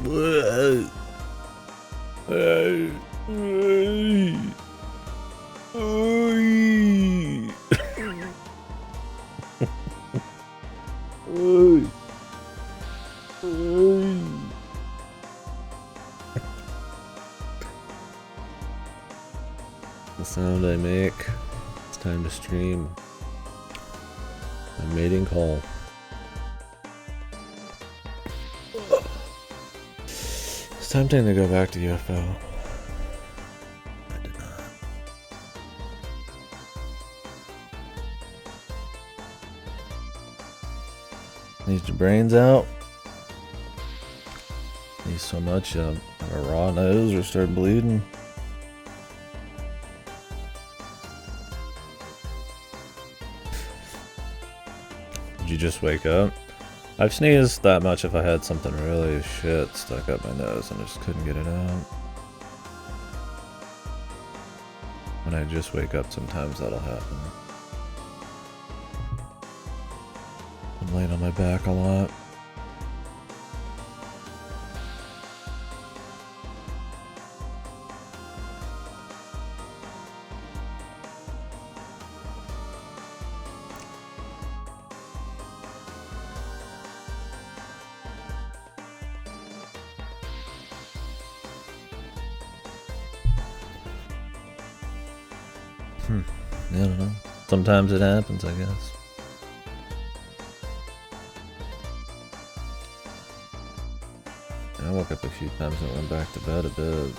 The sound I make. It's time to stream. A mating call. It's time to go back to UFO. I did not. Need your brains out. Need so much. Have a raw nose or start bleeding. Did you just wake up? I've sneezed that much if I had something really shit stuck up my nose and I just couldn't get it out. When I just wake up, sometimes that'll happen. I'm laying on my back a lot. I don't know. Sometimes it happens, I guess. I woke up a few times and went back to bed a bit.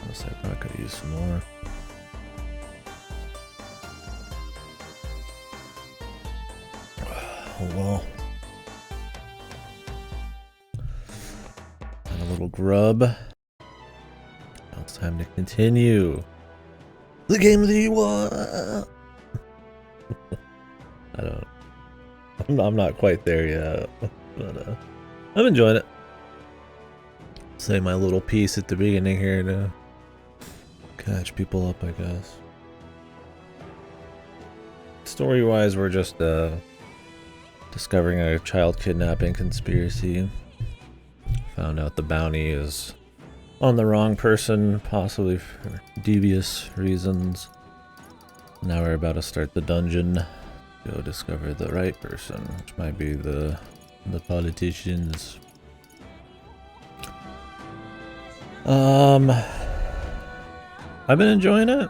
Honestly, I probably could have used some more. Oh well. And a little grub. Now it's time to continue. The game of the year. I don't. I'm not quite there yet, but I'm enjoying it. Say my little piece at the beginning here to catch people up, I guess. Story-wise, we're just discovering a child kidnapping conspiracy. Found out the bounty is on the wrong person, possibly for devious reasons. Now we're about to start the dungeon. Go discover the right person, which might be the politicians. I've been enjoying it.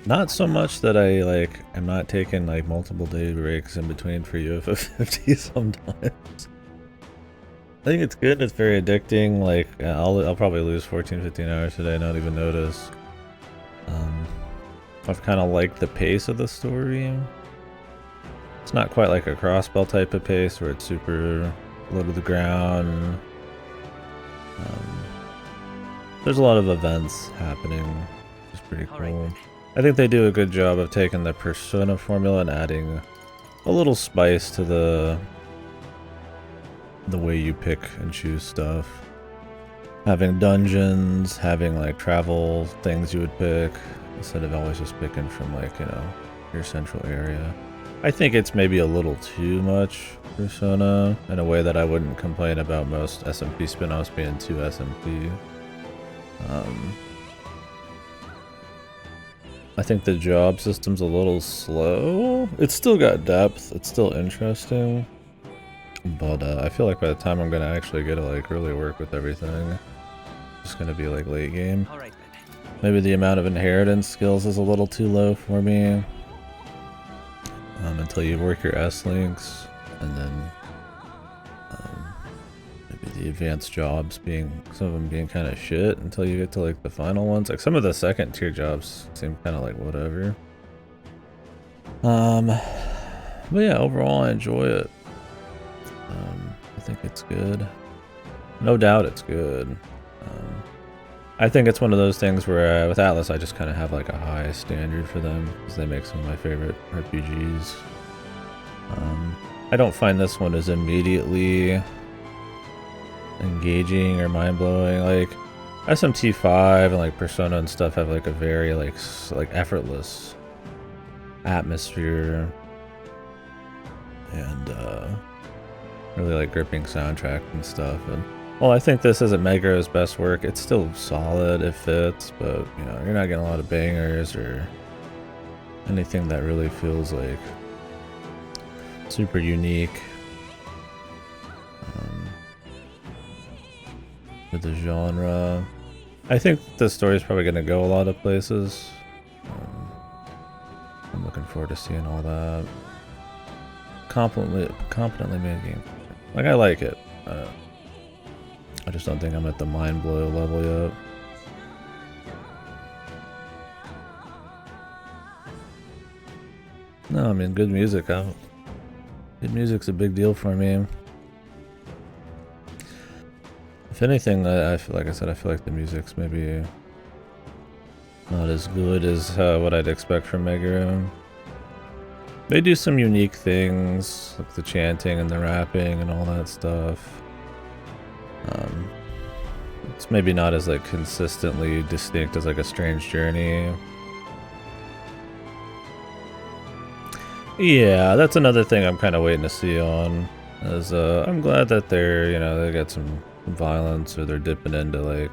Not so much that I'm not taking like multiple day breaks in between for UFO 50 sometimes. I think it's good. It's very addicting. Like I'll probably lose 14-15 hours today, not even notice. I've kind of liked the pace of the story. It's not quite like a crossbell type of pace where it's super low to the ground. There's a lot of events happening, which is pretty cool. I think they do a good job of taking the Persona formula and adding a little spice to the way you pick and choose stuff. Having dungeons, having like travel things you would pick, instead of always just picking from like, you know, your central area. I think it's maybe a little too much Persona in a way that I wouldn't complain about most SMP spin-offs being too SMP. I think the job system's a little slow. It's still got depth, it's still interesting. But I feel like by the time I'm gonna actually get to like really work with everything, it's gonna be like late game. Maybe the amount of inheritance skills is a little too low for me. Until you work your S-links, and then maybe the advanced jobs being, some of them being kind of shit until you get to like the final ones. Like some of the second tier jobs seem kind of like whatever. But yeah, overall I enjoy it. I think it's good. No doubt it's good. I think it's one of those things where with Atlas I just kind of have like a high standard for them because they make some of my favorite RPGs. I don't find this one as immediately engaging or mind-blowing. Like SMT5 and like Persona and stuff have like a very like effortless atmosphere and really like gripping soundtrack and stuff. And well, I think this isn't Megaro's best work. It's still solid, it fits, but you know, you're not getting a lot of bangers or anything that really feels like super unique with the genre. I think the story's probably going to go a lot of places. I'm looking forward to seeing all that. Competently made game. Like, I like it. I just don't think I'm at the mind blow level yet. No, I mean, good music. Good music's a big deal for me. If anything, I feel like I said, I feel like the music's maybe not as good as what I'd expect from Megaro. They do some unique things, like the chanting and the rapping and all that stuff. It's maybe not as like consistently distinct as like a Strange Journey. Yeah, that's another thing I'm kind of waiting to see on. Is I'm glad that they're, you know, they got some violence or they're dipping into like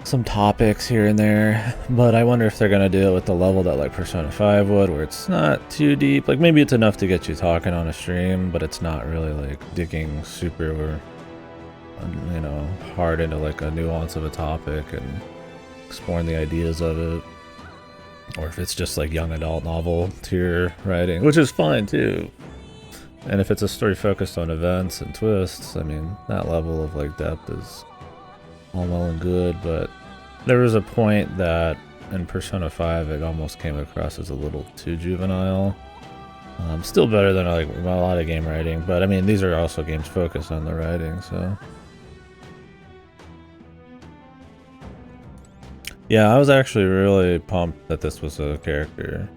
some topics here and there, but I wonder if they're gonna do it with the level that like Persona 5 would, where it's not too deep. Like maybe it's enough to get you talking on a stream, but it's not really like digging super, you know, hard into like a nuance of a topic and exploring the ideas of it. Or if it's just like young adult novel tier writing, which is fine too. And if it's a story focused on events and twists, I mean, that level of like depth is all well and good, but there was a point that in Persona 5 it almost came across as a little too juvenile. Still better than like a lot of game writing, but I mean, these are also games focused on the writing, so. Yeah, I was actually really pumped that this was a character.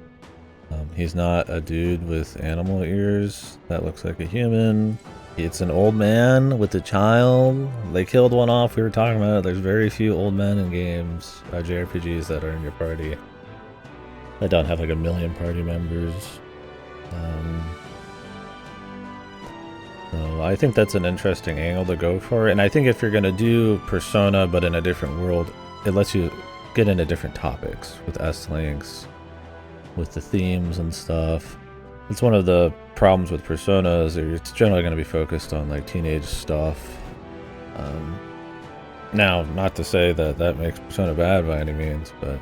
He's not a dude with animal ears that looks like a human. It's an old man with a child. They killed one off. We were talking about it. There's very few old men in games, JRPGs that are in your party that don't have like a million party members. So I think that's an interesting angle to go for. And I think if you're going to do Persona but in a different world, it lets you get into different topics with S-Links, with the themes and stuff. It's one of the problems with Persona is it's generally going to be focused on like teenage stuff. Now, not to say that that makes Persona bad by any means, but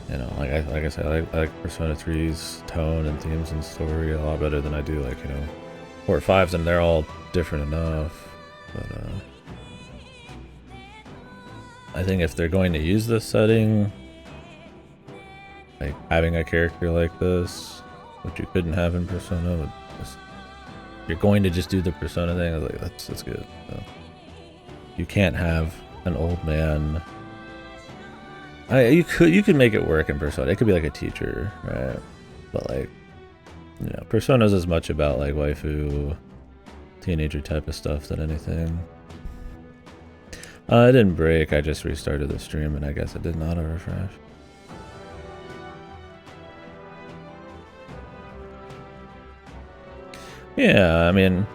you know, like I said, I like Persona 3's tone and themes and story a lot better than I do like, you know, 4 or 5's, and they're all different enough. But I think if they're going to use this setting, like having a character like this, which you couldn't have in Persona, you're going to just do the Persona thing. I was like, that's good. So, you can't have an old man. You could make it work in Persona. It could be like a teacher, right? But like, you know, Persona's as much about like waifu, teenager type of stuff than anything. It didn't break. I just restarted the stream, and I guess it didn't auto refresh. Yeah, I mean,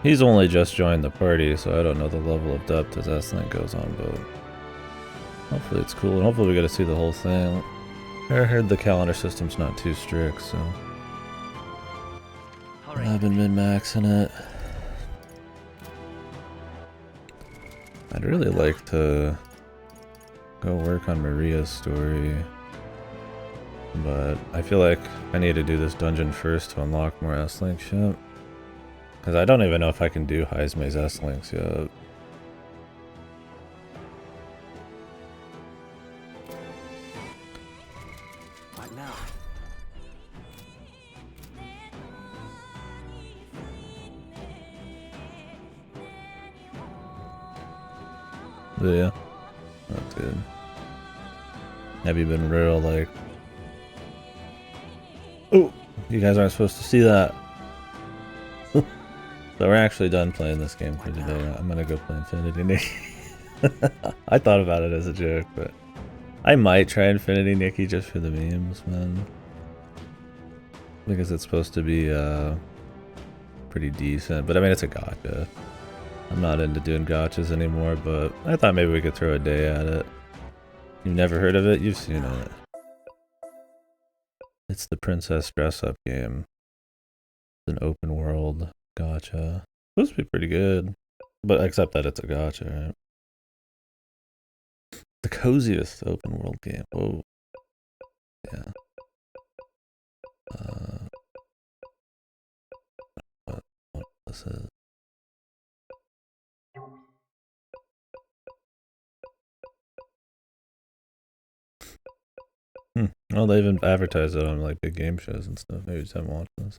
he's only just joined the party, so I don't know the level of depth as S-Link goes on, but hopefully it's cool, and hopefully we get to see the whole thing. I heard the calendar system's not too strict, so I've been min-maxing it. I'd really like to go work on Maria's story, but I feel like I need to do this dungeon first to unlock more S-Link shit. Because I don't even know if I can do Heisme's S-Links yet. What now? But yeah, that's good. Have you been real like, oh, you guys aren't supposed to see that. So we're actually done playing this game for today. I'm gonna go play Infinity Nikki. I thought about it as a joke, but I might try Infinity Nikki just for the memes, man. Because it's supposed to be pretty decent. But I mean, it's a gacha. I'm not into doing gachas anymore, but I thought maybe we could throw a day at it. You've never heard of it? You've seen it. It's the princess dress-up game. It's an open world gacha. Supposed to be pretty good, but except that it's a gacha, right? The coziest open world game. Whoa. Yeah. What this is? Well, they even advertise it on like big game shows and stuff. Maybe just haven't watched this.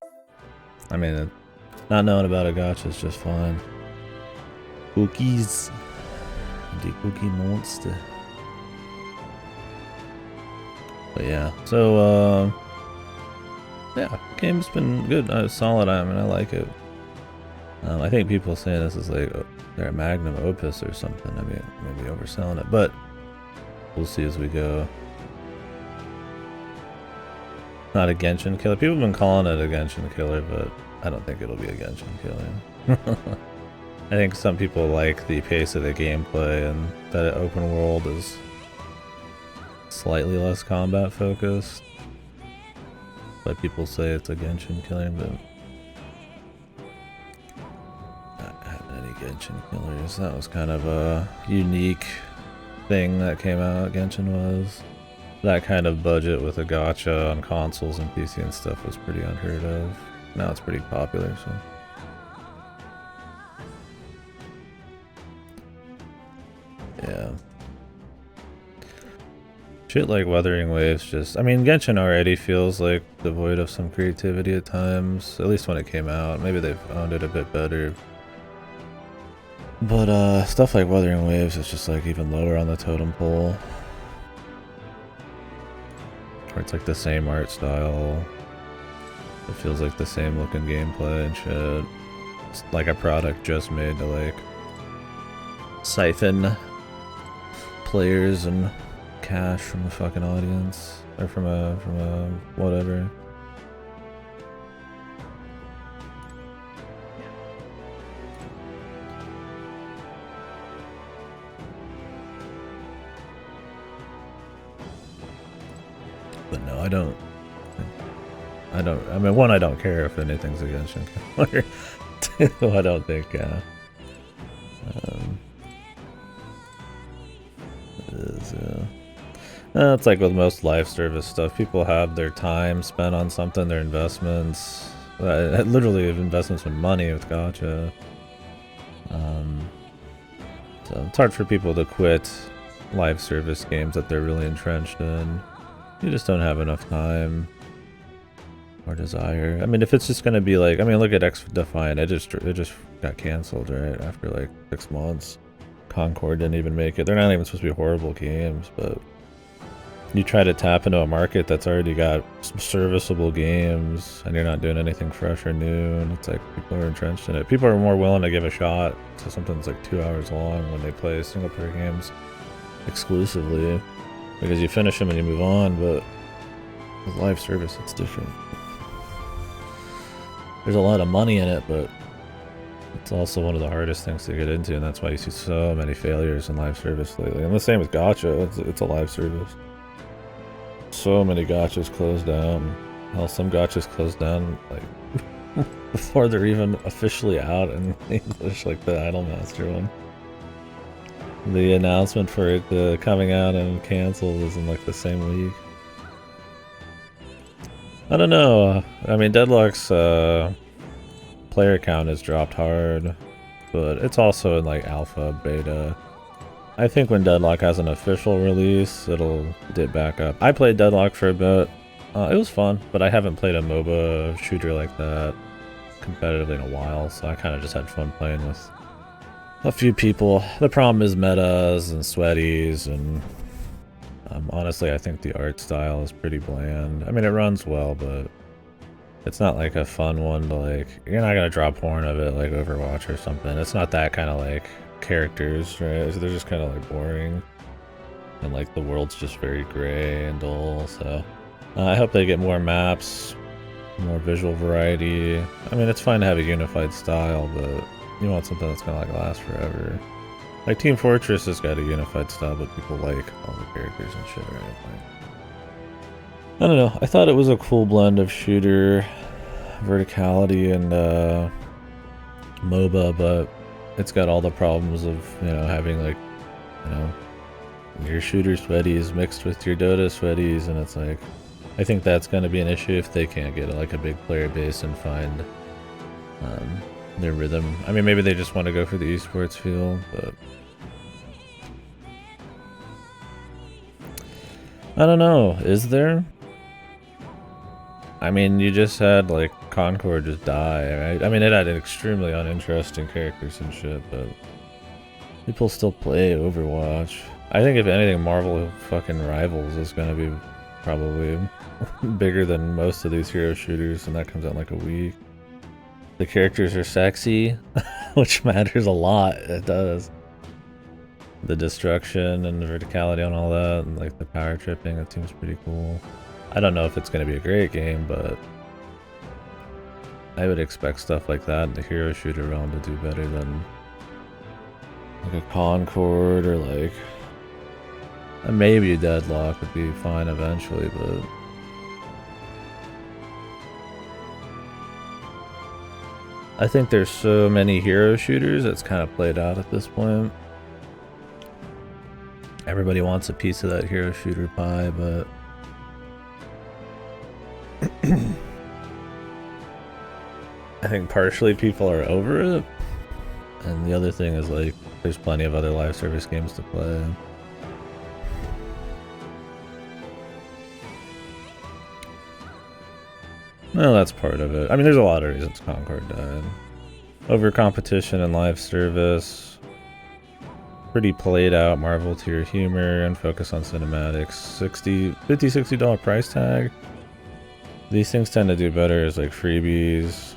I mean, not knowing about a gacha is just fine. Cookies. The Cookie Monster. But yeah, so yeah, game's been good. Solid. I mean, I like it. I think people saying this is like they're a magnum opus or something. I mean, maybe overselling it, but we'll see as we go. Not a Genshin killer. People have been calling it a Genshin killer, but I don't think it'll be a Genshin killer. I think some people like the pace of the gameplay and that open world is slightly less combat focused. But people say it's a Genshin killer, but not having any Genshin killers. That was kind of a unique thing that came out. Genshin was. That kind of budget with a gacha on consoles and PC and stuff was pretty unheard of. Now it's pretty popular, so. Yeah. Shit like Wuthering Waves just... I mean, Genshin already feels like devoid of some creativity at times. At least when it came out. Maybe they've owned it a bit better. But stuff like Wuthering Waves is just like even lower on the totem pole. Where it's like the same art style. It feels like the same looking gameplay and shit. It's like a product just made to like siphon players and cash from the fucking audience. Or from a whatever. But no, I don't. I mean, one, I don't care if anything's a Genshin killer. Two, I don't think. It's like with most live service stuff. People have their time spent on something, their investments. Literally, investments with money with gacha. So it's hard for people to quit live service games that they're really entrenched in. You just don't have enough time or desire. I mean, if it's just gonna be like, I mean, look at X Defiant. It just got canceled right after like 6 months. Concord didn't even make it. They're not even supposed to be horrible games, but you try to tap into a market that's already got some serviceable games, and you're not doing anything fresh or new, and it's like people are entrenched in it. People are more willing to give a shot to something that's like 2 hours long when they play single player games exclusively. Because you finish them and you move on, but with live service, it's different. There's a lot of money in it, but it's also one of the hardest things to get into, and that's why you see so many failures in live service lately. And the same with gacha, it's a live service. So many gachas closed down. Hell, some gachas closed down like before they're even officially out in English, like the Idolmaster one. The announcement for it coming out and canceled was in like the same week. I don't know. I mean, Deadlock's player count has dropped hard, but it's also in like alpha, beta. I think when Deadlock has an official release, it'll dip back up. I played Deadlock for a bit. It was fun, but I haven't played a MOBA shooter like that competitively in a while, so I kind of just had fun playing with a few people. The problem is metas and sweaties, and honestly, I think the art style is pretty bland. I mean, it runs well, but it's not like a fun one to like. You're not gonna draw porn of it like Overwatch or something. It's not that kind of like characters, right? They're just kind of like boring, and like the world's just very gray and dull. So I hope they get more maps. more visual variety. I mean, it's fine to have a unified style, but you want something that's gonna like last forever. Like Team Fortress has got a unified style, but people like all the characters and shit, right? Like, I don't know. I thought it was a cool blend of shooter, verticality, and MOBA, but it's got all the problems of, you know, having like, you know, your shooter sweaties mixed with your Dota sweaties, and it's like, I think that's going to be an issue if they can't get like a big player base and find their rhythm. I mean, maybe they just want to go for the esports feel, but I don't know. Is there? I mean, you just had like Concord just die, right? I mean, it had extremely uninteresting characters and shit, but people still play Overwatch. I think if anything, Marvel fucking Rivals is gonna be probably bigger than most of these hero shooters, and that comes out in like a week. The characters are sexy, which matters a lot. It does. The destruction and the verticality and all that, and like the power tripping, it seems pretty cool. I don't know if it's gonna be a great game, but I would expect stuff like that in the hero shooter realm to do better than like a Concord or like maybe a Deadlock would be fine eventually, but I think there's so many hero shooters it's kind of played out at this point. Everybody wants a piece of that hero shooter pie, but I think partially people are over it, and the other thing is like there's plenty of other live service games to play. No, that's part of it. I mean, there's a lot of reasons Concord died. Over competition and live service, pretty played out Marvel tier humor, and focus on cinematics. $50-$60 price tag. These things tend to do better as like freebies.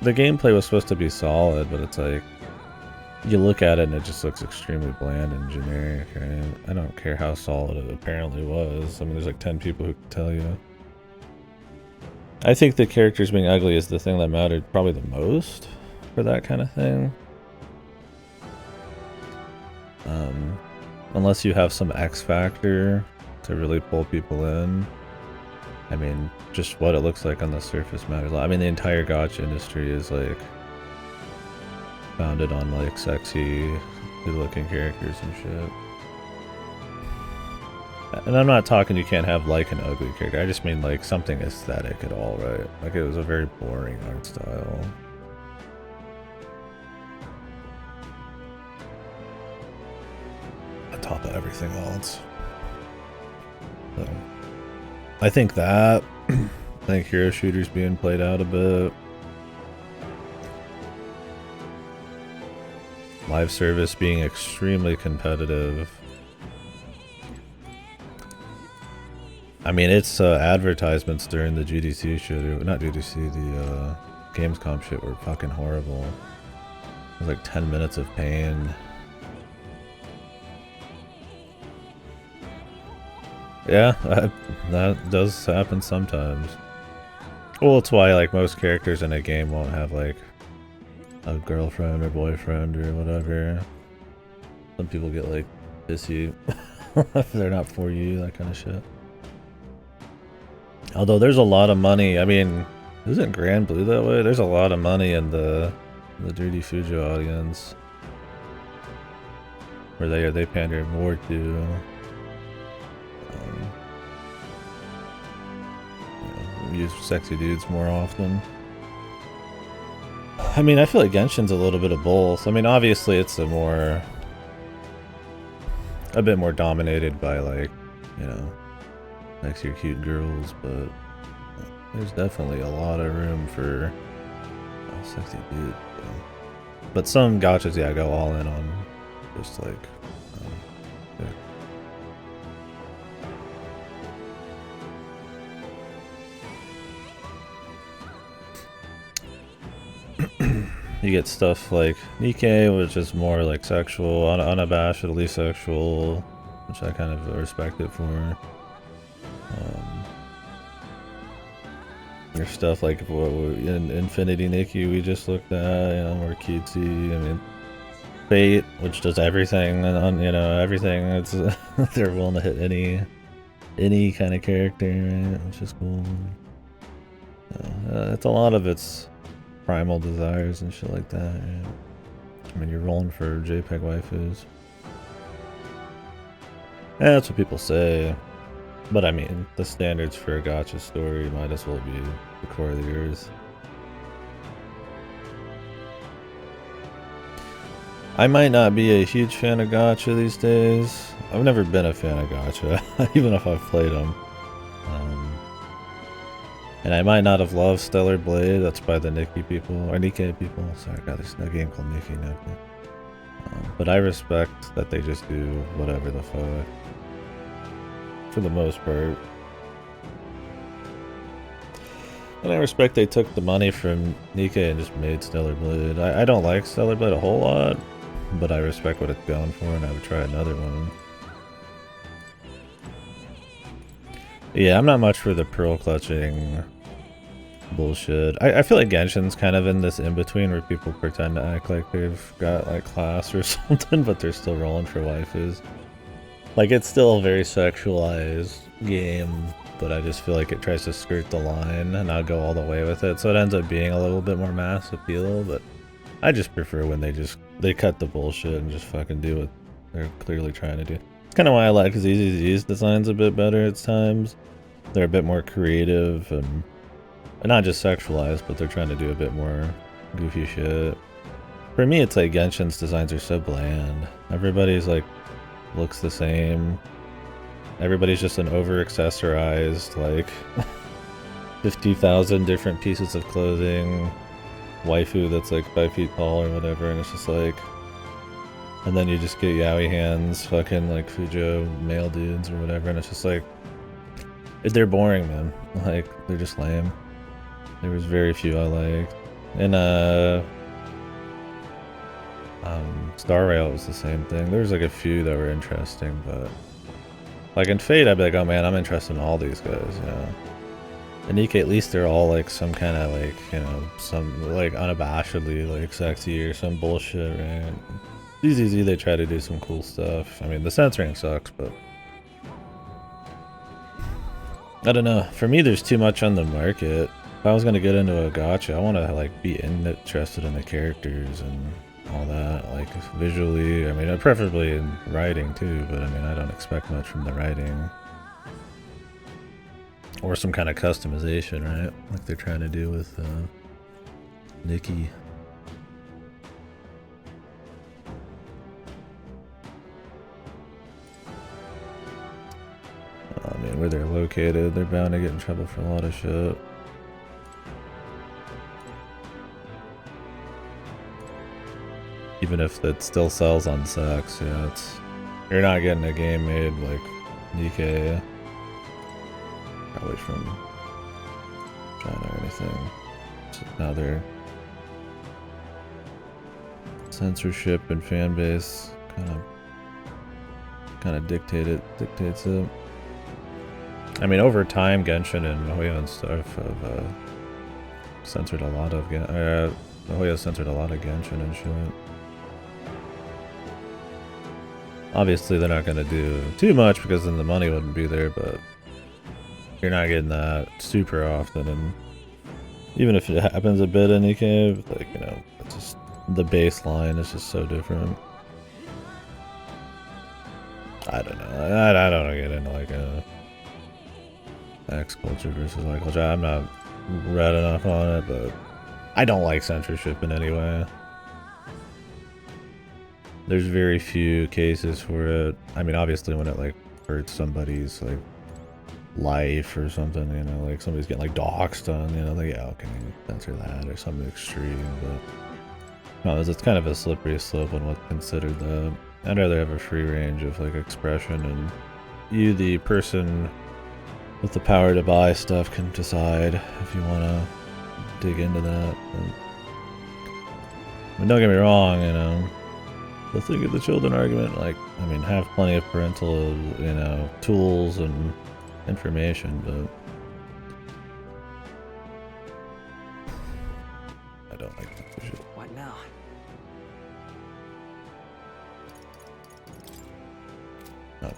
The gameplay was supposed to be solid, but it's like you look at it and it just looks extremely bland and generic, right? I don't care how solid it apparently was. I mean, there's like 10 people who can tell you. I think the characters being ugly is the thing that mattered probably the most for that kind of thing. Unless you have some X factor to really pull people in. I mean, just what it looks like on the surface matters. I mean, the entire gacha industry is like founded on like sexy, good-looking characters and shit. And I'm not talking you can't have like an ugly character. I just mean like something aesthetic at all, right? Like it was a very boring art style. On top of everything else. So I think that. I think hero shooters being played out a bit. Live service being extremely competitive. I mean, it's advertisements during the GDC shit, not GDC, the Gamescom shit were fucking horrible. It was like 10 minutes of pain. Yeah, that does happen sometimes. Well, it's why like most characters in a game won't have like a girlfriend or boyfriend or whatever. Some people get like pissy if they're not for you, that kind of shit. Although there's a lot of money. I mean, isn't Grand Blue that way? There's a lot of money in the Dirty Fujo audience, where they pander more to you know, use sexy dudes more often. I mean, I feel like Genshin's a little bit of both. I mean, obviously it's a bit more dominated by like, you know, sexy or cute girls, but there's definitely a lot of room for a sexy dude. So. But some gachas, yeah, go all in on just like, you get stuff like Nikkei, which is more like sexual, unabashedly sexual, which I kind of respect it for. There's stuff like in Infinity Nikki we just looked at, you know, more cutesy. I mean, Fate, which does everything, and you know, everything. It's they're willing to hit any kind of character, right? Which is cool. It's a lot of its primal desires and shit like that. Right? I mean, you're rolling for JPEG waifus. Yeah, that's what people say. But I mean, the standards for a gacha story might as well be the core of the earth. I might not be a huge fan of gacha these days. I've never been a fan of gacha, even if I've played them. And I might not have loved Stellar Blade. That's by the Nikkei people, or Nikkei people. Sorry, God, there's no game called Nikkei now. But I respect that they just do whatever the fuck. For the most part. And I respect they took the money from Nikkei and just made Stellar Blade. I don't like Stellar Blade a whole lot, but I respect what it's going for, and I would try another one. Yeah, I'm not much for the pearl clutching bullshit. I feel like Genshin's kind of in this in-between where people pretend to act like they've got like class or something, but they're still rolling for waifus. Like, it's still a very sexualized game, but I just feel like it tries to skirt the line and not go all the way with it, so it ends up being a little bit more mass appeal. But I just prefer when they cut the bullshit and just fucking do what they're clearly trying to do. It's kind of why I like ZZZ's designs a bit better at times. They're a bit more creative and not just sexualized, but they're trying to do a bit more goofy shit. For me, it's like Genshin's designs are so bland. Everybody's like looks the same. Everybody's just an over-accessorized, like 50,000 different pieces of clothing, waifu that's like 5 feet tall or whatever, and it's just like, and then you just get yaoi hands, fucking like Fujo male dudes or whatever, and it's just like, they're boring, man. Like, they're just lame. There was very few I liked. And Star Rail was the same thing. There was like a few that were interesting, but like in Fate, I'd be like, oh man, I'm interested in all these guys, you know. In Nikkei, at least they're all like some kind of like, you know, some like unabashedly like sexy or some bullshit, right? ZZZ, they try to do some cool stuff. I mean, the censoring sucks, but I don't know. For me, there's too much on the market. If I was gonna get into a gacha, I want to like be interested in the characters and all that, like visually. I mean, preferably in writing too, but I mean, I don't expect much from the writing. Or some kind of customization, right? Like they're trying to do with Nikki. I mean, where they're located, they're bound to get in trouble for a lot of shit. Even if it still sells on sex, yeah, you're not getting a game made like Nikkei. Probably from China or anything. So now their censorship and fan base kind of dictates it. I mean, over time, Genshin and Hoyo and stuff have censored a lot of Hoyo censored a lot of Genshin and shit. Obviously, they're not gonna do too much because then the money wouldn't be there, but you're not getting that super often, and even if it happens a bit in Nikkei, like, you know, it's just the baseline is just so different. I don't know. I don't get into like X culture versus Y culture. I'm not read enough on it, but I don't like censorship in any way. There's very few cases for it. I mean, obviously when it like hurts somebody's like life or something, you know, like somebody's getting like doxxed on, you know, like, yeah, okay, censor that or something extreme, but no, it's kind of a slippery slope on what's considered that. I'd rather have a free range of like expression, and you, the person with the power to buy stuff, can decide if you want to dig into that. But, I mean, don't get me wrong, you know, the thing of the children argument, like, I mean, have plenty of parental, you know, tools and information, but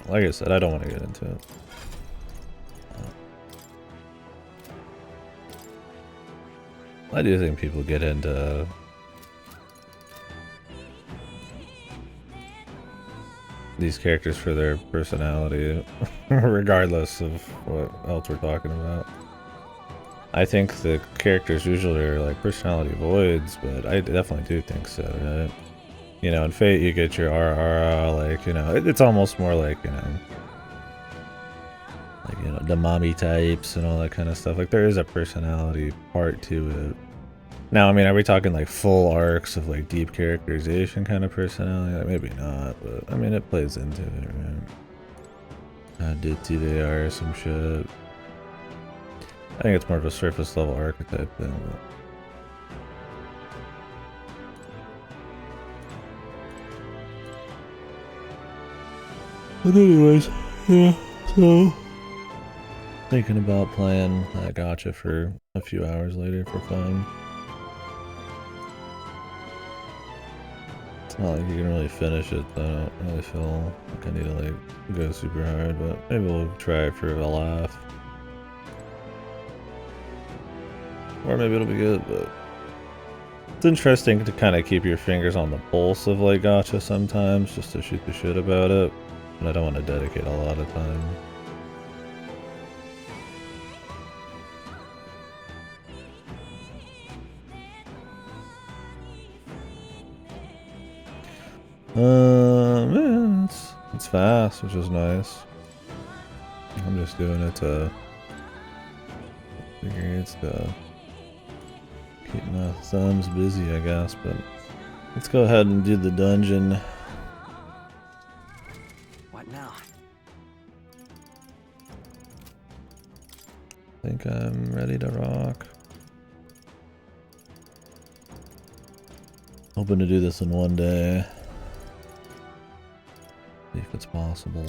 Like I said, I don't want to get into it. I do think people get into these characters for their personality, regardless of what else we're talking about. I think the characters usually are like personality voids, but I definitely do think so, right? You know, in Fate you get your RR, like, you know, it's almost more like, you know, the mommy types and all that kind of stuff. Like, there is a personality part to it. Now, I mean, are we talking like full arcs of like deep characterization kind of personality? Like, maybe not, but I mean, it plays into it, right? How ditzy they are, some shit. I think it's more of a surface level archetype thing. But anyways, yeah, so thinking about playing Gacha for a few hours later for fun. It's not like you can really finish it, so I don't really feel like I need to like go super hard, but maybe we'll try it for a laugh. Or maybe it'll be good, but it's interesting to kind of keep your fingers on the pulse of like Gacha sometimes, just to shoot the shit about it. But I don't want to dedicate a lot of time. Yeah, it's fast, which is nice. I'm just doing it to figure it's to keep my thumbs busy, I guess. But let's go ahead and do the dungeon. What now? I think I'm ready to rock. Hoping to do this in one day. See if it's possible.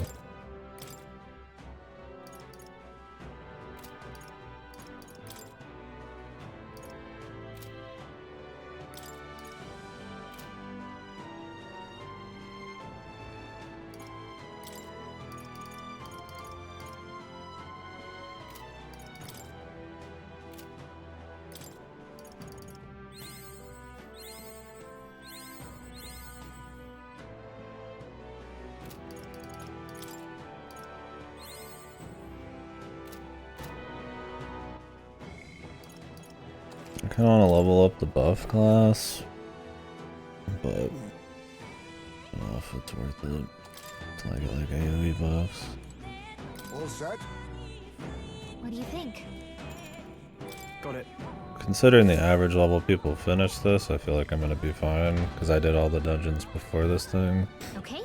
I kind of want to level up the buff class, but I don't know if it's worth it until I get like AoE buffs. All set? What do you think? Got it. Considering the average level people finish this, I feel like I'm gonna be fine, because I did all the dungeons before this thing. Okay.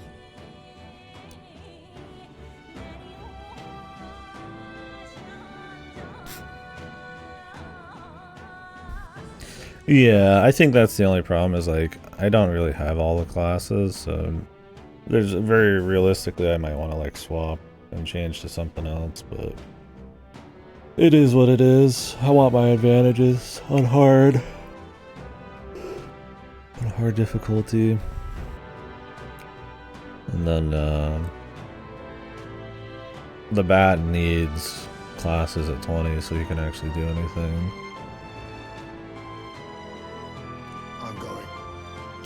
Yeah, I think that's the only problem is like, I don't really have all the classes, so there's very realistically I might want to like swap and change to something else, but it is what it is. I want my advantages on hard. On hard difficulty. And then the bat needs classes at 20 so you can actually do anything. I'm going.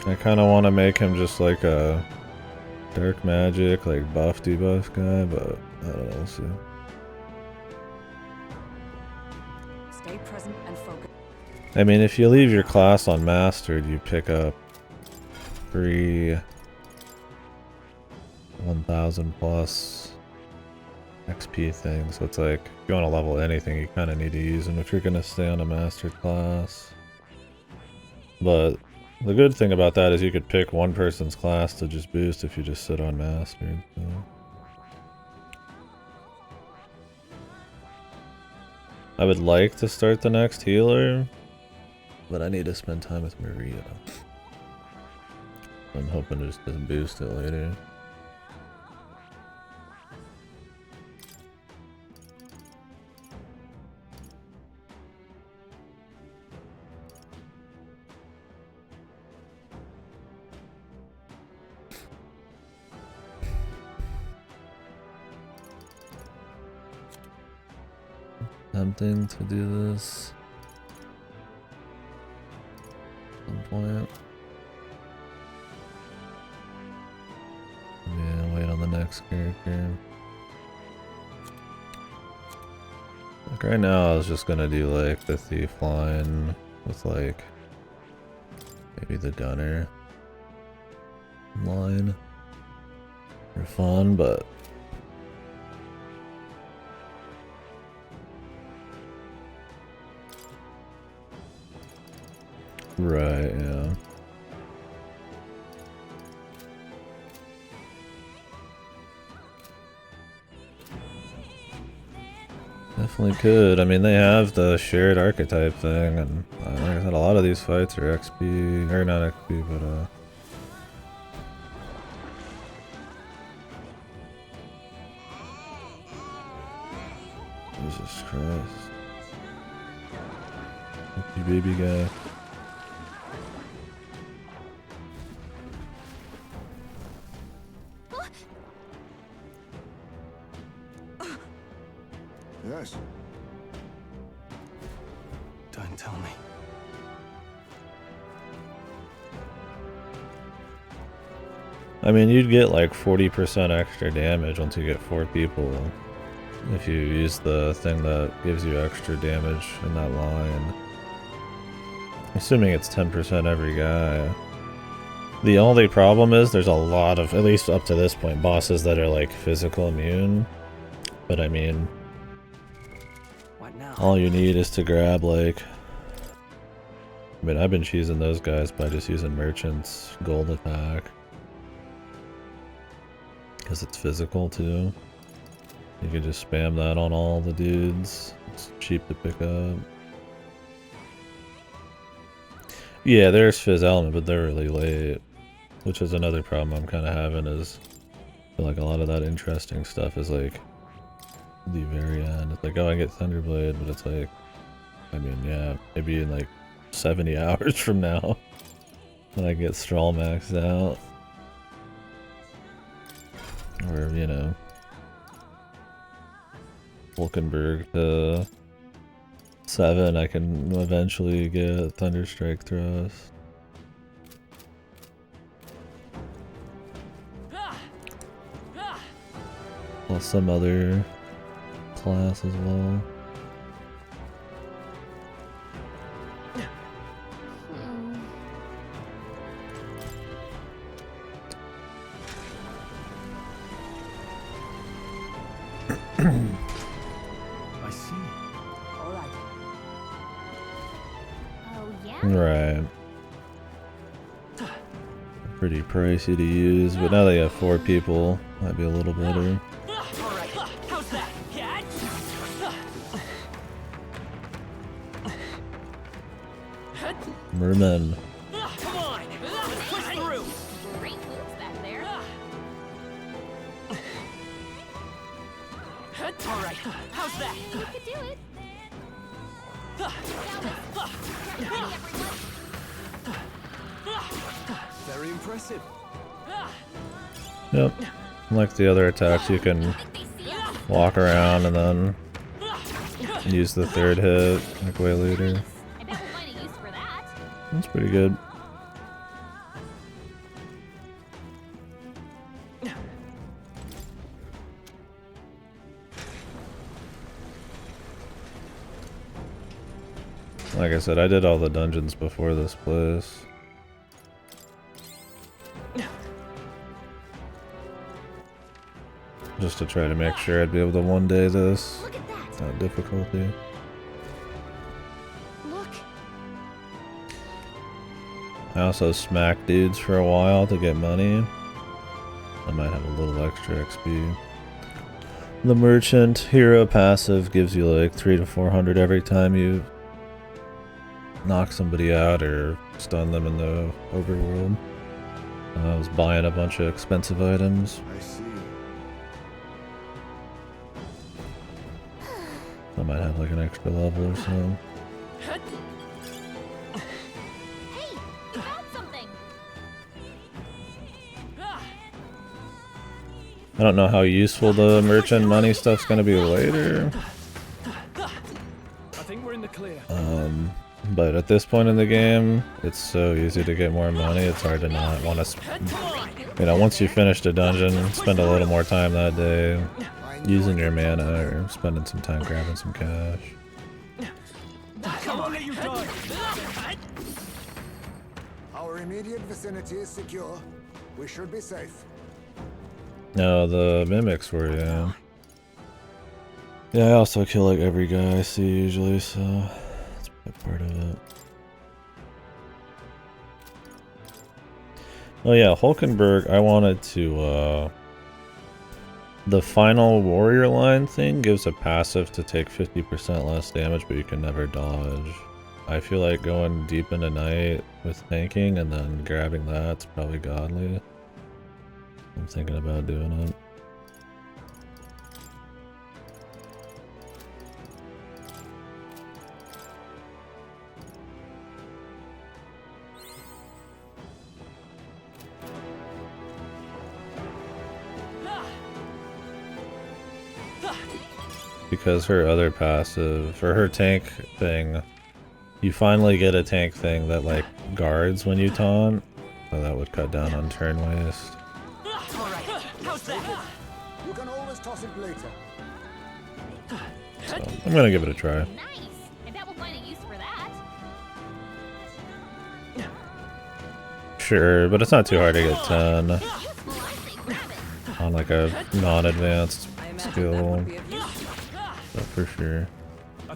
I kind of want to make him just like a dark magic, like buff debuff guy, but I don't know, we'll see. Stay present and focus. I mean, if you leave your class on mastered, you pick up free 1000 plus XP thing, so it's like, if you want to level anything, you kind of need to use them if you're going to stay on a mastered class. But the good thing about that is you could pick one person's class to just boost if you just sit on mastered. So. I would like to start the next healer, but I need to spend time with Maria. I'm hoping to just boost it later. tempting to do this at some point. Yeah, wait on the next character. Like right now, I was just gonna do like the thief line with like maybe the gunner line for fun, but right, yeah. Definitely could. I mean, they have the shared archetype thing, and like I said, a lot of these fights are XP, or not XP, but Jesus Christ. You baby guy. Yes. Don't tell me. I mean, you'd get like 40% extra damage once you get 4 people. If you use the thing that gives you extra damage in that line. Assuming it's 10% every guy. The only problem is there's a lot of, at least up to this point, bosses that are like physical immune. But I mean, What now? all you need is to grab like... I mean, I've been cheesing those guys by just using Merchant's gold attack. Because it's physical too. You can just spam that on all the dudes. It's cheap to pick up. Yeah, there's Fizz Element, but they're really late. Which is another problem I'm kind of having is... I feel like a lot of that interesting stuff is like... the very end. It's like, oh, I get Thunderblade, but it's like... I mean, yeah, maybe in like 70 hours from now. When I get Strahl maxed out. Or, you know... Vulcanberg to 7, I can eventually get Thunderstrike Thrust. Plus some other class as well. I see. All right. Oh yeah. Right. Pretty pricey to use, but now they have 4 people, might be a little better. Alright, how's that? Yeah. Mermen. Come on! Let's push through! Great moves back there. Alright, how's that? You could do it. Very impressive. Yep. Like the other attacks, you can walk around and then use the 3rd hit, like way later. I bet we'll find a use for that. That's pretty good. Like I said, I did all the dungeons before this place. Just to try to make sure I'd be able to one day this Look at that. without difficulty. Look. I also smacked dudes for a while to get money. I might have a little extra XP. The Merchant Hero passive gives you like 300 to 400 every time you knock somebody out or stun them in the overworld. I was buying a bunch of expensive items. I see. I might have like an extra level or so. Hey, you found something. I don't know how useful the merchant money stuff's gonna be later. But at this point in the game, it's so easy to get more money, it's hard to not want to, you know, once you finish the dungeon, spend a little more time that day using your mana or spending some time grabbing some cash. Come on, let you die. Our immediate vicinity is secure. We should be safe. No, the mimics were, yeah. Yeah, I also kill like every guy I see usually, so that's a part of it. Oh yeah, Hulkenberg, I wanted to, the final warrior line thing gives a passive to take 50% less damage, but you can never dodge. I feel like going deep into night with tanking and then grabbing that's probably godly. I'm thinking about doing it. Because her other passive, for her tank thing, you finally get a tank thing that like guards when you taunt, so that would cut down on turn waste. Alright, how's that? You can always toss it later. So I'm gonna give it a try. Nice. I bet we'll find a use for that. Sure, but it's not too hard to get 10 Useful, I say grab it. on like a non-advanced I imagine that skill. would be of use. So for sure.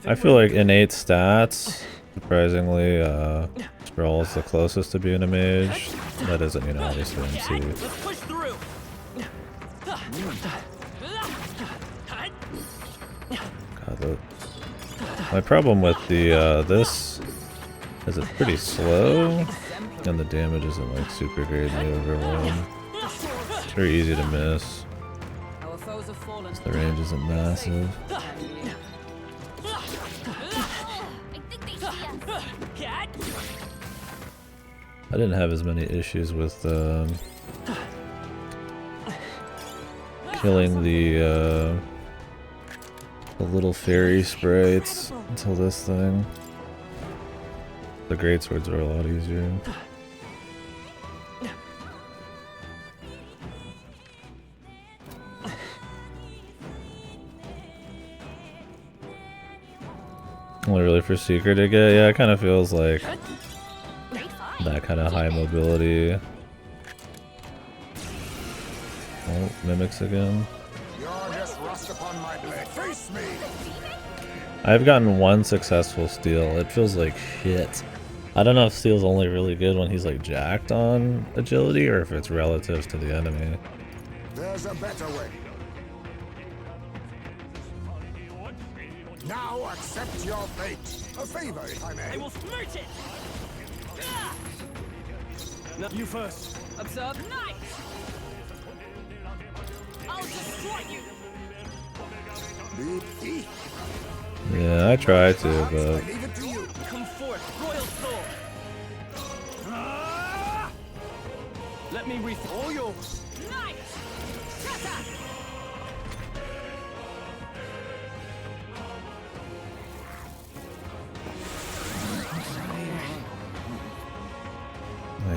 I feel like innate stats, surprisingly, Scroll's the closest to being a mage. That isn't, you know, obviously MC. Let's push through. God, my problem with the this is it's pretty slow, and the damage isn't like super great in the overload. It's very easy to miss. Our foes have fallen. The range isn't massive. I think they see us. Cat? I didn't have as many issues with killing the little fairy sprites until this thing. The greatswords are a lot easier. Only really for Seeker to get, yeah, it kind of feels like Great find. that kind of high mobility. Oh, mimics again. You're just rust upon my blade. Face me! I've gotten one successful steal. It feels like shit. I don't know if steal's only really good when he's like jacked on agility or if it's relative to the enemy. There's a better way. Now accept your fate. A favor, if I may. I will smirch it! No, you first. Observe. Nice! I'll destroy you! Be Yeah, I try to, I but leave it to you. Come forth, royal soul! Let me refill all yours. Nice! Kata!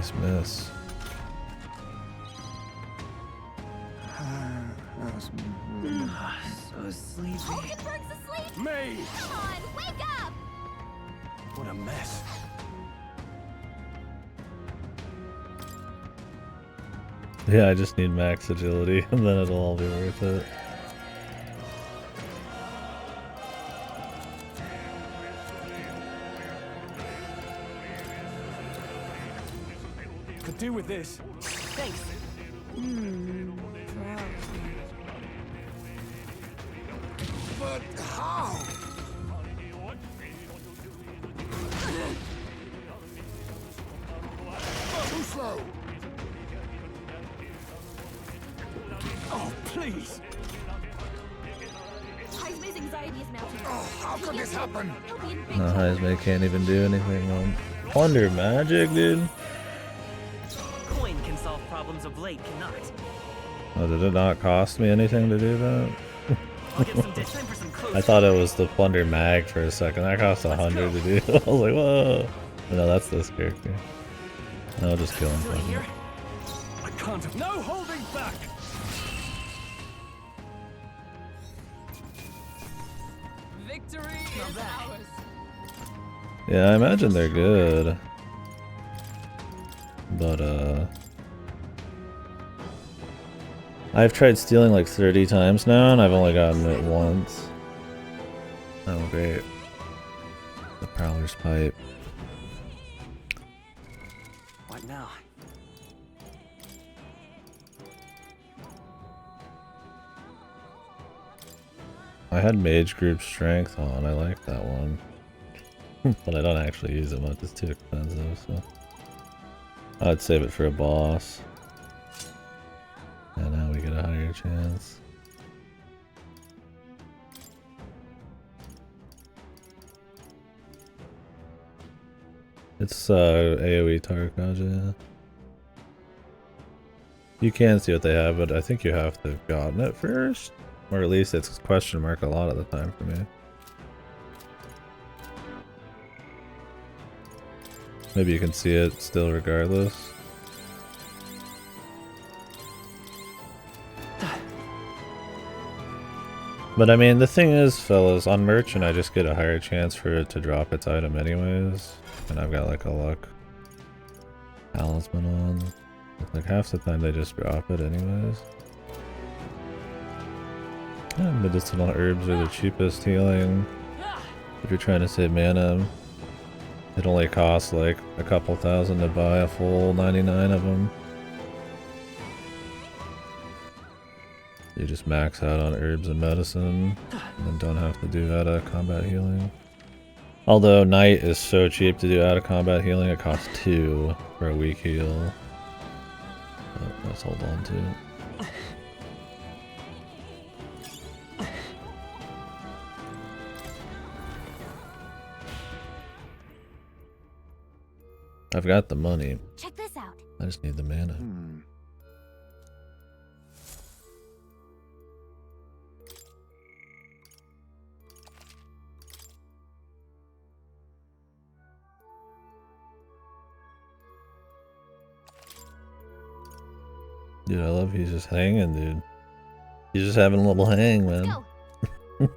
nice miss. So sleepy. Hulkenberg's asleep. Me! Come on, wake up. What a mess. Yeah, I just need max agility and then it'll all be worth it. Could do with this. Thanks. But how? Too slow. Oh, please! Heismay's anxiety is mounting. Oh, how could this happen? He'll be in big No, trouble. Heismay can't even do anything on Wonder Magic, dude. Coin can solve problems of late cannot. Oh, did it not cost me anything to do that? I'll get some dead time for some clothes. I thought it was the plunder mag for a second. That cost 100 to do. I was like, whoa. No, that's this character. No, I'll just kill him. Right fuck here. it. I can't. No holding back. Victory is ours. Yeah, I imagine they're good. But, I've tried stealing like 30 times now, and I've only gotten it once. Oh, great. The Prowler's Pipe. What now? I had Mage Group Strength on, I like that one. But I don't actually use it much, it's too expensive, so... I'd save it for a boss. And now we get a higher chance. It's AoE target dodge, yeah. You can see what they have, but I think you have to have gotten it first. Or at least it's question mark a lot of the time for me. Maybe you can see it still regardless. But I mean, the thing is, fellas, on Merchant I just get a higher chance for it to drop its item anyways. And I've got like a luck talisman on. Like half the time they just drop it anyways. Yeah, medicinal herbs are the cheapest healing. If you're trying to save mana, it only costs like a couple thousand to buy a full 99 of them. You just max out on herbs and medicine, and then don't have to do out of combat healing. Although Knight is so cheap to do out of combat healing, it costs 2 for a weak heal. Oh, let's hold on to it. I've got the money. Check this out. I just need the mana. Dude, I love he's just hanging, dude. He's just having a little hang, man. Go.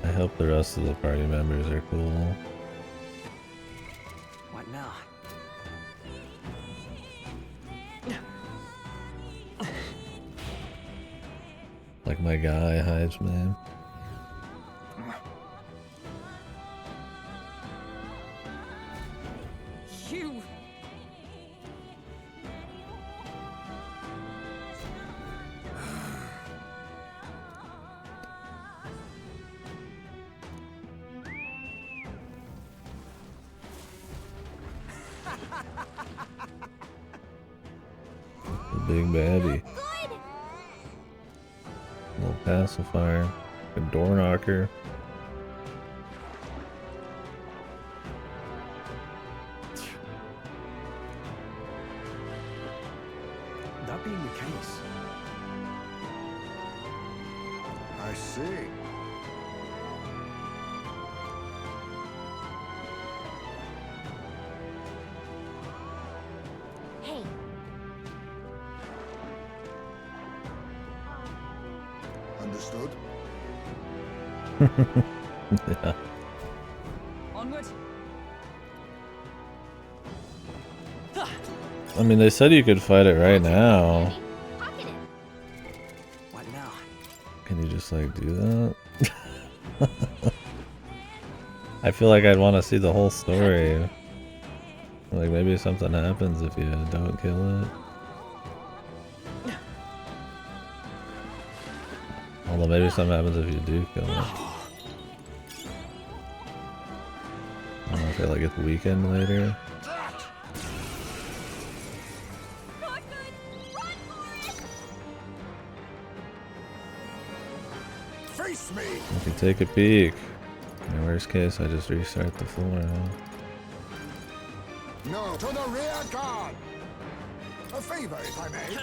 I hope the rest of the party members are cool. What now? Like my guy, Hive's name. You. The big baddie. Good. Little pacifier. A door knocker. That being the case, I see. Hey, Understood? Yeah. Onward. I mean, they said you could fight it right now. ready? Pocket it. what now? Can you just like do that? I feel like I'd want to see the whole story. Like maybe something happens if you don't kill it. Although maybe something happens if you do kill it. I don't know if it like gets weakened later. Not good. Run for it. Face me! You can take a peek. In the worst case, I just restart the floor. No, to the rear guard! A favor, if I may.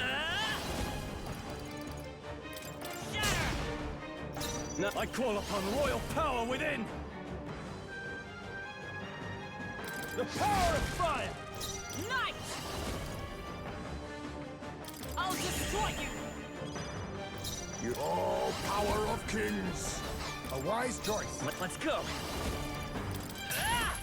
No, I call upon royal power within. The power of fire. Knight! I'll destroy you! You all power of kings. A wise choice. Let's go. Ah!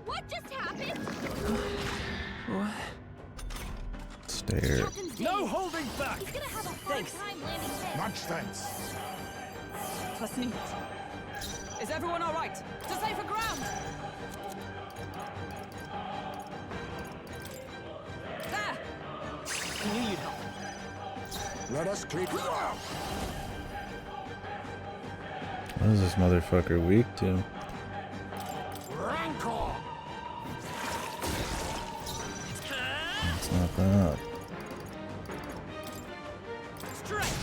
What just happened? Stare. Captain's No dazed. holding back. He's gonna have a hard Thanks. time landing hits. Much thanks. Trust Is everyone all right? To safer ground! There! I knew you'd help. Let us clear. What is this motherfucker weak to? Rancor. It's not that. Strength.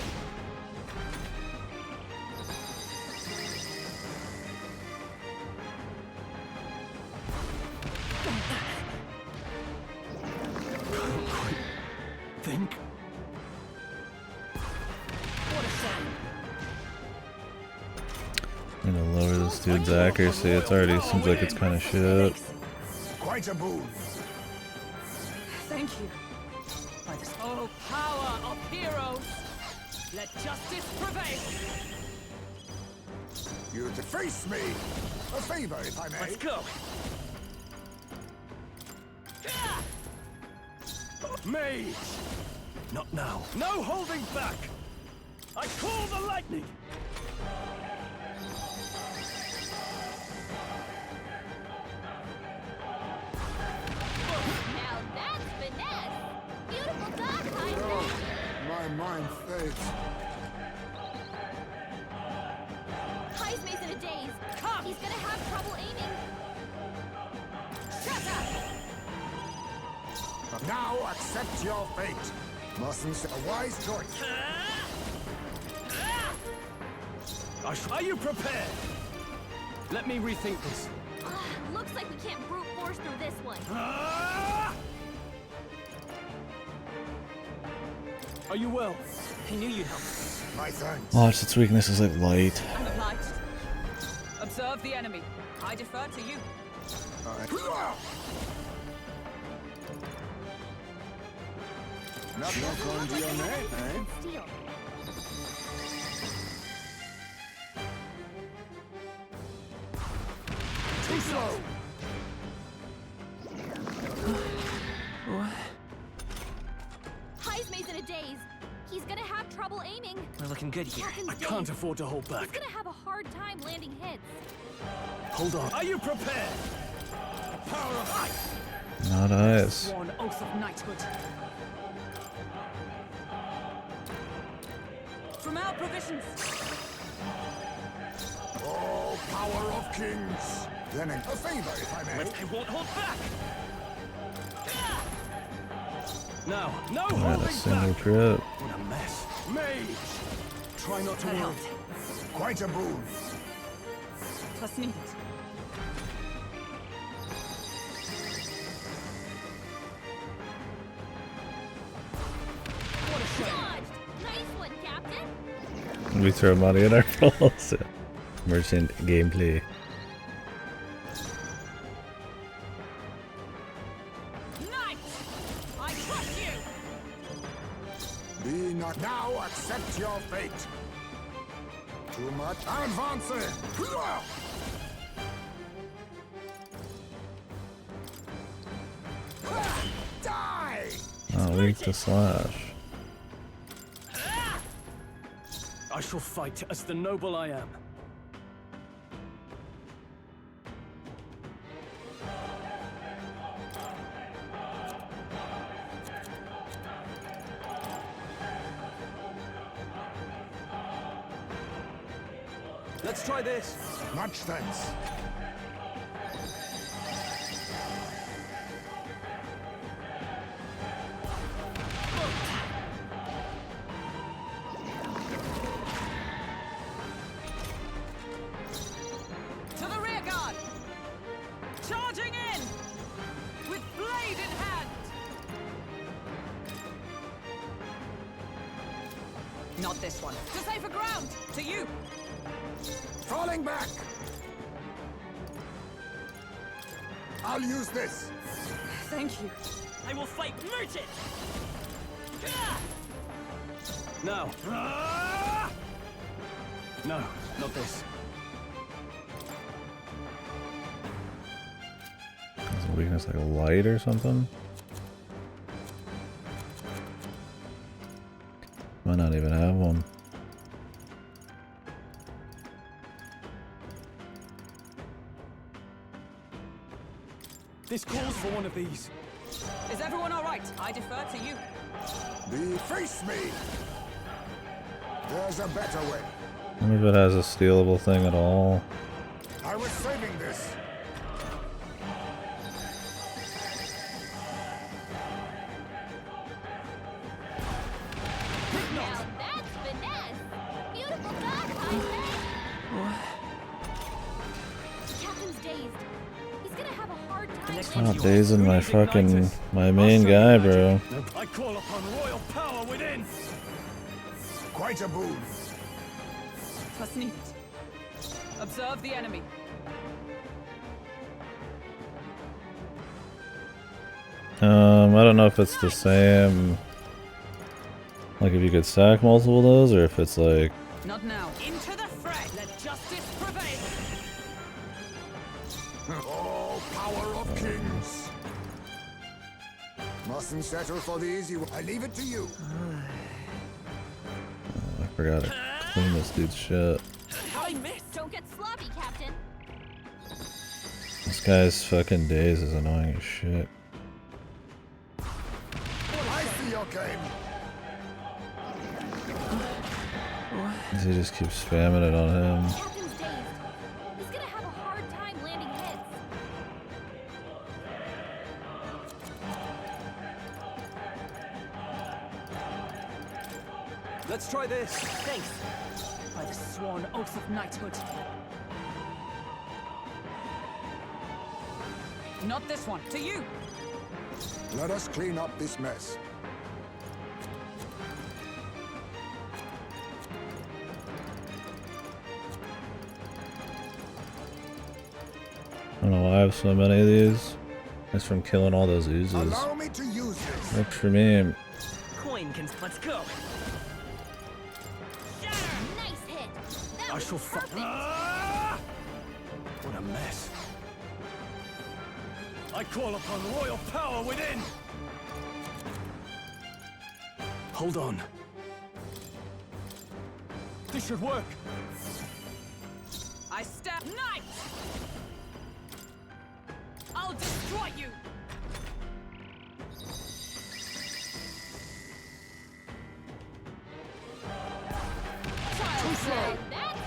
Think. What a shame. I'm gonna lower this dude's accuracy. It already seems like it's kind of shit. Quite a boon. Thank you. By the oh power of heroes, let justice prevail. You deface me. A favor, if I may. Let's go. Mage. Not now. No holding back. I call the lightning. Now that's finesse. Beautiful dodge, Oh, Heisman. my mind fades. Heisman's in a daze. Come! He's gonna have trouble aiming. Shut up! Now accept your fate. Mustn't say a wise choice. Are you prepared? Let me rethink this. Looks like we can't brute force through this one. Are you well? I knew you'd help. My thanks. Watch, its weakness is like light. I'm obliged. Observe the enemy. I defer to you. Not going to your name, eh? Steel. Too slow. Heisman's in a daze. He's gonna have trouble aiming. We're looking good here. Captain's I can't dazed. afford to hold He's back. gonna have a hard time landing hits. Hold on. Are you prepared? The power of ice. Not ice. Sworn oath of knighthood. From our provisions. Oh, power of kings. Then a favor, if I may. I won't hold back. Now, no Not a holding single back. trip. What a mess. Mage. Try not to That worry. helped. Quite a boon. Trust needed. What a shame. Dodged. Nice one, Captain. We throw money at our falls. Merchant gameplay. Knight! I trust you! Be not now accept your fate. Too much. Advancing. Die! Oh, weak to slash. I shall fight as the noble I am. Let's try this. Much thanks. To the rear guard! Charging in! Not this one. To safer ground! To you! Falling back! I'll use this! Thank you. I will fight merchant! No. No, not this. Is a weakness like a light or something? Might not even have one. This calls for one of these. Is everyone alright? I defer to you. Deface me! There's a better way. I wonder if it has a stealable thing at all. I was saving this. Now that's finesse. Beautiful God, I say. Captain's dazed. He's gonna have a hard time. Stop dazing my main guy, bro. I call upon royal power within. Quite a boon. Trust me. Observe the enemy. I don't know if it's the same. Like if you could stack multiple of those, or if it's like. Not now. Into the fray. Let justice prevail. All power of kings. Mustn't settle for the easy one. I leave it to you. I forgot to clean this dude's shit. I missed. Don't get sloppy, Captain. This guy's fucking daze is annoying as shit. I see your game. He just keeps spamming it on him. Captain's dazed. He's gonna have a hard time landing hits. Let's try this. Thanks. By the sworn oath of knighthood. Not this one. To you. Let us clean up this mess. I don't know why I have so many of these. It's from killing all those oozes. Allow me to use this. Works for me. Coin can. Let's go. Nice hit. That I was shall fight. perfect. What a mess. I call upon royal power within. Hold on. This should work. I stab knight. I'll destroy you. That's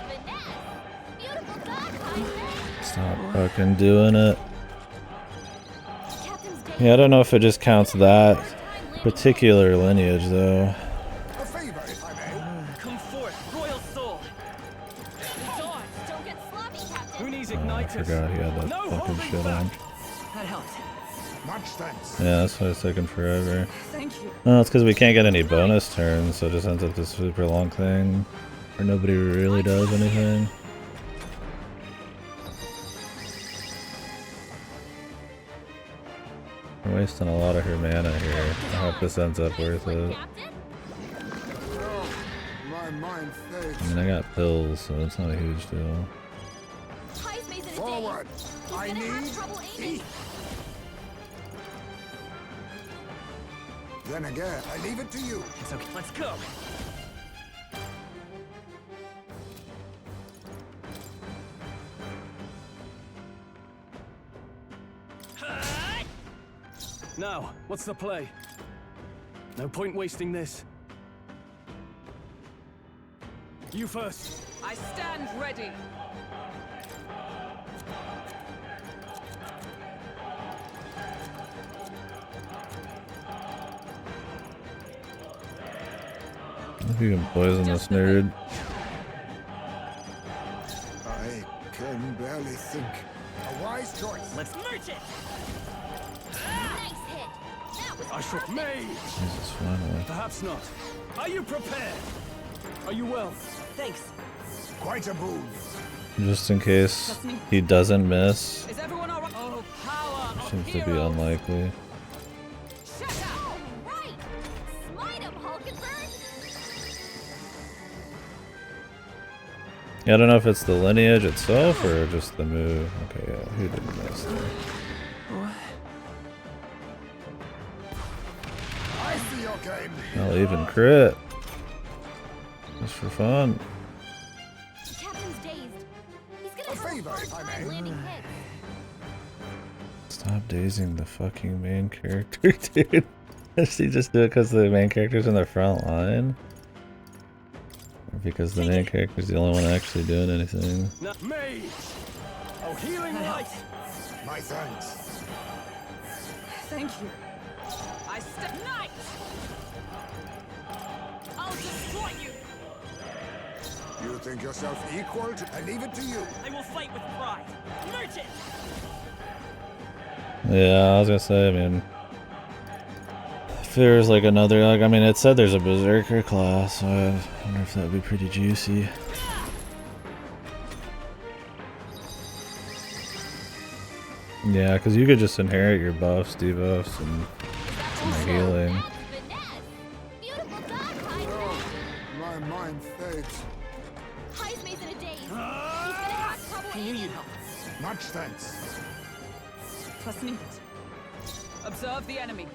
finesse. Beautiful God, I say. Stop fucking doing it. Captain's dazed. Yeah, I don't know if it just counts that particular lineage though. A favor, if I may. Come forth, royal soul. Don't get sloppy, Captain. Who needs Oh, I igniters? forgot he had that No fucking holding shit back. on. That helped. Much thanks. Yeah, that's why it's taking forever. Thank you. No, it's because we can't get any bonus turns, so it just ends up this super long thing where nobody really does anything. We're wasting a lot of her mana here. I hope this ends up worth it. Captain? Oh, my mind fades. I mean, I got pills, so it's not a huge deal. High's Mason is Forward. dazed. He's I gonna have need trouble aiming. heat. Then again, I leave it to you. It's okay. Let's go. Now, what's the play? No point wasting this. You first. I stand ready. If you can poison this nerd. I can barely think. A wise choice. Let's merge it. Nice hit. That was I shall perfect. made. Jesus, finally. Perhaps not. Are you prepared? Are you well? Thanks. Quite a boon. Just in case he doesn't miss. Is everyone alright? Oh, power of Seems to be heroes. unlikely. Shatter! All right. Smite him, Hulkenberg. Yeah, I don't know if it's the lineage itself or just the move. Okay, yeah, he didn't miss there. I see your game. I'll even crit. Just for fun. The captain's dazed. He's A gonna have a favor, hard if I time may. landing hits. Stop dazing the fucking main character, dude. Does he just do it because the main character's in the front line? Or because the main character's the only one actually doing anything? No. Mage! Oh, healing light! My thanks. Thank you. I step knight! I'll destroy you! You think yourself equal to... I leave it to you. I will fight with pride. Merchant! Yeah, I was gonna say, I mean... If there's like another, like, I mean, it said there's a Berserker class, so I wonder if that'd be pretty juicy. Yeah, because you could just inherit your buffs, debuffs, and healing. That's finesse. Beautiful dodge, Heisman. My mind fades. Heisman's in a daze. He's gonna have trouble I knew aiming. you'd help. Much thanks. Trust me. Observe the enemy.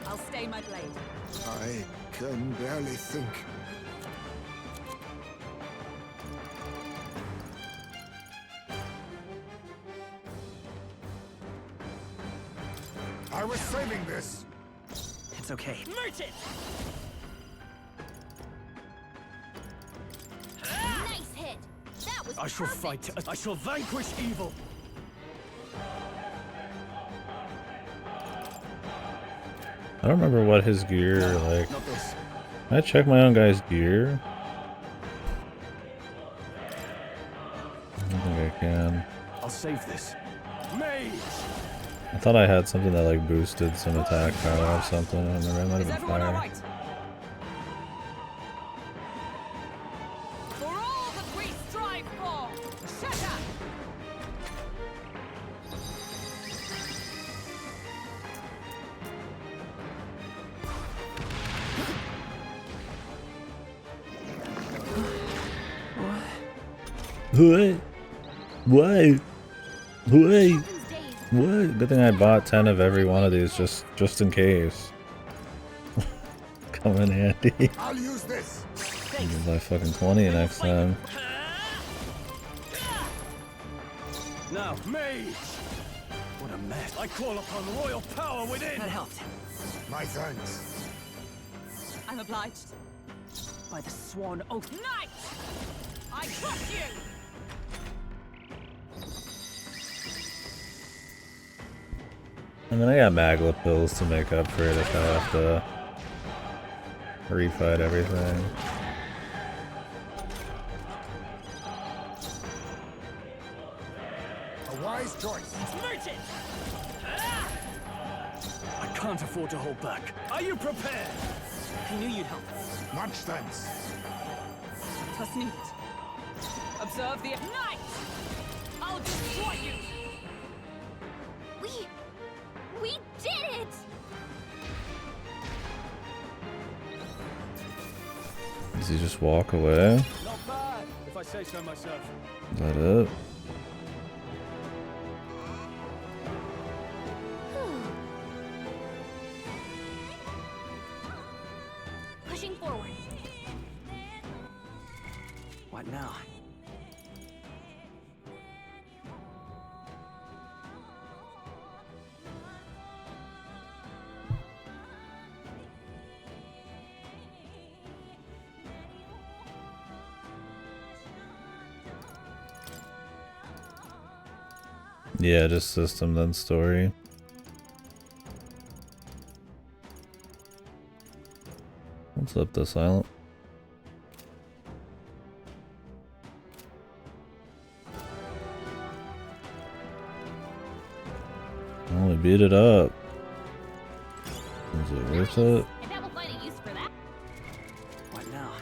I'll stay my blade. I can barely think. I was saving this. It's okay. Merchant! Nice hit. That was I shall perfect. fight. I shall vanquish evil. I don't remember what his gear, like... Not this. Can I check my own guy's gear? I don't think I can. I'll save this. Mage! I thought I had something that like boosted some attack power or something. I don't remember. It might Is have been everyone fire. alright? For all that we strive for! Shatter! What? Why? Why? Captain's dazed. What? Good thing I bought 10 of every one of these just in case. Come in handy. I'll use this. I'm gonna buy fucking 20 next time. Now, mage! What a mess. I call upon royal power within! That helped. My thanks. I'm obliged. By the sworn oath. Knight! I trust you! I mean, I got Magla pills to make up for it if I have to refight everything. A wise choice. Merchant! I can't afford to hold back. Are you prepared? I knew you'd help. Much thanks. Trust me. Observe the knight! I'll destroy you! We did it! Does he just walk away? Not bad, if I say so myself. Is that it? Pushing forward. What now? Yeah, just system then story. What's up, the silent? Only beat it up. Is it worth it? And that will find a use for that. What now?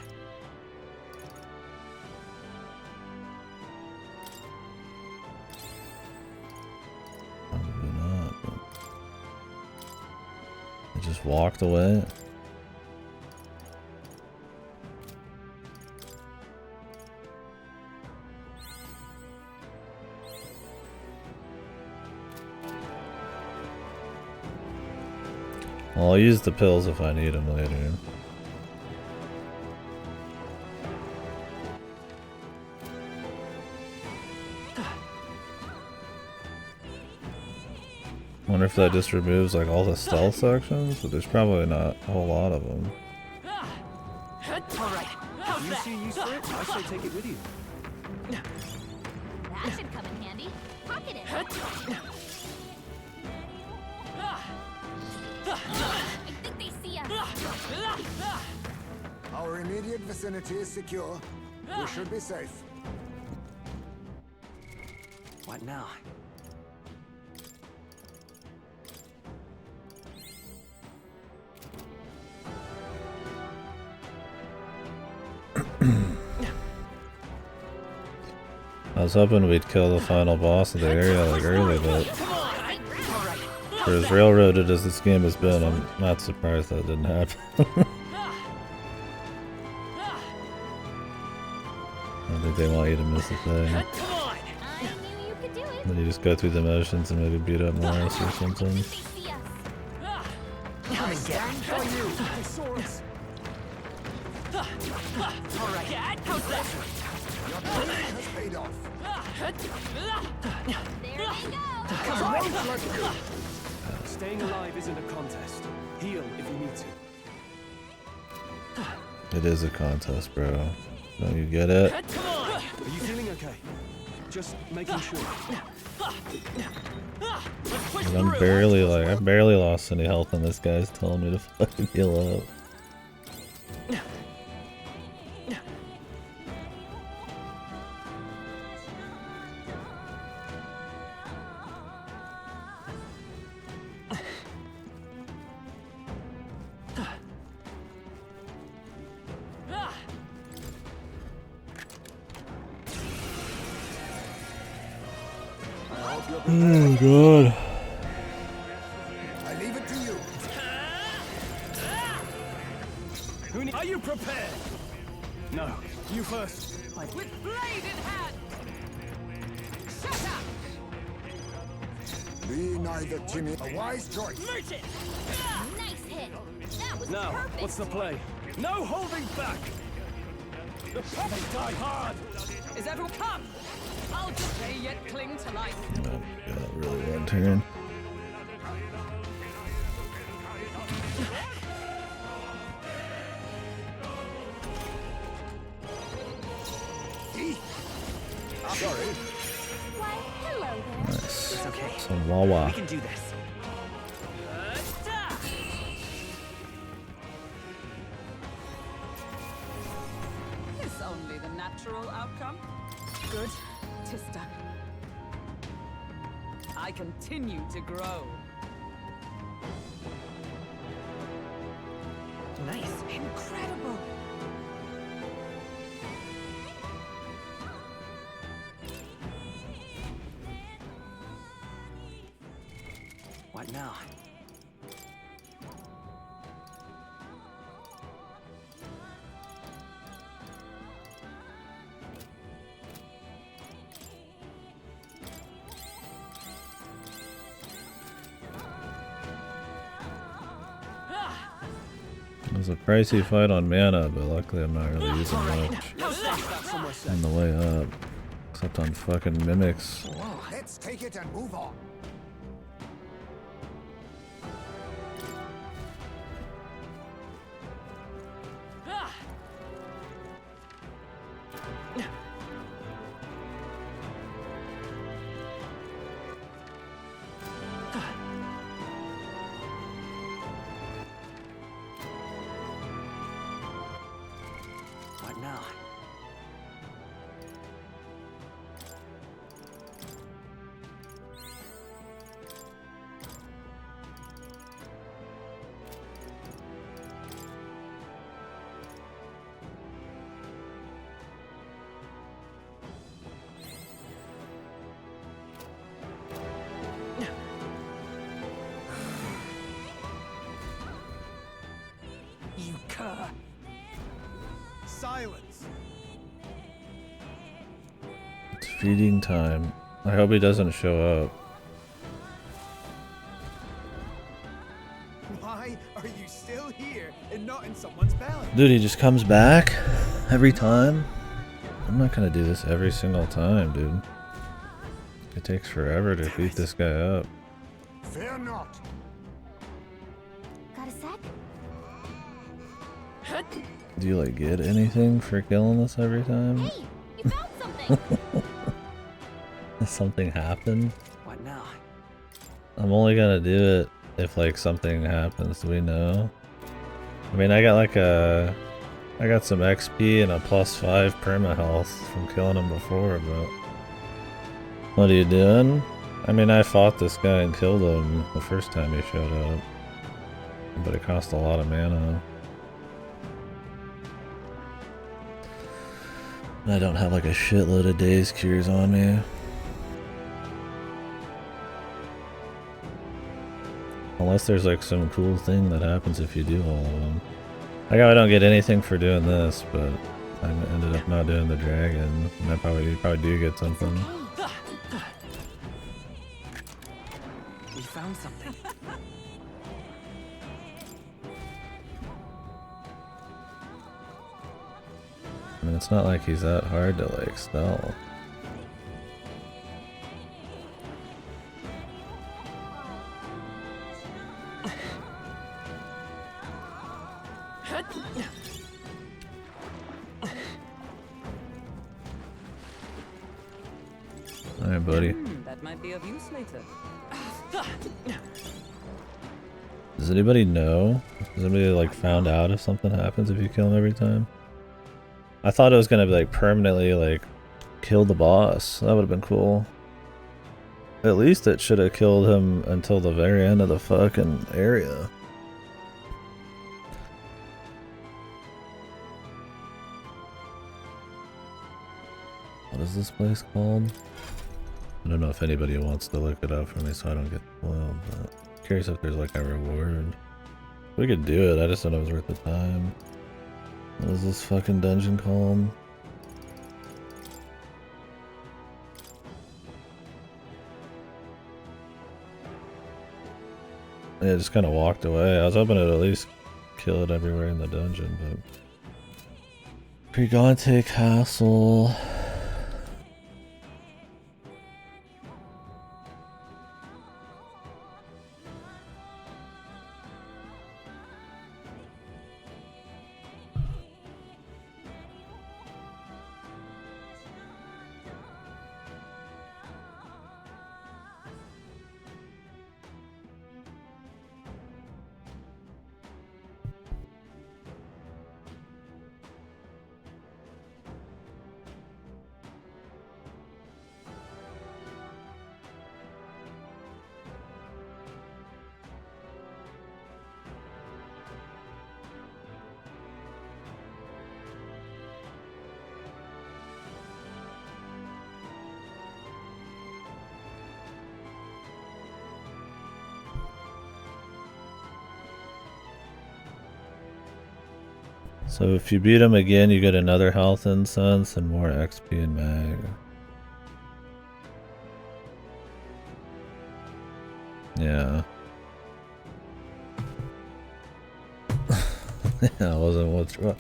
It just walked away. Well, I'll use the pills if I need them later. Wonder if that just removes like all the stealth sections, but there's probably not a whole lot of them. Alright, if you see use for it, I say take it with you. That should come in handy. Pocket it. I think they see us. Our immediate vicinity is secure. We should be safe. What now? I was hoping we'd kill the final boss of the area like early, but for as railroaded as this game has been, I'm not surprised that didn't happen. I don't think they want you to miss a thing. I knew you could do it. Then you just go through the motions and maybe beat up Morris or something. They see us. Come and get for you! My swords! Alright, how's that? Your plan has paid off. There they go. Staying alive isn't a contest. Heal if you need to. It is a contest, bro. Don't you get it? Are you feeling okay? Just making sure. And I'm barely like, I barely lost any health and this guy's telling me to fucking heal up. Oh god. I leave it to you. Are you prepared? No, you first. With blade in hand! Shut up! Be neither timid. A wise choice. Merge it! Nice hit. That was Now, perfect. what's the play? No holding back! The puppet die hard! Is everyone come? I'll decay yet cling to life. Oh god, really one turn. Sorry. Why, hello there. Nice. It's okay. Some Wawa. We can do this. Is only the natural outcome. Good. 'Tis done. I continue to grow. Nice. Incredible. What now? It was a pricey fight on mana, but luckily I'm not really using much Somewhere safe. on the way up. Except on fucking mimics. Let's take it and move on. What now? Feeding time. I hope he doesn't show up. Why are you still here and not in someone's belly? Dude, he just comes back every time. I'm not gonna do this every single time, dude. It takes forever to beat this guy up. Fear not. Got a sec? Do you like get anything for killing this every time? Hey, you found something. Does something happen? What now? I'm only gonna do it if like something happens. Do we know? I mean, I got some XP and a +5 perma health from killing him before, but what are you doing? I mean, I fought this guy and killed him the first time he showed up, but it cost a lot of mana. And I don't have like a shitload of days cures on me. Unless there's like some cool thing that happens if you do all of them. Like I don't get anything for doing this, but I ended up not doing the dragon. And you probably do get something. We found something. I mean, it's not like he's that hard to like stealth. Alright, buddy. That might be of use later. Does anybody know? Has anybody like found out if something happens if you kill him every time? I thought it was gonna be like permanently like kill the boss. That would have been cool. At least it should have killed him until the very end of the fucking area. What is this place called? I don't know if anybody wants to look it up for me so I don't get spoiled, but I'm curious if there's like a reward. We could do it, I just don't know if it's worth the time. What is this fucking dungeon called? Yeah, it just kind of walked away. I was hoping it'd at least kill it everywhere in the dungeon, but... Brigante Castle... So if you beat him again, you get another health incense and more XP and mag. Yeah. Yeah, I wasn't what's wrong.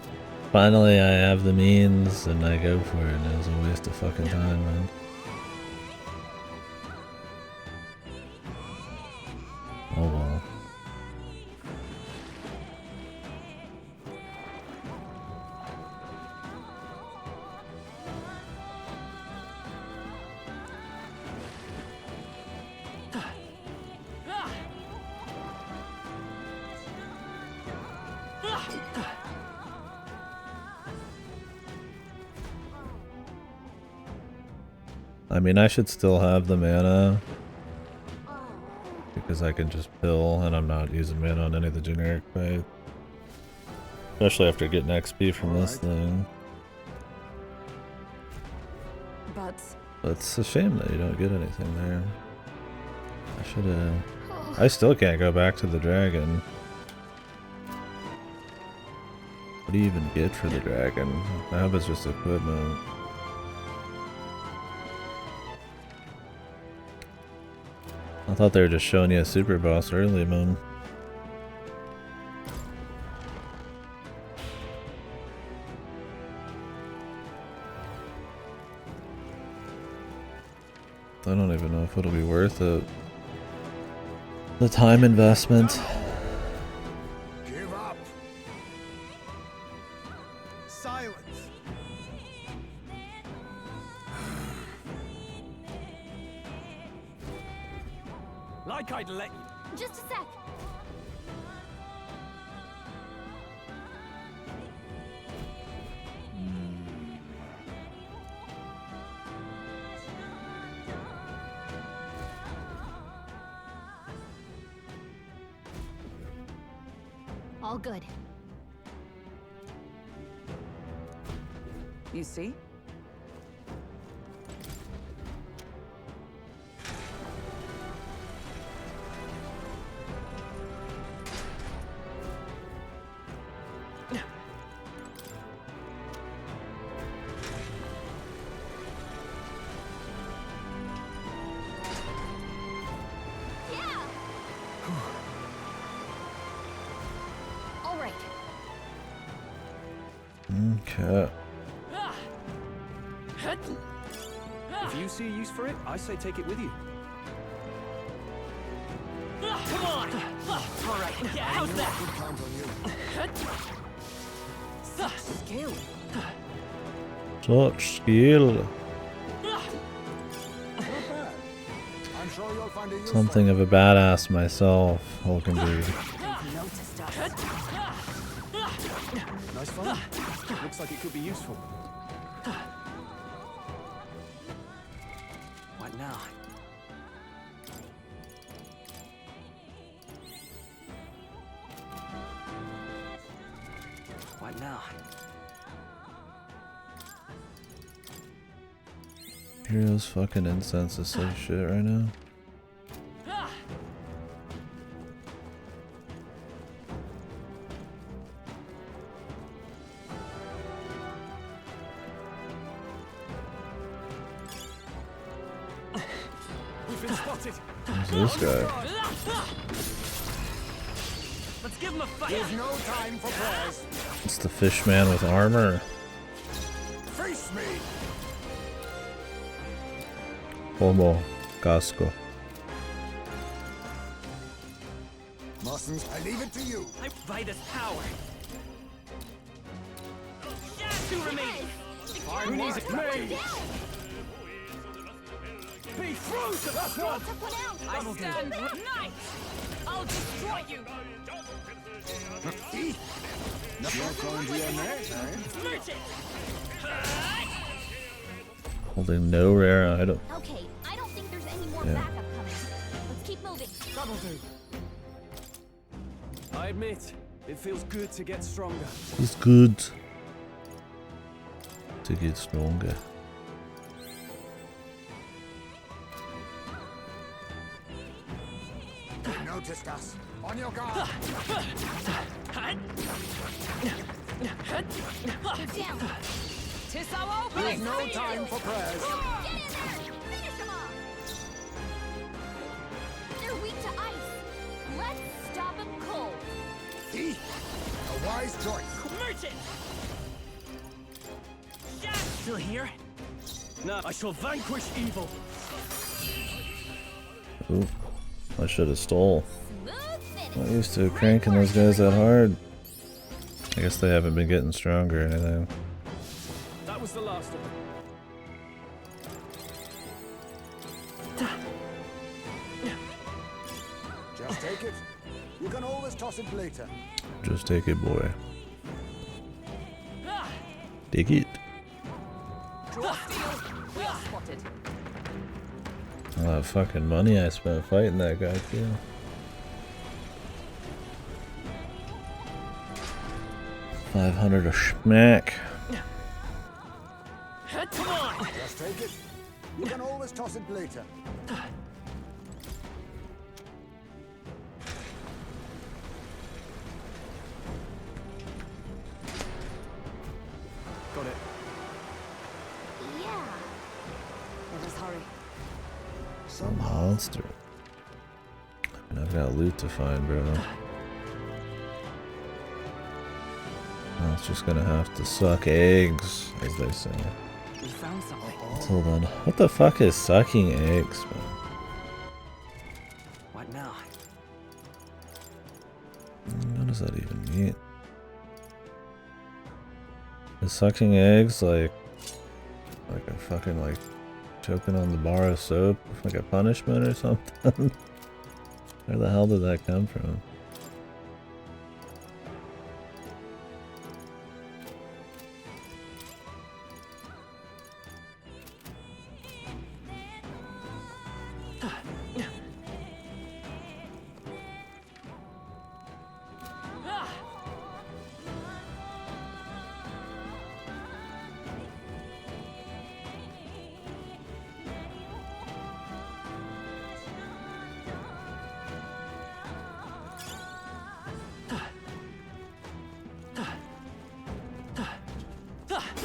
Finally I have the means and I go for it and it was a waste of fucking time, man. Oh well. I mean, I should still have the mana because I can just pill and I'm not using mana on any of the generic fights. Especially after getting XP from this thing. But It's a shame that you don't get anything there. I should have... I still can't go back to the dragon. What do you even get for the dragon? I hope it's just equipment. I thought they were just showing you a super boss early, man. I don't even know if it'll be worth it. The time investment. Give up. Silence. Like I'd let you. Just a sec. All good. You see? Yeah. All right. Okay. If you see a use for it, I say take it with you. Come on! All right, yeah, how's that? Could count on you. Skill. Such skill. Not bad. I'm sure you'll find a use Something of a badass myself, Hulkenberg. Noticed us. Nice fun. Looks like it could be useful. What now? What now? Heroes fucking incense is so shit right now. We've been spotted. Who's this guy? Let's give him a fight. There's no time for prayers. It's the fish man with armor. Face me. Homo casco. Mustn't I leave it to you? I by this power. Two remain. Who needs it? Me. Be frozen. That's one. Took one out. I stand nice. I'll destroy you. You're going to your neck, eh? Merge it. Holding no rare item. Okay, I don't think there's any more Yeah. backup coming. Let's keep moving. That'll do. I admit, it feels good to get stronger. It's good to get stronger. They noticed us. On your guard. They're down. Tis our There's opening. no time for prayers. Get in there! Finish them off! They're weak to ice. Let's stop them cold. See? A wise choice. Merge it. Still here? No, I shall vanquish evil. Ooh, I should have stole. Smooth finish. Not used to cranking those guys that hard. I guess they haven't been getting stronger or anything. That was the last of them. Just take it. You can always toss it later. Just take it, boy. Take it. Draw steel. We are spotted. All that fucking money I spent fighting that guy too. $500 a schmack. Come on! Just take it. You can always toss it later. Got it. Yeah. Let us hurry. Some monster. I've got loot to find, bro. I was just gonna have to suck eggs, as they say. We found something. Until then, what the fuck is sucking eggs, man? What now? What does that even mean? Is sucking eggs like a fucking like choking on the bar of soap, like a punishment or something? Where the hell did that come from?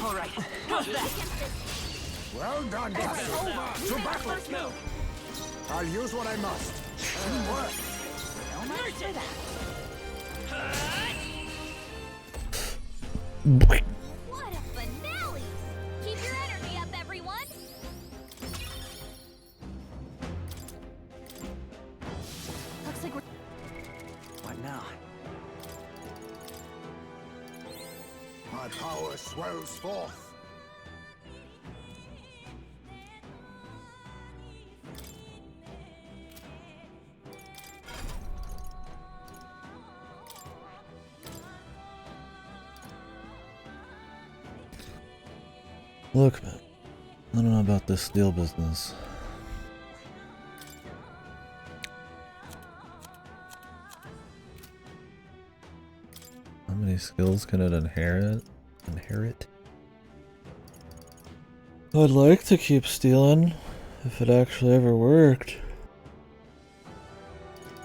All right. How's that? Well done, Captain. To battle. I'll use what I must. Teamwork. What a finale! Keep your energy up, everyone! Looks like we're... What now? My power swells forth. Look, man. I don't know about this steel business. How many skills can it inherit? I'd like to keep stealing if it actually ever worked.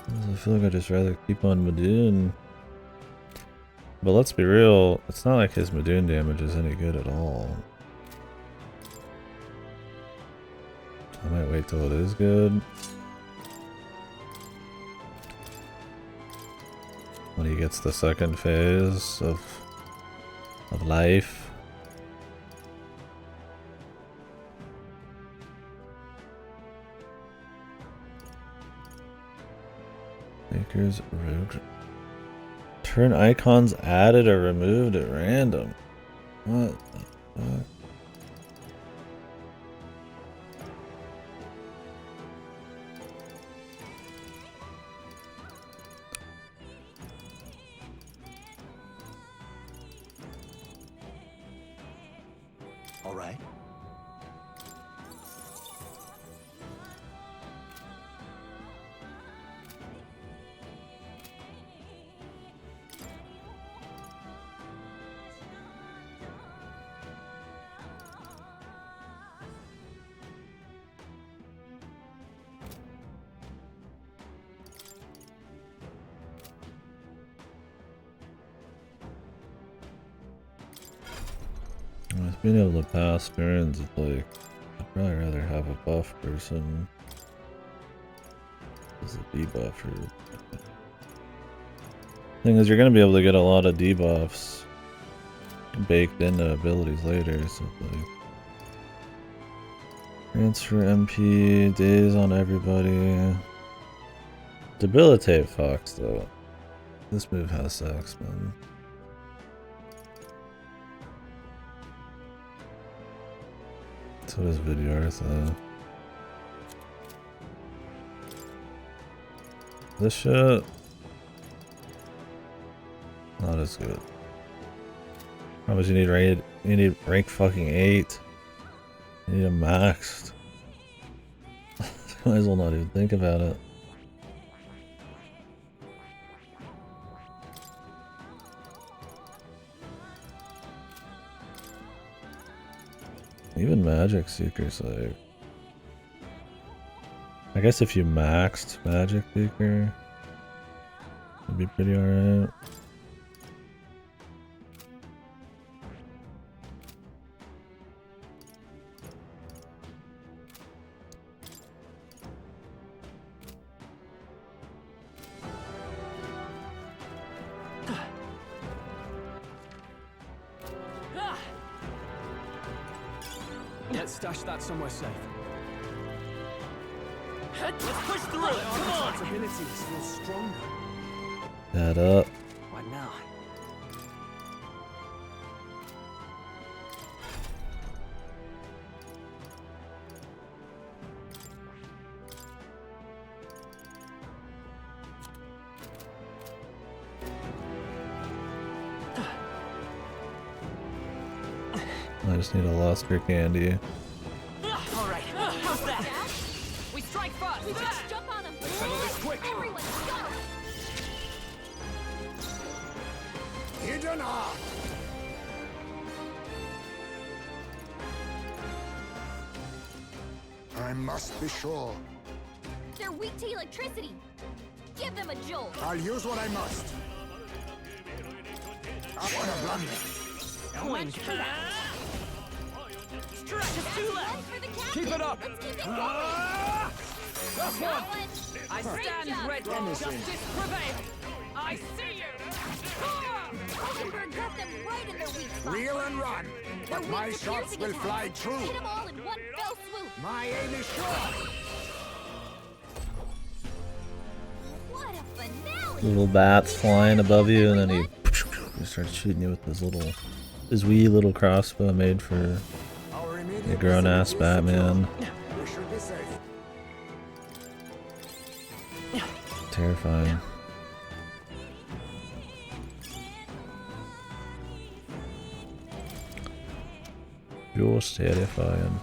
I feel like I'd just rather keep on Madoon. But let's be real, it's not like his Madoon damage is any good at all. I might wait till it is good. When he gets the second phase of life. Baker's Rogue. Turn icons added or removed at random. What the fuck? All right. With being able to pass turns, it's like, I'd probably rather have a buff person as a debuffer. Thing is, you're going to be able to get a lot of debuffs baked into abilities later, so like transfer MP, days on everybody. Debilitate Fox though. This move has sex, man. So does Vidyartha. This shit not as good. How much you need raid? You need rank fucking 8. You need a maxed. Might as well not even think about it. Even Magic Seeker's like... I guess if you maxed Magic Seeker, it'd be pretty alright. Let's stash that somewhere safe. Let's push through. Come on. Its abilities feel stronger. That up. What now? I just need a luster candy. All right, how's that? We strike first. Let's jump on them. Settle this quick. Everyone, go! Hidden art. I must be sure. They're weak to electricity. Give them a jolt. I'll use what I must. Up on a blunder. Much for that. Stretch is too left. One for the captain. Keep it up. Let's keep it going. That's That one. one. I Great stand job. ready. Justice prevail. I see you. Odenberg got them right in their weak spot. Reel and run. They're But weak my to shots piercing will attacks. fly true. Hit them all in one fell swoop. My aim is sure. What a finale! Little bats flying above you, and then he starts shooting you with his wee little crossbow made for Our a immediate grown-ass vicinity is Batman. secure. We should be safe. Terrifying. Just terrifying.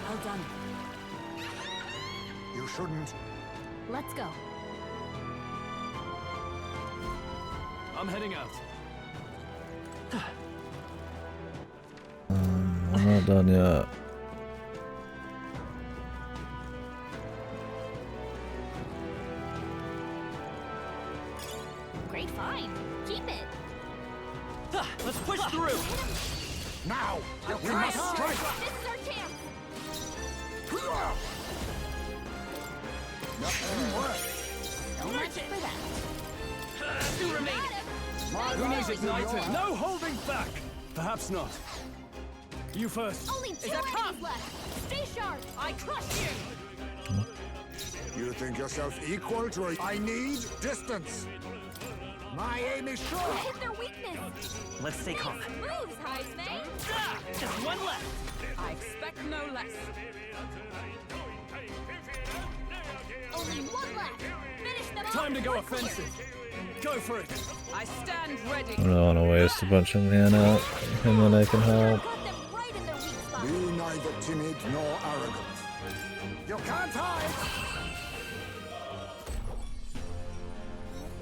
Well done. You shouldn't. Let's go. I'm heading out. I'm not done yet. Great find. Keep it. Let's push through. Now, you Right must on. strike. This is our chance. Nothing worse. So much for that. Two remaining. My Who needs life is ignited? yours. No holding back. Perhaps not. You first. Only two that enemies tough? left. Stay sharp. I crush you. You think yourself equal to a... I need distance. My aim is sure. Hit their weakness. Let's stay calm. Moves, Heisman. Just one left. I expect no less. Only one left. Finish them off. Time to go We're clear. offensive. Go for it. I stand ready. I don't want to waste a bunch of mana, and then I can help. Got them right in their weak spot. Be neither timid nor arrogant. You can't hide.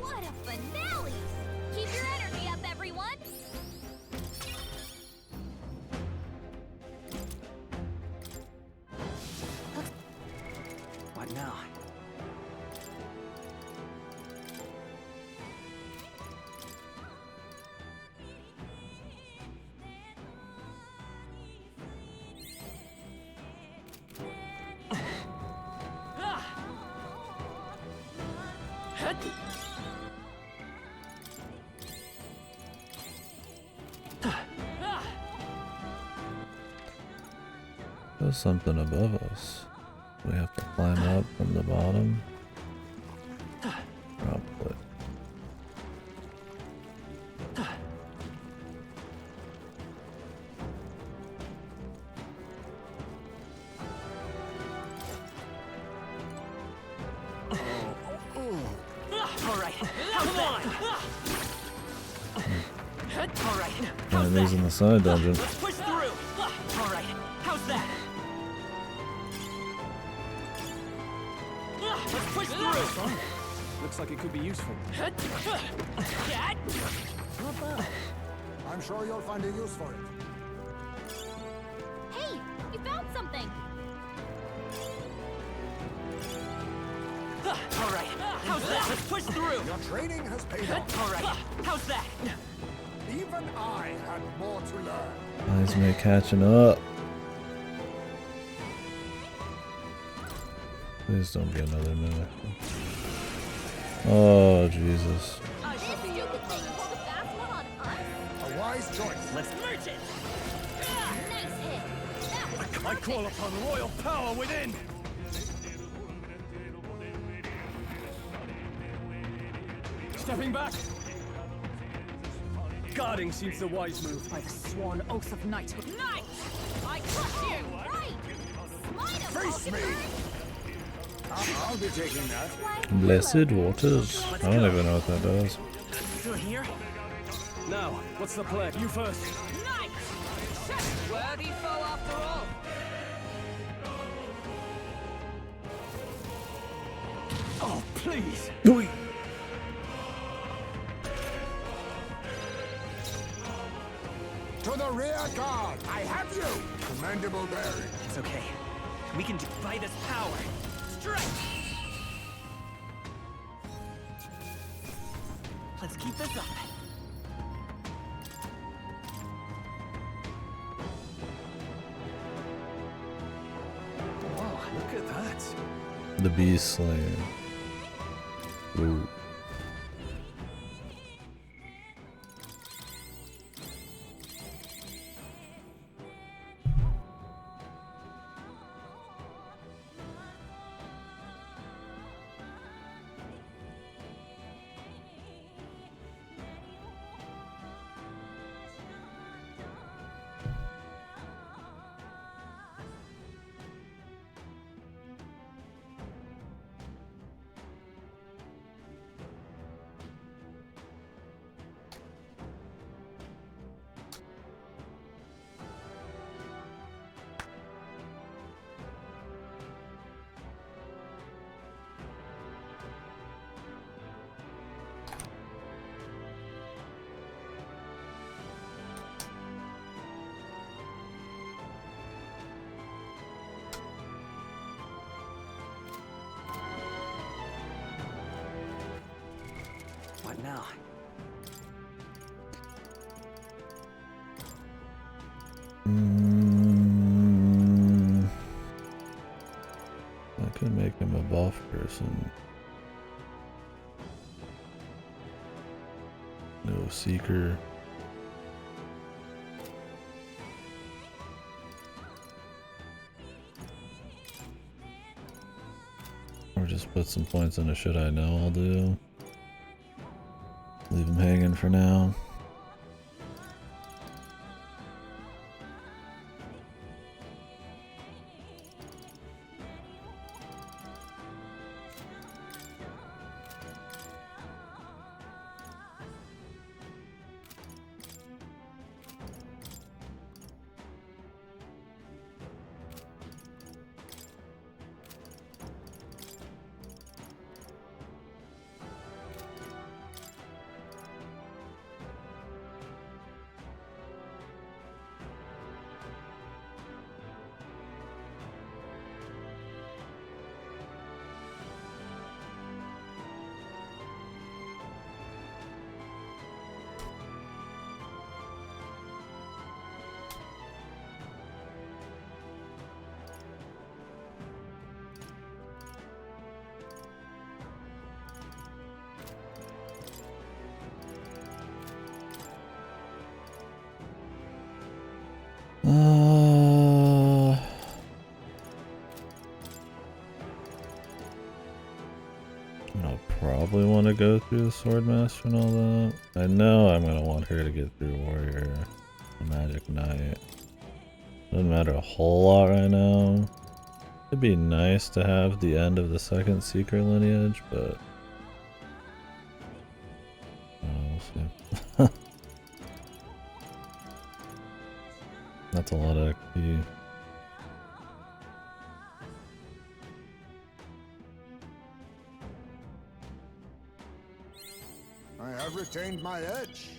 What a finale! Keep your energy up, everyone. What now? There's something above us. We have to climb up from the bottom. Probably. All right. How's that? All right. Enemies in the side dungeon. Let's push through. All right. How's that? Let's push through! Looks like it could be useful. I'm sure you'll find a use for it. Hey, you found something. All right, how's that? Let's push through! Your training has paid off. All right, how's that? Even I had more to learn. Why is me catching up? Please don't be another minute. Oh, Jesus. This stupid thing pulled a fast one on us? A wise choice. Let's merge it! Nice hit. That was I call upon royal power within! Stepping back! Guarding seems the wise move. By the sworn oath of knighthood. Knight! I crush you! right. Smite him, Face me! I'll be taking that. Blessed waters. I don't even know what that does. Still here? Now, what's the plan? You first. Knight! Worthy foe after all. Oh, please! To the rear guard! I have you! Commendable bearing. It's okay. We can defy this power. Strike! Let's keep this up. Wow, look at that. The Beast Slayer. Ooh. What now? I could make him a buff person. No seeker. Or just put some points into shit I know I'll do. Leave him hanging for now. I'll probably want to go through the Swordmaster and all that. I know I'm gonna want her to get through Warrior, Magic Knight. Doesn't matter a whole lot right now. It'd be nice to have the end of the second Seeker lineage, but we'll see. That's a lot of XP. I have retained my edge.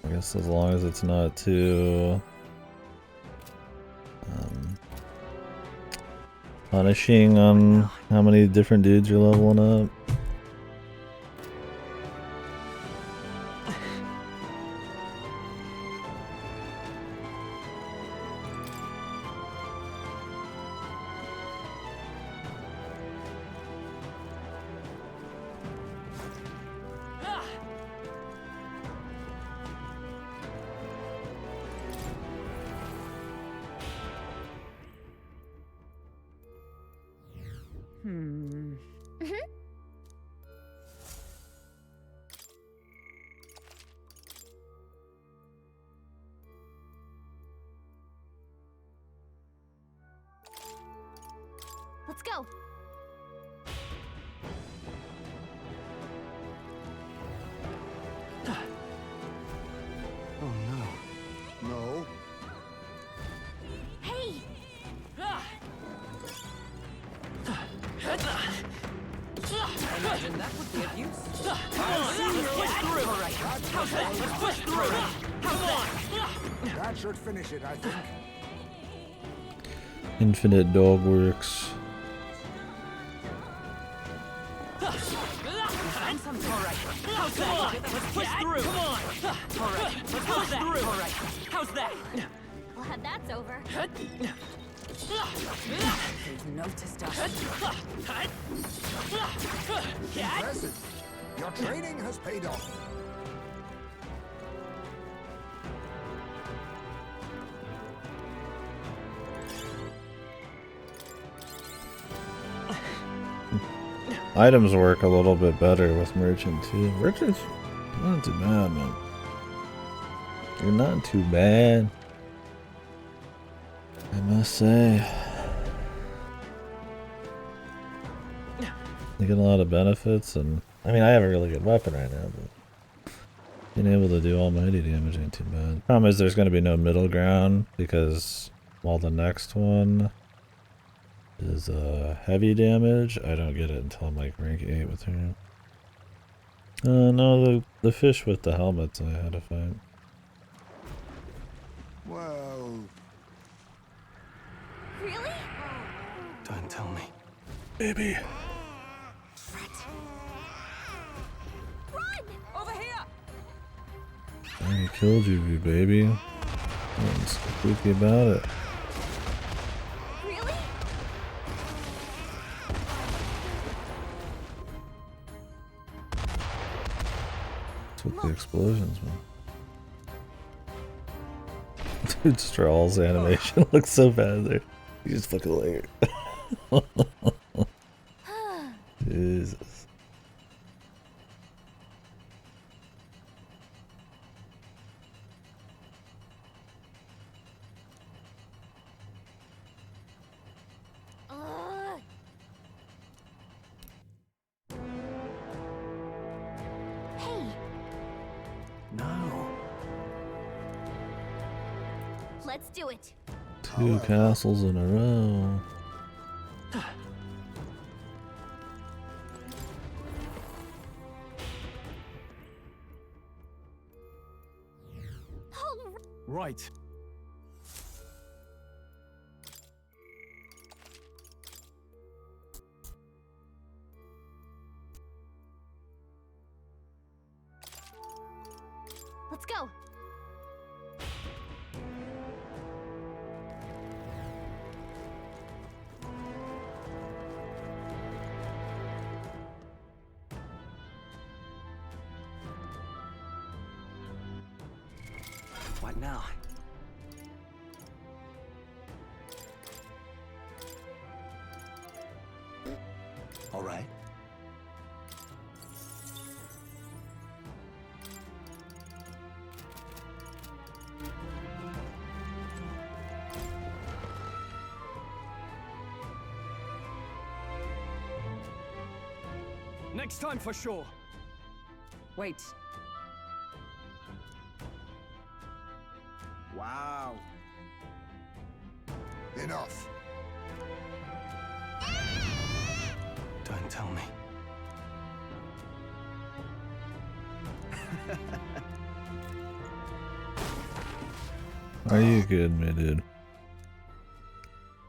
I guess as long as it's not too punishing on how many different dudes you're leveling up. Let's go. Oh no. No. Hey! Imagine that would be of use. Let's push through. All right. How's that? Let's push through. How's that? That should finish it, I think. Infinite dog works. All right. How's that? Let's push through. Come on. All right. Let's push through. All right. How's that? Glad that's over. They've noticed us. Impressive. Your training has paid off. Items work a little bit better with merchant too. Merchant's not too bad, man. You're not too bad, I must say. You get a lot of benefits, and I mean, I have a really good weapon right now, but being able to do almighty damage ain't too bad. Problem is there's going to be no middle ground, because while the next one is heavy damage, I don't get it until I'm like rank 8 with her. No, the fish with the helmets I had to fight. Well, Really? Don't tell me. Baby. Run! Over here. I killed you, baby. Nothing spooky about it. Really? It's with the explosions, man. Dude, Strawl's animation looks so bad there. You just fucking like it. Jesus. Ugh. Hey, No. let's do it. 2 castles in a row. Oh, Right. let's go. What now? All right. Next time for sure. Wait. wow. Enough. tell me. Are you kidding me, dude?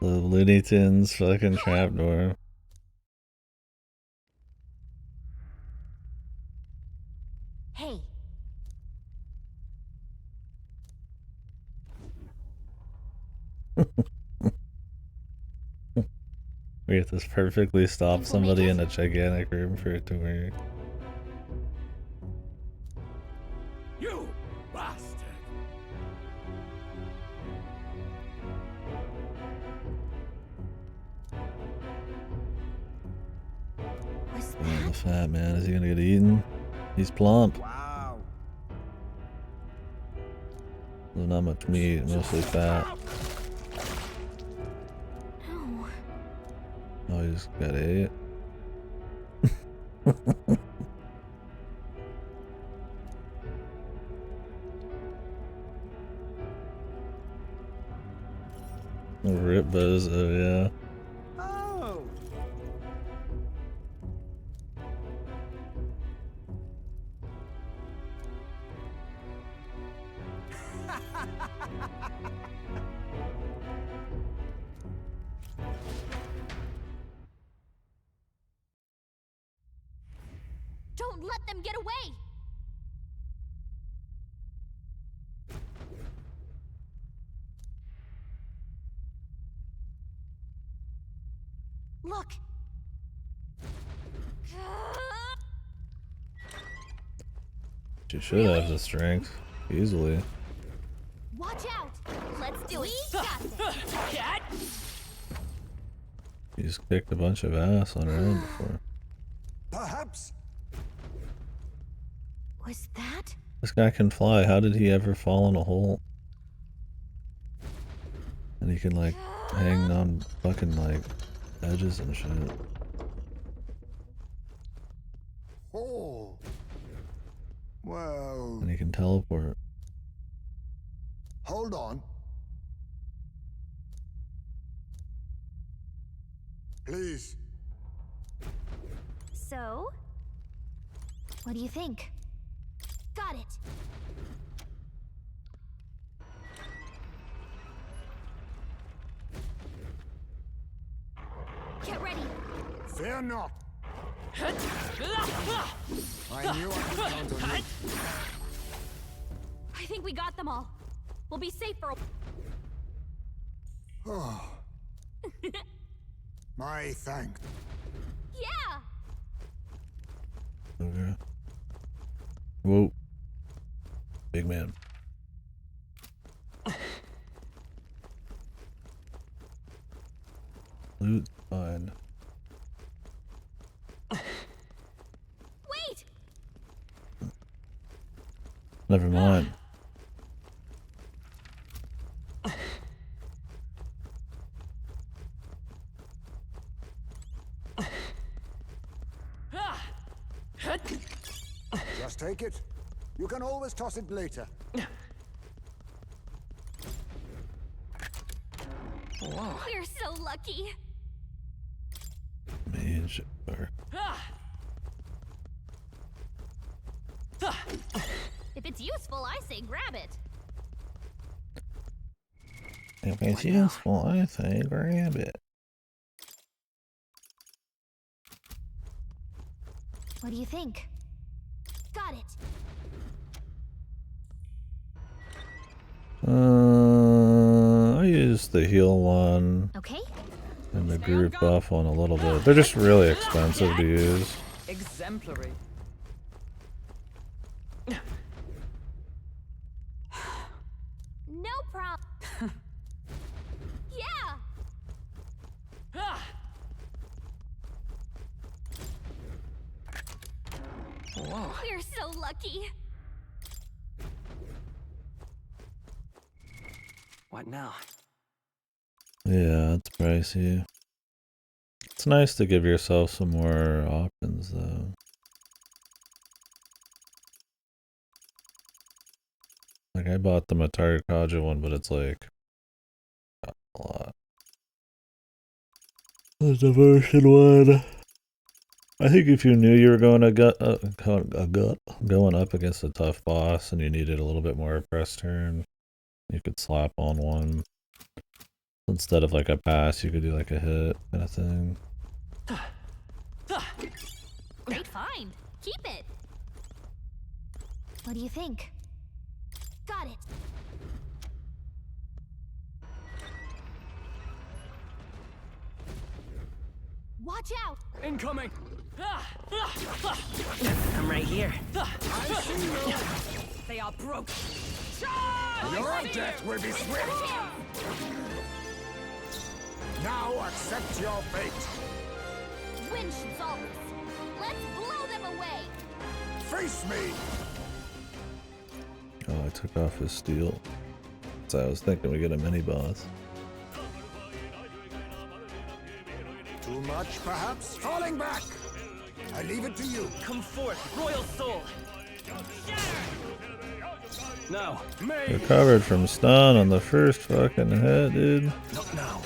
The Looney Tunes fucking trapdoor. Hey, We have to perfectly stop somebody in a gigantic room for it to work. You bastard! what's Yeah, the that? fat man, is he gonna get eaten? He's plump. Wow. There's not much meat, mostly fat. No. Oh, he's got 8. Rip bozo, yeah. Oh. Don't let them get away! Look! She should have the strength, easily. Watch out! Let's do it! We got this! Cat! She's kicked a bunch of ass on her own before. Perhaps. Was that? This guy can fly, how did he ever fall in a hole? And he can like hang on fucking like edges and shit. Oh. Well, And he can teleport. hold on. Please. So? What do you think? Got it! Get ready! Fear not. Ah! I knew I could count on you. I think we got them all. We'll be safe for a... Oh. My thanks. Yeah! Okay. Whoa. Big man. Loot fine. Wait! Never mind. Just take it. You can always toss it later. We're so lucky. Mage. Or If it's useful, I say grab it. if it's useful, I say grab it. What do you think? Got it. I used the heal one Okay. and the group buff one a little bit. They're just really expensive to use. Exemplary. No problem. Yeah! Whoa. We're so lucky. What now? Yeah, it's pricey. It's nice to give yourself some more options though. Like I bought the Matari Kaja one, but it's like a lot. The devotion one. I think if you knew you were going going up against a tough boss and you needed a little bit more press turn, you could slap on one. Instead of like a pass, you could do like a hit kind of thing. Great find. Keep it. What do you think? Got it. Watch out! Incoming! I'm right here. They are broke. Your death will be swift. Now accept your fate. Wind should solve this. Let's blow them away. Face me. Oh, I took off his steel. So I was thinking we get a mini boss. Too much, perhaps? Falling back. I leave it to you. Come forth, royal soul. Now, May! Recovered from stun on the first fucking hit, dude. Not now.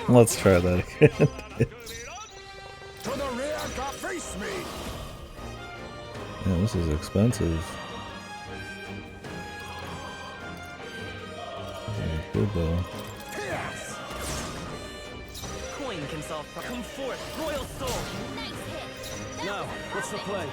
Let's try that again. To the rear, face me. Yeah, this is expensive. This is good though. Yes. Coin can solve. Come forth, royal soul. Nice hit. That Now, was what's the perfect. play?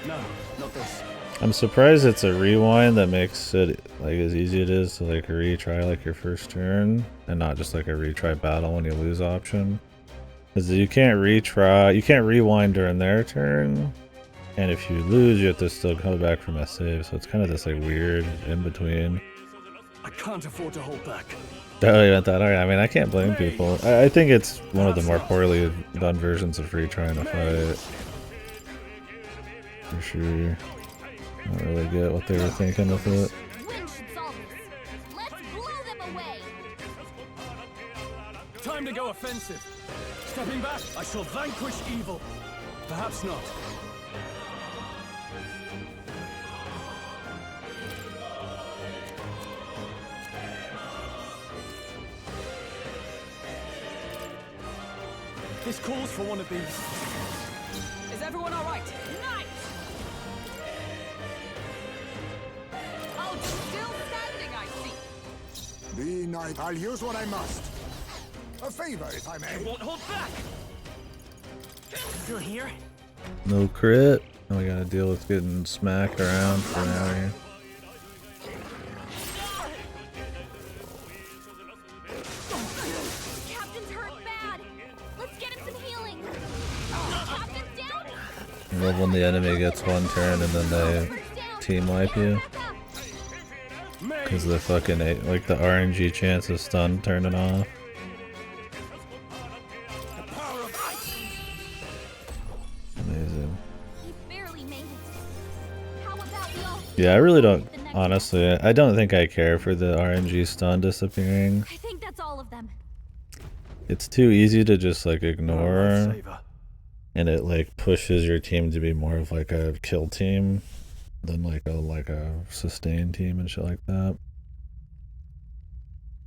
No, not this. I'm surprised it's a rewind that makes it like as easy it is to like retry like your first turn and not just like a retry battle when you lose option. Because you can't retry, you can't rewind during their turn, and if you lose, you have to still come back from a save. So it's kind of this like weird in between. I can't afford to hold back. Oh, you meant that? Alright, I mean, I can't blame people. I think it's one of the more poorly done versions of retrying to fight. For sure. I don't really get what they were thinking with it. Wind should solve this. Let's blow them away. Time to go offensive. Stepping back, I shall vanquish evil. Perhaps not. This calls for one of these. Is everyone all right? Nice. Oh, still standing, I see. Be nice. I'll use what I must. A favor, if I may. Won't hold back. Still here? No crit. Now we gotta deal with getting smacked around for an hour here. Captain's hurt bad. Let's get him some healing. Captain's down. I love when the enemy gets one turn and then they team wipe you. Because the fucking, like the RNG chance of stun turning off. Amazing. He barely made it. How about we all? Yeah, I really don't, honestly, I don't think I care for the RNG stun disappearing. I think that's all of them. It's too easy to just like ignore, Lifesaver. and it like pushes your team to be more of like a kill team than like a sustain team and shit like that.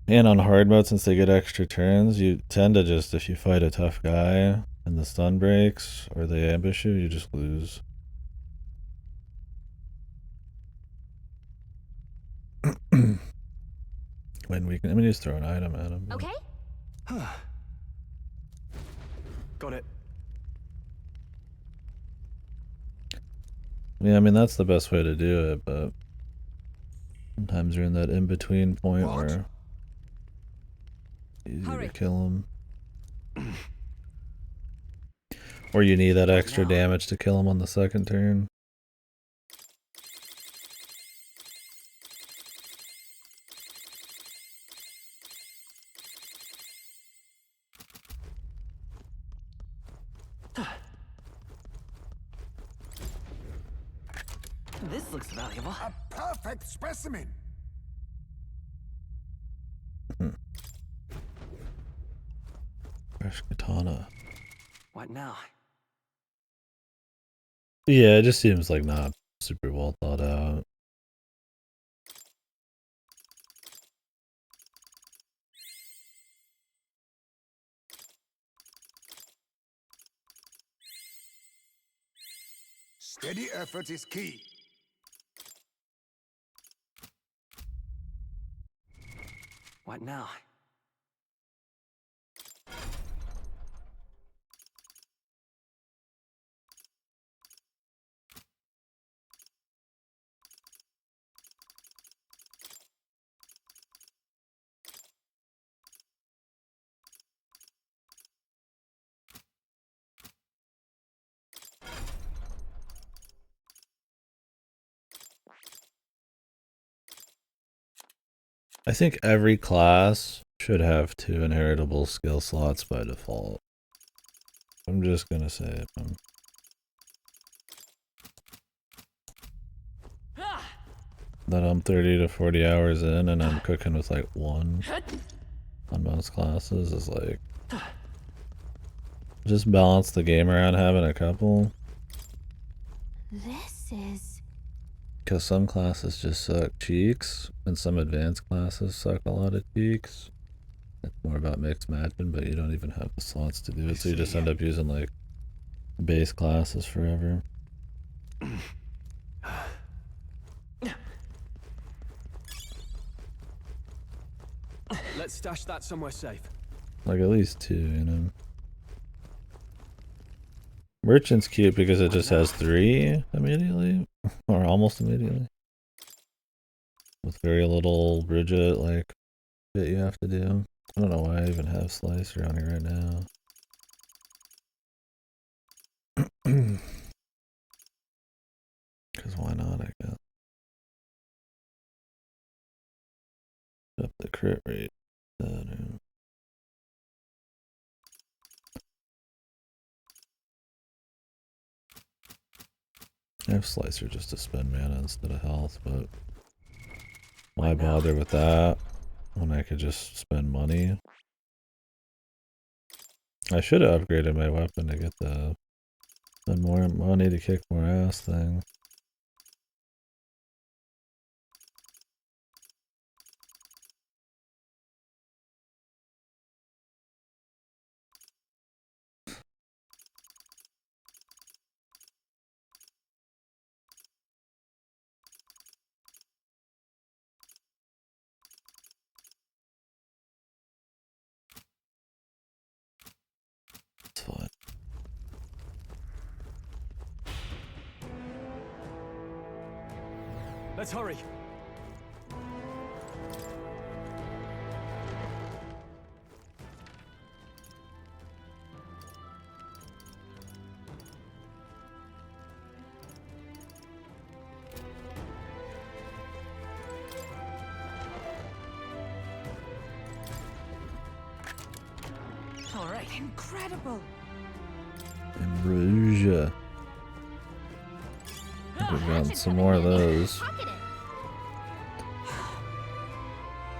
And on hard mode, since they get extra turns, you tend to just, if you fight a tough guy and the stun breaks or they ambush you, you just lose. When we can, let me just throw an item at him. Okay. Got it. Yeah, I mean, that's the best way to do it, but sometimes you're in that in-between point What? where it's easy Hurry. to kill him. Or you need that extra damage to kill him on the second turn. This looks valuable. A perfect specimen. Fresh katana. What now? Yeah, it just seems like not super well thought out. Steady effort is key. What now? I think every class should have 2 inheritable skill slots by default. I'm just gonna say it. That I'm 30 to 40 hours in and I'm cooking with like 1 on most classes is like... Just balance the game around having a couple. This is... Because some classes just suck cheeks, and some advanced classes suck a lot of cheeks. It's more about mixed matching, but you don't even have the slots to do it, so you just end up using like base classes forever. Let's stash that somewhere safe. Like at least 2, you know. Merchant's cute because it just has 3 immediately, or almost immediately. With very little Bridget, like, shit you have to do. I don't know why I even have Slicer on here right now. Because why not, I guess. Up the crit rate. I have Slicer just to spend mana instead of health, but why bother with that when I could just spend money? I should have upgraded my weapon to get the spend more money to kick more ass thing. It's fine. Let's hurry. All right. Incredible. In Bruges. We've gotten some more of those. Pocket it.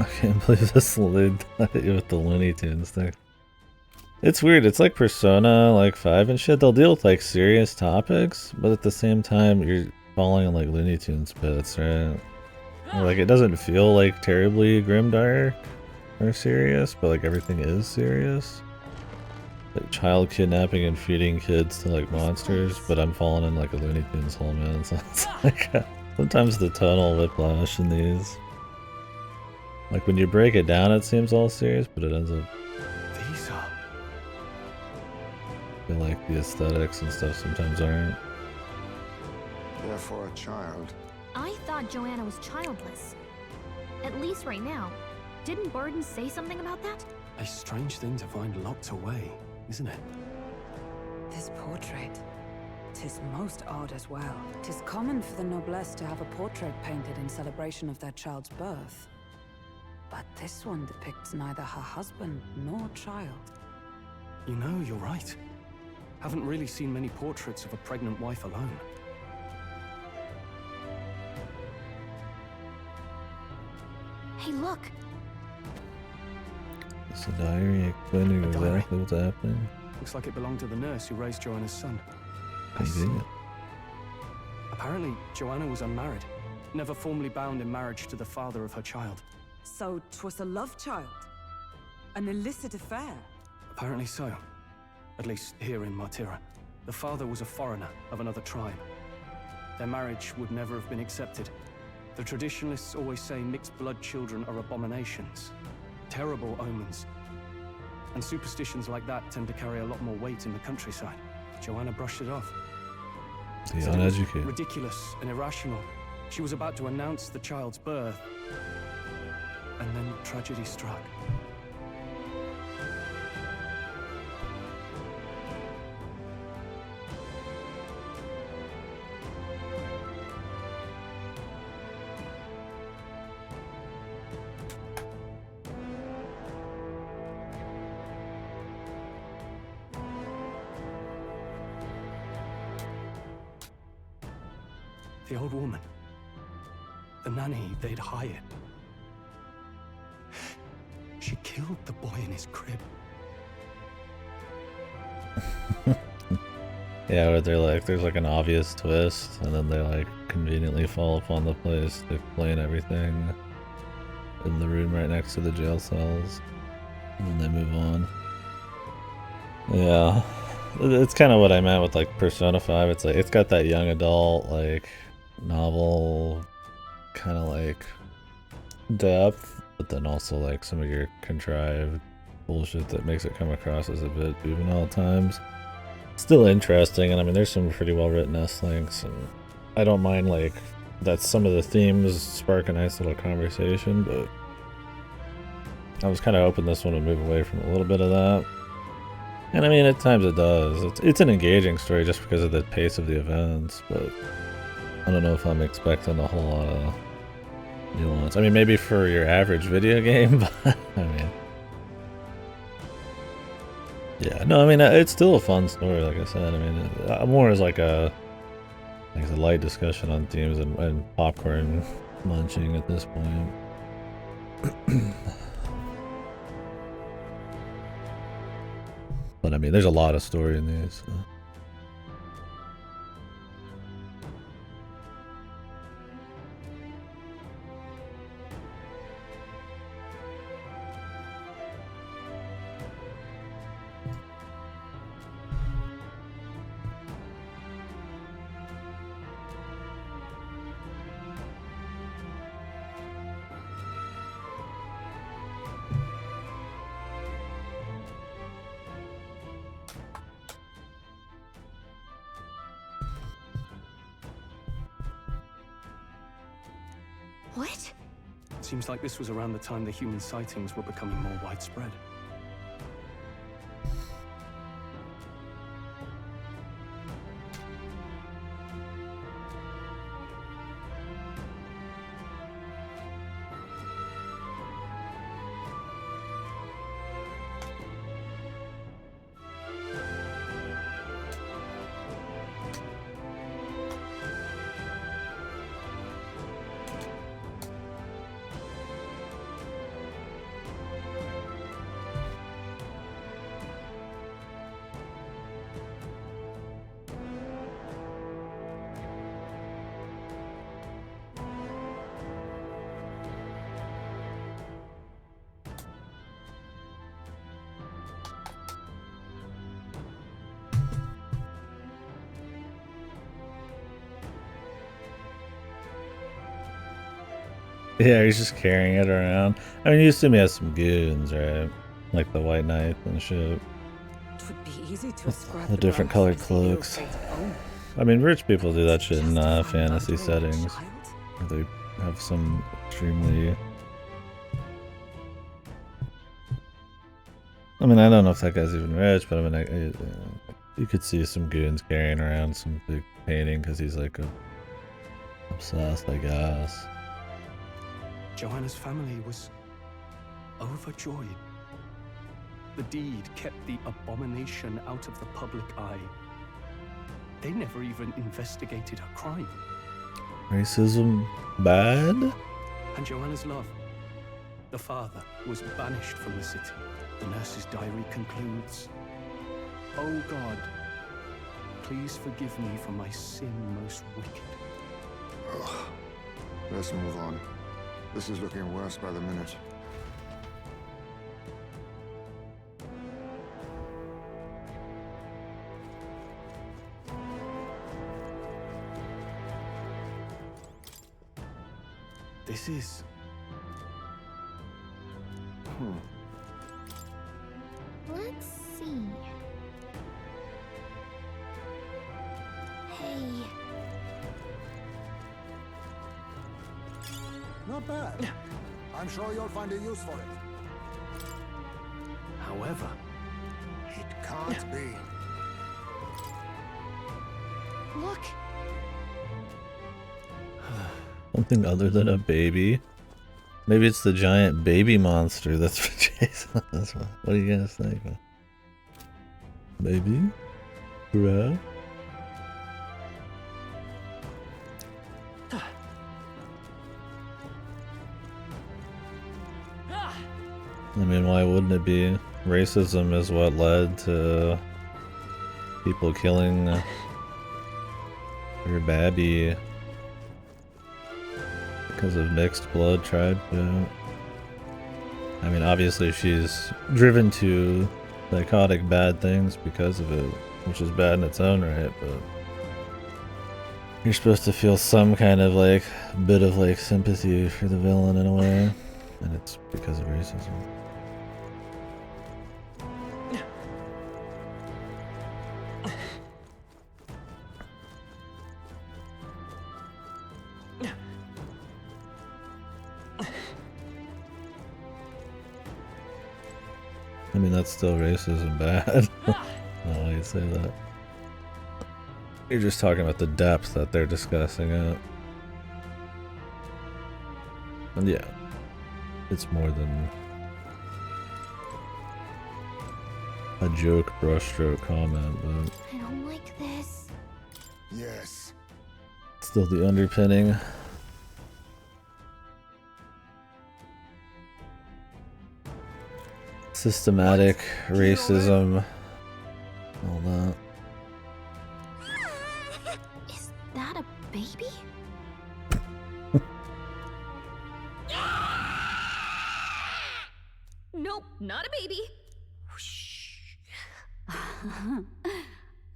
I can't believe this lid with the Looney Tunes thing. It's weird, it's like Persona, like 5 and shit. They'll deal with like serious topics, but at the same time, you're falling on like Looney Tunes bits, right? Like it doesn't feel like terribly grimdark or serious, but like everything is serious. Like child kidnapping and feeding kids to like monsters, but I'm falling in like a Looney Tunes hole, man. So it's like sometimes the tonal whiplash in these. Like when you break it down, it seems all serious, but it ends up. These are. I feel like the aesthetics and stuff sometimes aren't. Therefore, a child. I thought Joanna was childless. At least right now. Didn't Burden say something about that? A strange thing to find locked away, isn't it? This portrait. 'Tis most odd as well. 'Tis common for the noblesse to have a portrait painted in celebration of their child's birth. But this one depicts neither her husband nor child. You know, you're right. Haven't really seen many portraits of a pregnant wife alone. Hey, look! It's a diary explaining A diary. exactly what's happening. Looks like it belonged to the nurse who raised Joanna's son. I Maybe. see. Apparently, Joanna was unmarried, never formally bound in marriage to the father of her child. So 'twas a love child? An illicit affair? Apparently so. At least here in Martira. The father was a foreigner of another tribe. their marriage would never have been accepted. The traditionalists always say mixed blood children are abominations, terrible omens. And superstitions like that tend to carry a lot more weight in the countryside. Joanna brushed it off. The Said it was uneducated. ridiculous and irrational. She was about to announce the child's birth, and then tragedy struck. The old woman, the nanny they'd hired, she killed the boy in his crib. Yeah, where they're like, there's like an obvious twist, and then they like conveniently fall upon the place to explain everything in the room right next to the jail cells, and then they move on. Yeah, it's kind of what I meant with like Persona 5. It's like it's got that young adult like novel kind of like depth, but then also like some of your contrived bullshit that makes it come across as a bit juvenile at times. Still interesting, and I mean there's some pretty well written S-links, and I don't mind like that some of the themes spark a nice little conversation, but I was kind of hoping this one would move away from a little bit of that. And I mean at times it does. It's an engaging story just because of the pace of the events, but I don't know if I'm expecting a whole lot of nuance. I mean, maybe for your average video game, but I mean, yeah, no, I mean, it's still a fun story, like I said. I mean, more as like a light discussion on themes and popcorn munching at this point. But I mean, there's a lot of story in these. So. What? Seems like this was around the time the human sightings were becoming more widespread. Yeah, he's just carrying it around. I mean, you assume he has some goons, right? Like the White Knight and shit. It would be easy to ascribe The different birth colored to the ill cloaks. fate of Owen. I mean, rich people do that shit in Justify fantasy murdering a settings. child? They have some extremely... I mean, I don't know if that guy's even rich, but I mean, you could see some goons carrying around some big painting because he's like obsessed, I guess. Joanna's family was overjoyed. The deed kept the abomination out of the public eye. They never even investigated her crime. Racism bad? And Joanna's love. The father was banished from the city. The nurse's diary concludes, "Oh God, please forgive me for my sin most wicked." Ugh. Let's move on. This is looking worse by the minute. This is... Let's see. Hey. Not bad. I'm sure you'll find a use for it. However, It can't be. Look. Something other than a baby. Maybe it's the giant baby monster that's for Jason. That's what do you guys think? Baby? Bruh? I mean, why wouldn't it be? Racism is what led to people killing their babby because of mixed blood tribe. Yeah. I mean, obviously she's driven to psychotic bad things because of it, which is bad in its own right, but you're supposed to feel some kind of like bit of like sympathy for the villain in a way, and it's because of racism. I mean, that's still racism bad. I don't know why you say that. You're just talking about the depth that they're discussing it. And yeah, it's more than a joke brushstroke comment, but I don't like this. Yes. still the underpinning. Systematic racism, all that. Is that a baby? Nope, not a baby.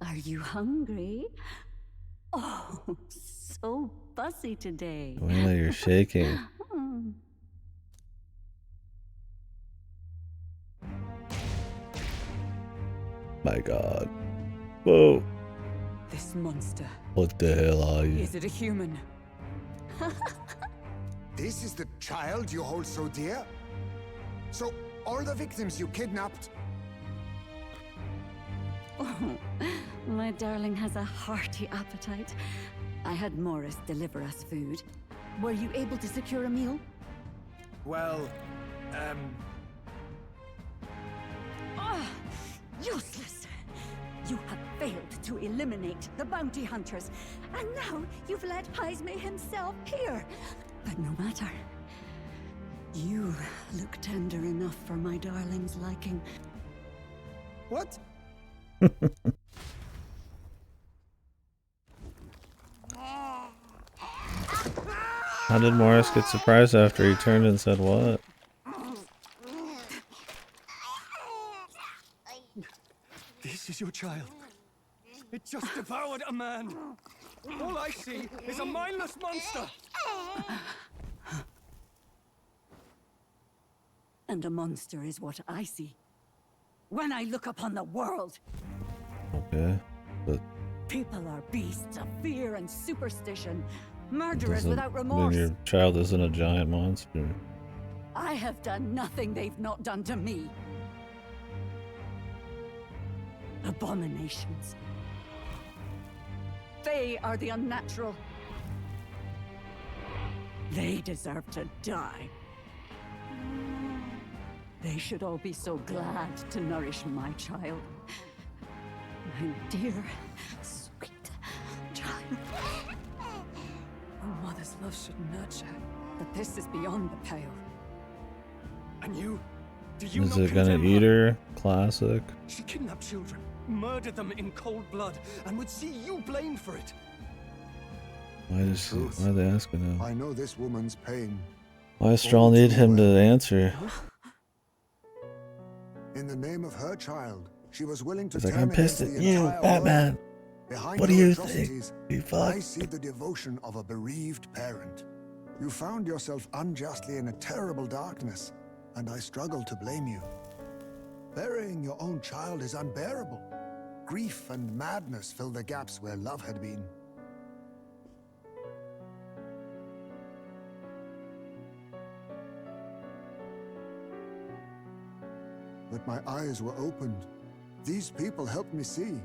Are you hungry? Oh, so fussy today. Well, you're shaking. My God. Whoa. This monster. What the hell are you? Is it a human? This is the child you hold so dear? So, all the victims you kidnapped? Oh, my darling has a hearty appetite. I had Morris deliver us food. Were you able to secure a meal? Well, Ah, useless! You have failed to eliminate the bounty hunters, and now you've let Heisme himself here. But no matter. You look tender enough for my darling's liking. what? How did Morris get surprised after he turned and said what? this is your child. It just devoured a man. All I see is a mindless monster. And a monster is what I see. When I look upon the world, Okay, but people are beasts of fear and superstition, murderers doesn't without mean remorse. your child isn't a giant monster. I have done nothing they've not done to me. Abominations. They are the unnatural. They deserve to die. They should all be so glad to nourish my child. My dear, sweet child. A mother's love should nurture, but this is beyond the pale. And you? Do you Is not it gonna condemn eat her? her? Classic. She kidnapped children, murdered them in cold blood, and would see you blamed for it. Why are they asking him? I know this woman's pain. Why does Strahl need him to answer? In the name of her child, she was willing to He's like, turn I'm pissed against at the you, entire Batman. world. Behind What do her you atrocities, think? You I fuck. see the devotion of a bereaved parent. You found yourself unjustly in a terrible darkness, and I struggle to blame you. Burying your own child is unbearable. Grief and madness fill the gaps where love had been. But my eyes were opened. These people helped me see.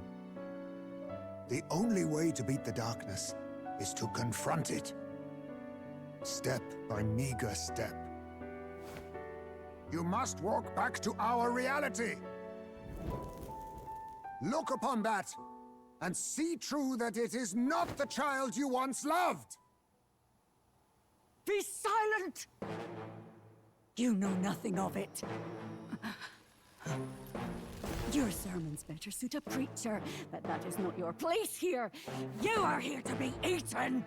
The only way to beat the darkness is to confront it. Step by meager step. You must walk back to our reality. Look upon that, and see true that it is not the child you once loved. Be silent! You know nothing of it. Your sermons better suit a preacher, but that is not your place here. You are here to be eaten!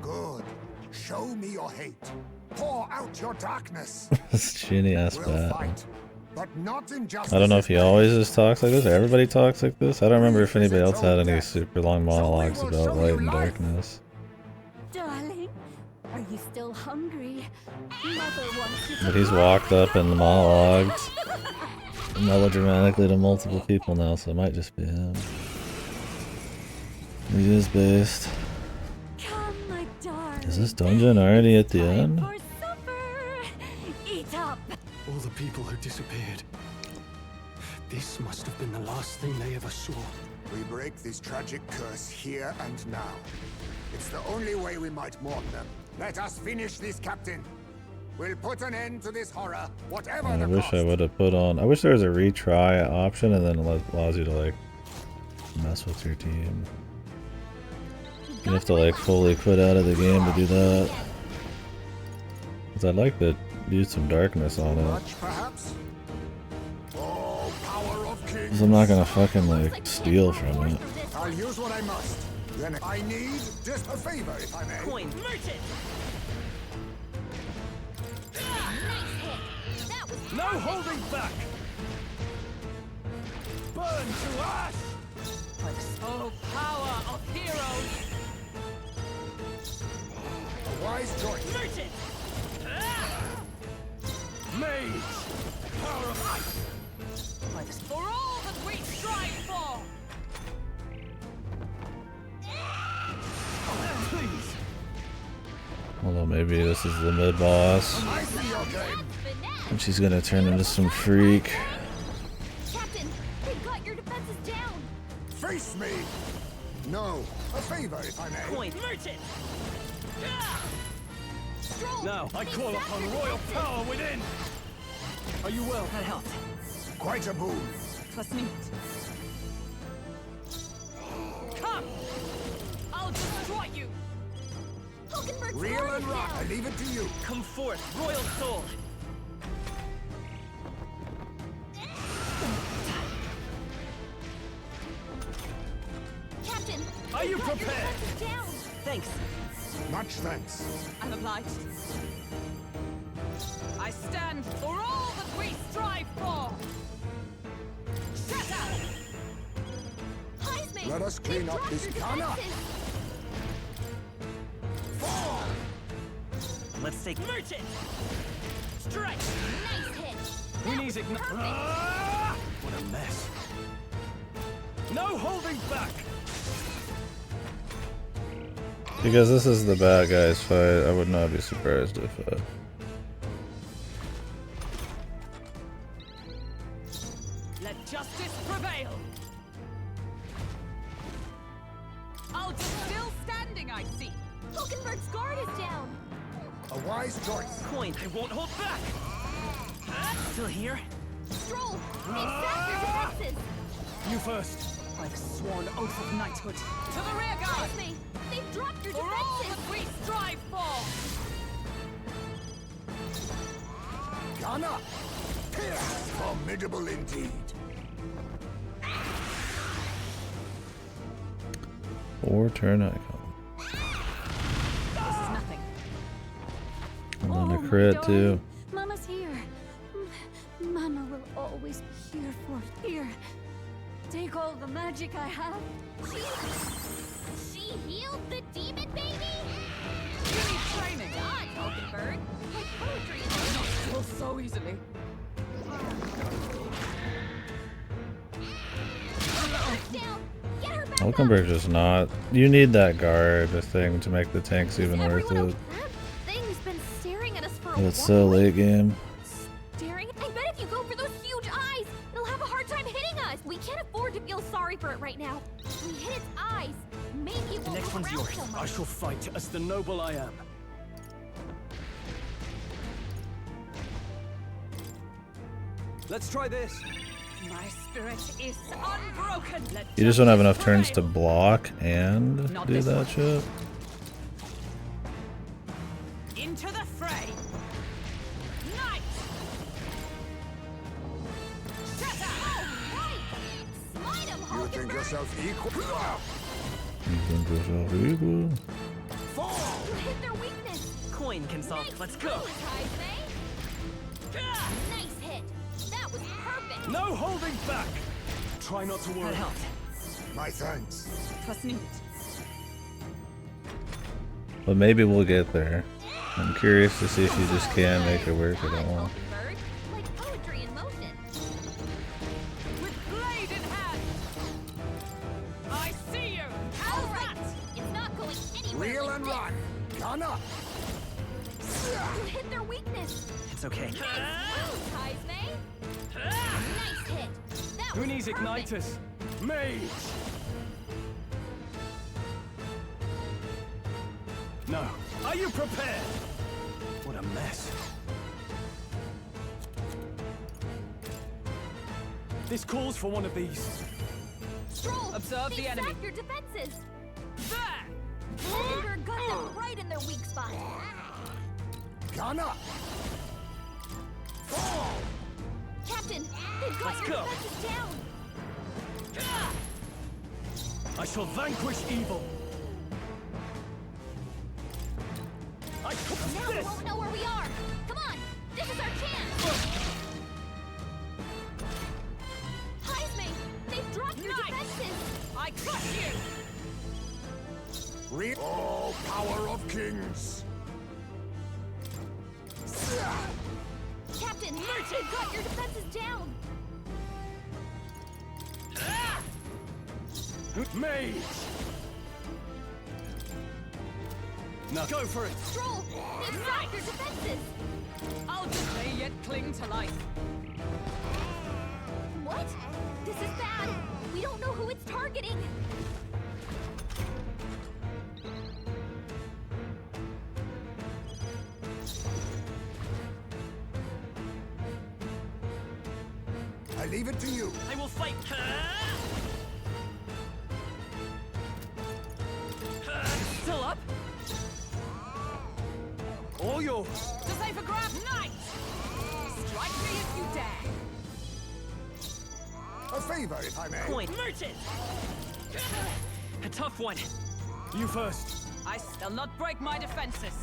Good. Show me your hate. Pour out your darkness. This genie ass We'll bat. fight, but not injustice. I don't know if he always just talks like this or everybody talks like this. I don't remember if anybody else had any super long monologues about light and darkness. Darling, are you still hungry? Mother wants you to But he's walked up and monologued melodramatically to multiple people now, so it might just be him. He is based. Come, my darling. Is this dungeon already at the Time end? for supper. Eat up. All the people who disappeared. This must have been the last thing they ever saw. We break this tragic curse here and now. It's the only way we might mourn them. Let us finish this, Captain. We'll put an end to this horror, whatever I the wish cost. I would have put on. I wish there was a retry option and then it allows you to like mess with your team. You have to like fully quit out of the game to do that. Cause I'd like to use some darkness on it. Much, perhaps? Oh, power of kings. Cause I'm not gonna fucking like steal from it. I'll use what I must. Then I need just a favor, if I may. Coin. Merchant! No holding back! Burn to ash! Oh, power of heroes! A wise choice. Merchant! Mage! Power of ice! For all that we strive for! Please! Although maybe this is the mid boss. I see your game. And she's gonna turn into some freak. Captain, they've got your defenses down. Face me. No, a favor, if I may. Coin. Merchant! Stroll. Now, I they've call got upon your royal defenses. power within! Are you well? That helped. Quite a boon. Twas neat. Come! I'll destroy you! Hulkenberg's Real guard and is rock, I down. leave it to you. Come forth, royal soul! Captain, Are you they've got your prepared? defenses down. Thanks. Much thanks. I'm obliged. I stand for all that we strive for! Shut up! Heisman, Let us clean they've up dropped this your corner. defenses. Fall! Let's take Merchant! Strike! Nice hit. Who That needs was it? perfect. Ah! What a mess. No holding back! Because this is the bad guys fight, I would not be surprised if Let justice prevail! I'll just still standing, I see! Hulkenberg's guard is down. A wise choice. Coin! I won't hold back! Still here? Stroll, they've sapped your defenses. You first. By the sworn oath of knighthood! To the rear guard! Heisman, they've dropped your For all defenses. that we strive for! Gunner! Pierce! Formidable indeed. or turn icon. This is nothing. And then Oh, a my crit darling. too. Mama's here. Mama will always be here for here. Take all the magic I have. She healed the demon baby? You need training! Hulkenberg's just not. You need that guard thing to make the tanks even worth it. That thing's been staring at us for a while. It's so late game. Staring? I bet if you go for those huge eyes, it'll have a hard time hitting us. We can't afford to feel sorry for it right now. If we hit its eyes, maybe it won't next move one's around yours. so much. I shall fight as the noble I am. Let's try this. My spirit is unbroken. You just don't have enough turns to block and do that shit. Into the fray. Knight. Smite him, You think Hulkenberg! yourself equal? You think yourself equal? You hit their weakness. Coin can solve. Nice Let's go. move, Heisme. Nice hit. That was perfect. No holding back. Try not to worry. That helped. My thanks. Twas needed. But maybe we'll get there. I'm curious to see if you just can make it work at all. Hulkenberg. Like poetry in motion. With blade in hand. I see you. All right. It's not going anywhere. Reel like and this. run. Gun up. You hit their weakness. It's okay. Nice move, Heisme. Nice hit. That Who was needs perfect. igniters? Mage. No. Are you prepared? What a mess. This calls for one of these. Stroll. Observe they the enemy. sapped your defenses. There. Hulkenberg got them right in their weak spot. Gun up. Fall. Captain, they've got Let's your go. defenses down. I shall vanquish evil. I Now we this. won't know where we are. Come on, this is our chance. Heisme, they've dropped your defenses. I crush you. All power of kings. Captain, they've got your defenses down. Mage. Now go for it. Stroll, they've dropped your defenses. I'll just may yet cling to life. What? This is bad. We don't know who it's targeting. I leave it to you. I will fight. Still up? All yours. Decipher grab. Knight. Strike me if you dare. A favor, if I may. Coin. Merchant. A tough one. You first. I shall not break my defenses.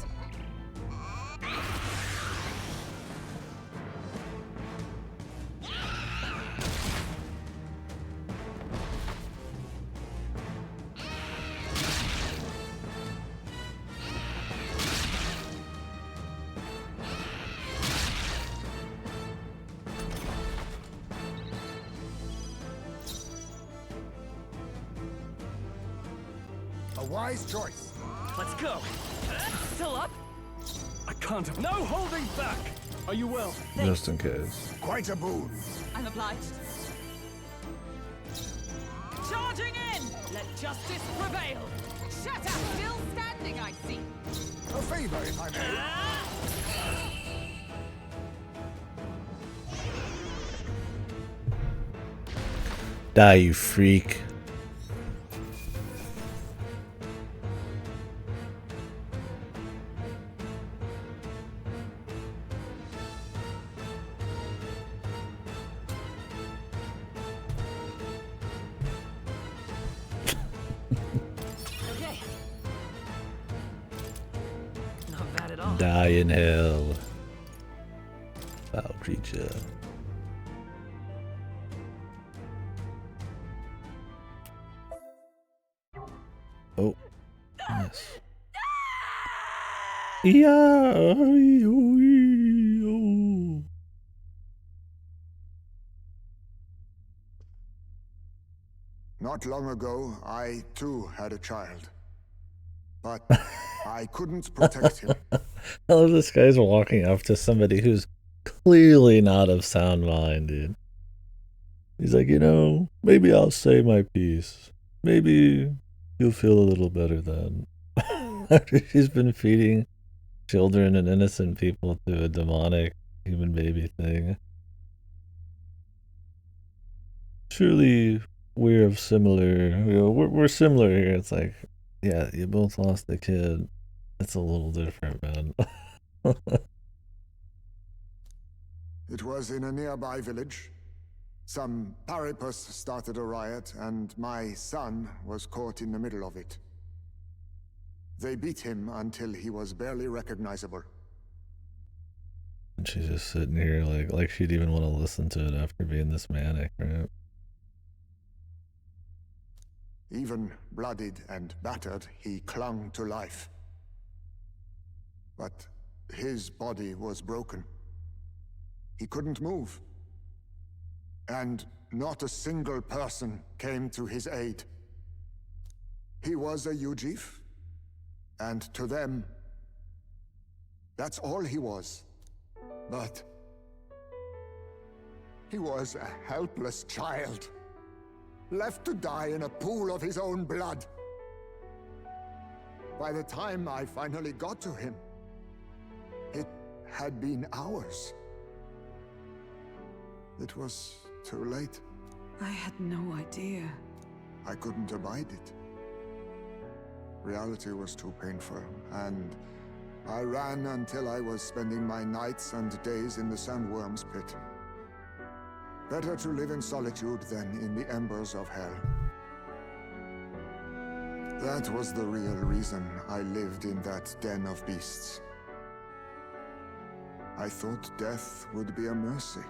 A wise choice. Let's go. Still up? I can't have no holding back. Are you well? Just in case. Quite a boon. I'm obliged. Charging in! Let justice prevail! Shatter still standing, I see. A favor, if I may. Die, you freak. Okay. Not bad at all. Die in hell. Foul creature. Oh. Yes. Yeah. Not long ago, I too had a child. But I couldn't protect him. I love this guy's walking up to somebody who's clearly not of sound mind, dude. He's like, maybe I'll say my piece. Maybe you'll feel a little better then. After she's been feeding children and innocent people to a demonic human baby thing. Surely we're of similar, we're similar here. It's like, yeah, you both lost a kid. It's a little different, man. It was in a nearby village. Some paripus started a riot, and my son was caught in the middle of it. They beat him until he was barely recognizable. And she's just sitting here like she'd even want to listen to it after being this manic, right? Even bloodied and battered, he clung to life. But his body was broken. He couldn't move. And not a single person came to his aid. He was a Ujif, and to them, that's all he was. But he was a helpless child, left to die in a pool of his own blood. By the time I finally got to him, it had been hours. It was too late. I had no idea. I couldn't abide it. Reality was too painful, and I ran until I was spending my nights and days in the sandworm's pit. Better to live in solitude than in the embers of hell. That was the real reason I lived in that den of beasts. I thought death would be a mercy.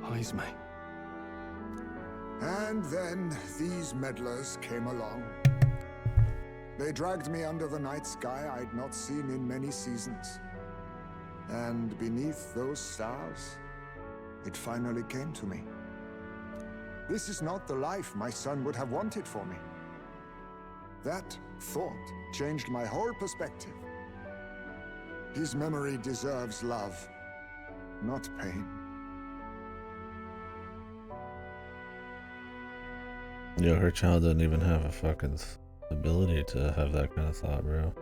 Heisme. And then these meddlers came along. They dragged me under the night sky I'd not seen in many seasons. And beneath those stars, it finally came to me. This is not the life my son would have wanted for me. That thought changed my whole perspective. His memory deserves love, not pain. Yo, her child doesn't even have a fucking ability to have that kind of thought, bro.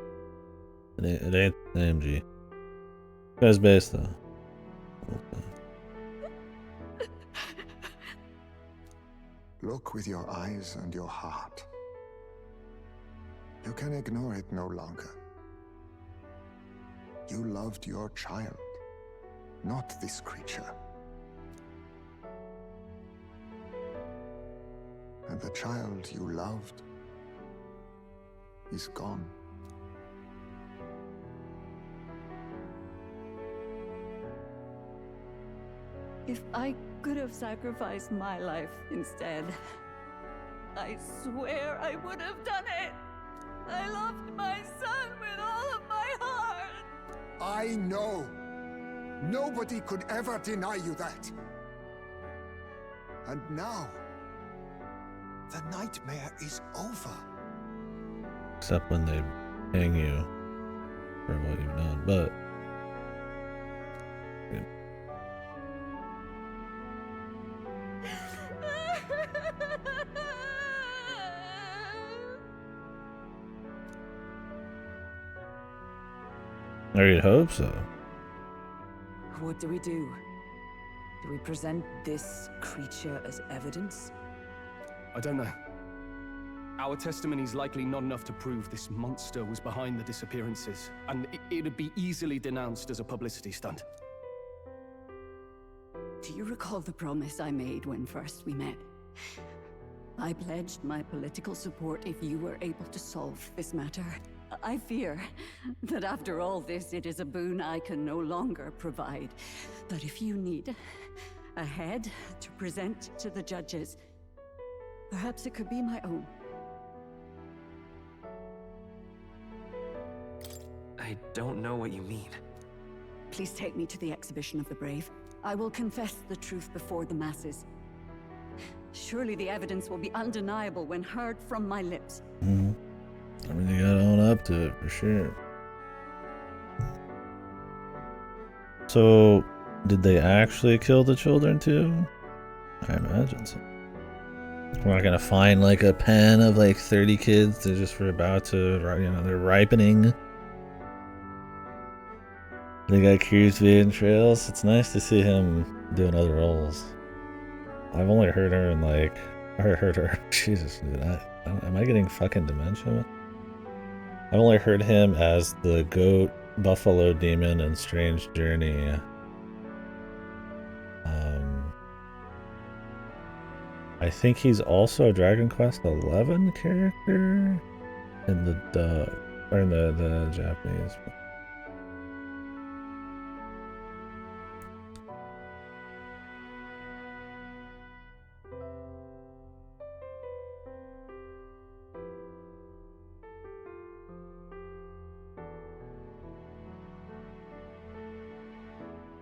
It ain't AMG. Guy's based though. Look with your eyes and your heart. You can ignore it no longer. You loved your child, not this creature. And the child you loved is gone. If I could have sacrificed my life instead, I swear I would have done it. I loved my son with all of my heart. I know. Nobody could ever deny you that. And now, the nightmare is over. Except when they hang you for what you've done, but I'd hope so. What do? Do we present this creature as evidence? I don't know. Our testimony's likely not enough to prove this monster was behind the disappearances, and it'd be easily denounced as a publicity stunt. Do you recall the promise I made when first we met? I pledged my political support if you were able to solve this matter. I fear that after all this, it is a boon I can no longer provide. But if you need a head to present to the judges, perhaps it could be my own. I don't know what you mean. Please take me to the exhibition of the brave. I will confess the truth before the masses. Surely the evidence will be undeniable when heard from my lips. Mm. I mean, you gotta own up to it for sure. So, did they actually kill the children too? I imagine so. We're not gonna find like a pen of like 30 kids that just were about to, they're ripening. They got Curious Van Trails. It's nice to see him doing other roles. I've only heard her in like, I heard her. Jesus, dude, am I getting fucking dementia? I've only heard him as the goat buffalo demon in Strange Journey. I think he's also a Dragon Quest 11 character in the dub, or in the Japanese.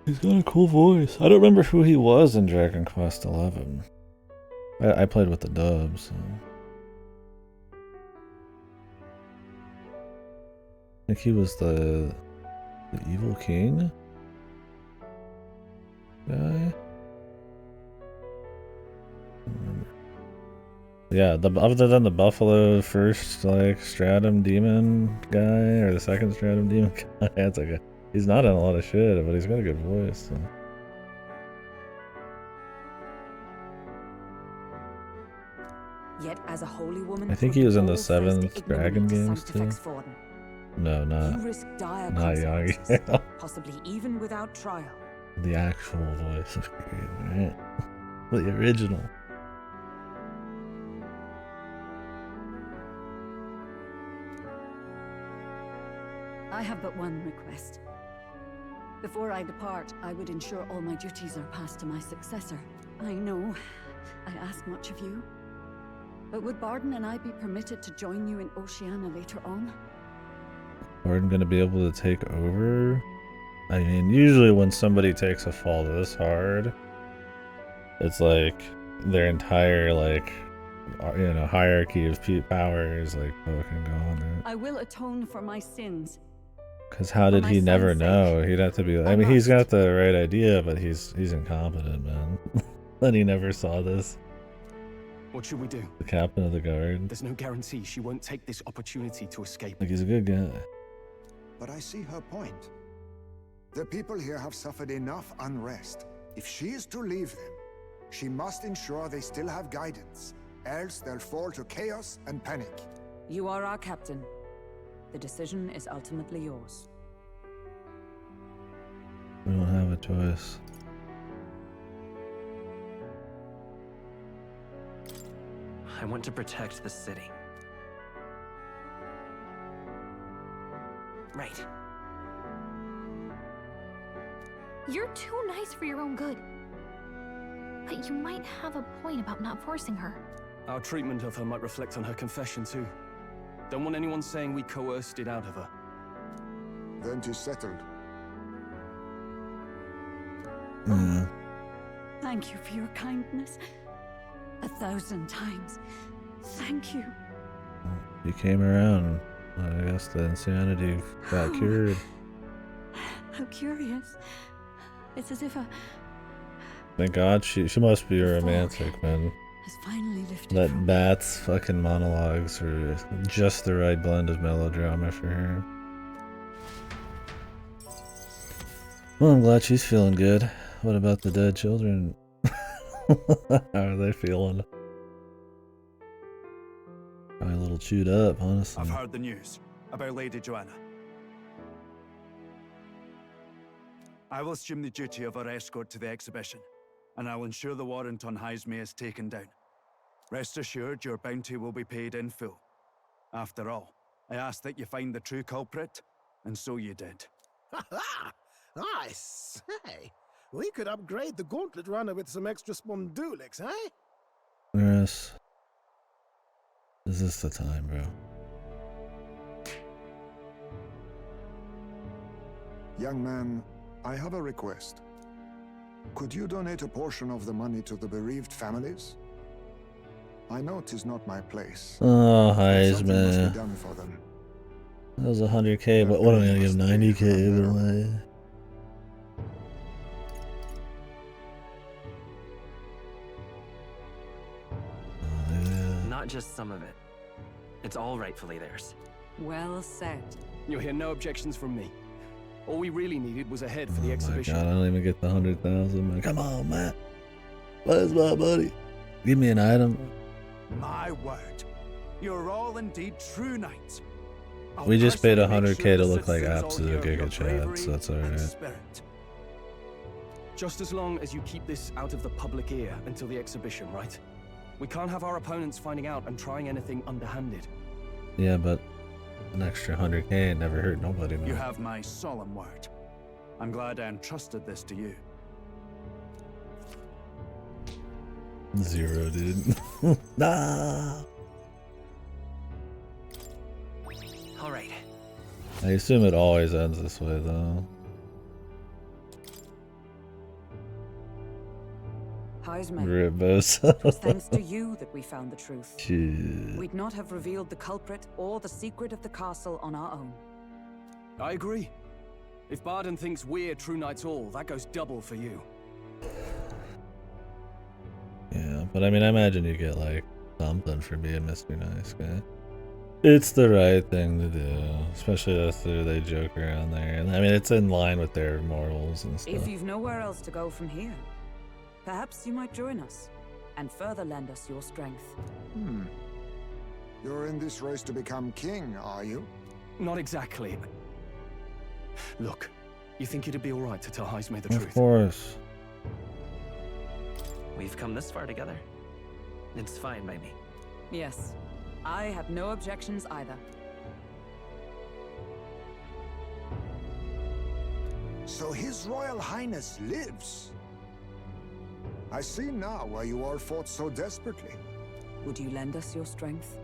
He's got a cool voice. I don't remember who he was in Dragon Quest 11. I played with the dub, so. I think he was the evil king guy. Yeah, other than the Buffalo first like Stratum Demon guy or the second Stratum Demon guy, it's like he's not in a lot of shit, but he's got a good voice. So. Yet as a holy woman, I think he was in the 7th Dragon games too. No, not Yagi. Possibly even without trial. The actual voice of Creed, right? The original. I have but one request. Before I depart, I would ensure all my duties are passed to my successor. I know I ask much of you, but would Barden and I be permitted to join you in Oceania later on? Barden gonna be able to take over? I mean, usually when somebody takes a fall this hard, it's like their entire like hierarchy of powers like fucking gone. I will atone for my sins. Because how did he never know? He'd have to be. I mean, he's got the right idea, but he's incompetent, man. And he never saw this. What should we do? The captain of the guard. There's no guarantee she won't take this opportunity to escape. Like, he's a good guy. But I see her point. The people here have suffered enough unrest. If she is to leave them, she must ensure they still have guidance, else they'll fall to chaos and panic. You are our captain. The decision is ultimately yours. We don't have a choice. I want to protect the city. Right. You're too nice for your own good. But you might have a point about not forcing her. Our treatment of her might reflect on her confession too. Don't want anyone saying we coerced it out of her. Then 'tis settled. Thank you for your kindness. 1,000 times. Thank you. He came around. I guess the insanity got cured. How curious. It's as if Thank God she must be a romantic, man. has finally lifted That from Bat's fucking monologues are just the right blend of melodrama for her. Well, I'm glad she's feeling good. What about the dead children? How are they feeling? Probably a little chewed up, honestly. I've heard the news about Lady Joanna. I will assume the duty of our escort to the exhibition, and I will ensure the warrant on Heisme is taken down. Rest assured, your bounty will be paid in full. After all, I asked that you find the true culprit, and so you did. Ha ha! I say, we could upgrade the gauntlet runner with some extra spondulix, eh? Yes. Is this the time, bro? Young man, I have a request. Could you donate a portion of the money to the bereaved families? I know 'tis not my place. Oh, but something must be Heisman. done for them. That was 100k, but what am I gonna give 90k away? Not just some of it. It's all rightfully theirs. Well said. You'll hear no objections from me. All we really needed was a head for Oh the my exhibition. god, I don't even get the 100,000, man. Come on, Matt. Where's my money? Give me an item. My word. You're all indeed true knights. I'll We just paid personally make 100k sure to the look like citizens all absolute hear of your Giga Chad, bravery so that's and alright. spirit. Just as long as you keep this out of the public ear until the exhibition, right? We can't have our opponents finding out and trying anything underhanded. Yeah, but an extra 100k ain't never hurt nobody, man. You have my solemn word. I'm glad I entrusted this to you. 0, dude. Nah. All right. I assume it always ends this way, though. Heisman, Ribos. it was thanks to you that we found the truth. Shit. We'd not have revealed the culprit or the secret of the castle on our own. I agree. If Barden thinks we're True Knights all, that goes double for you. Yeah, but I mean, I imagine you get like something for being Mr. Nice Guy. It's the right thing to do, especially after they joke around there. And I mean, it's in line with their morals and stuff. If you've nowhere else to go from here, perhaps you might join us and further lend us your strength. You're in this race to become king, are you? Not exactly. Look, you think it'd be alright to tell Heisme the Of truth? course. We've come this far together. It's fine by me. Yes, I have no objections either. So His Royal Highness lives. I see now why you all fought so desperately. Would you lend us your strength?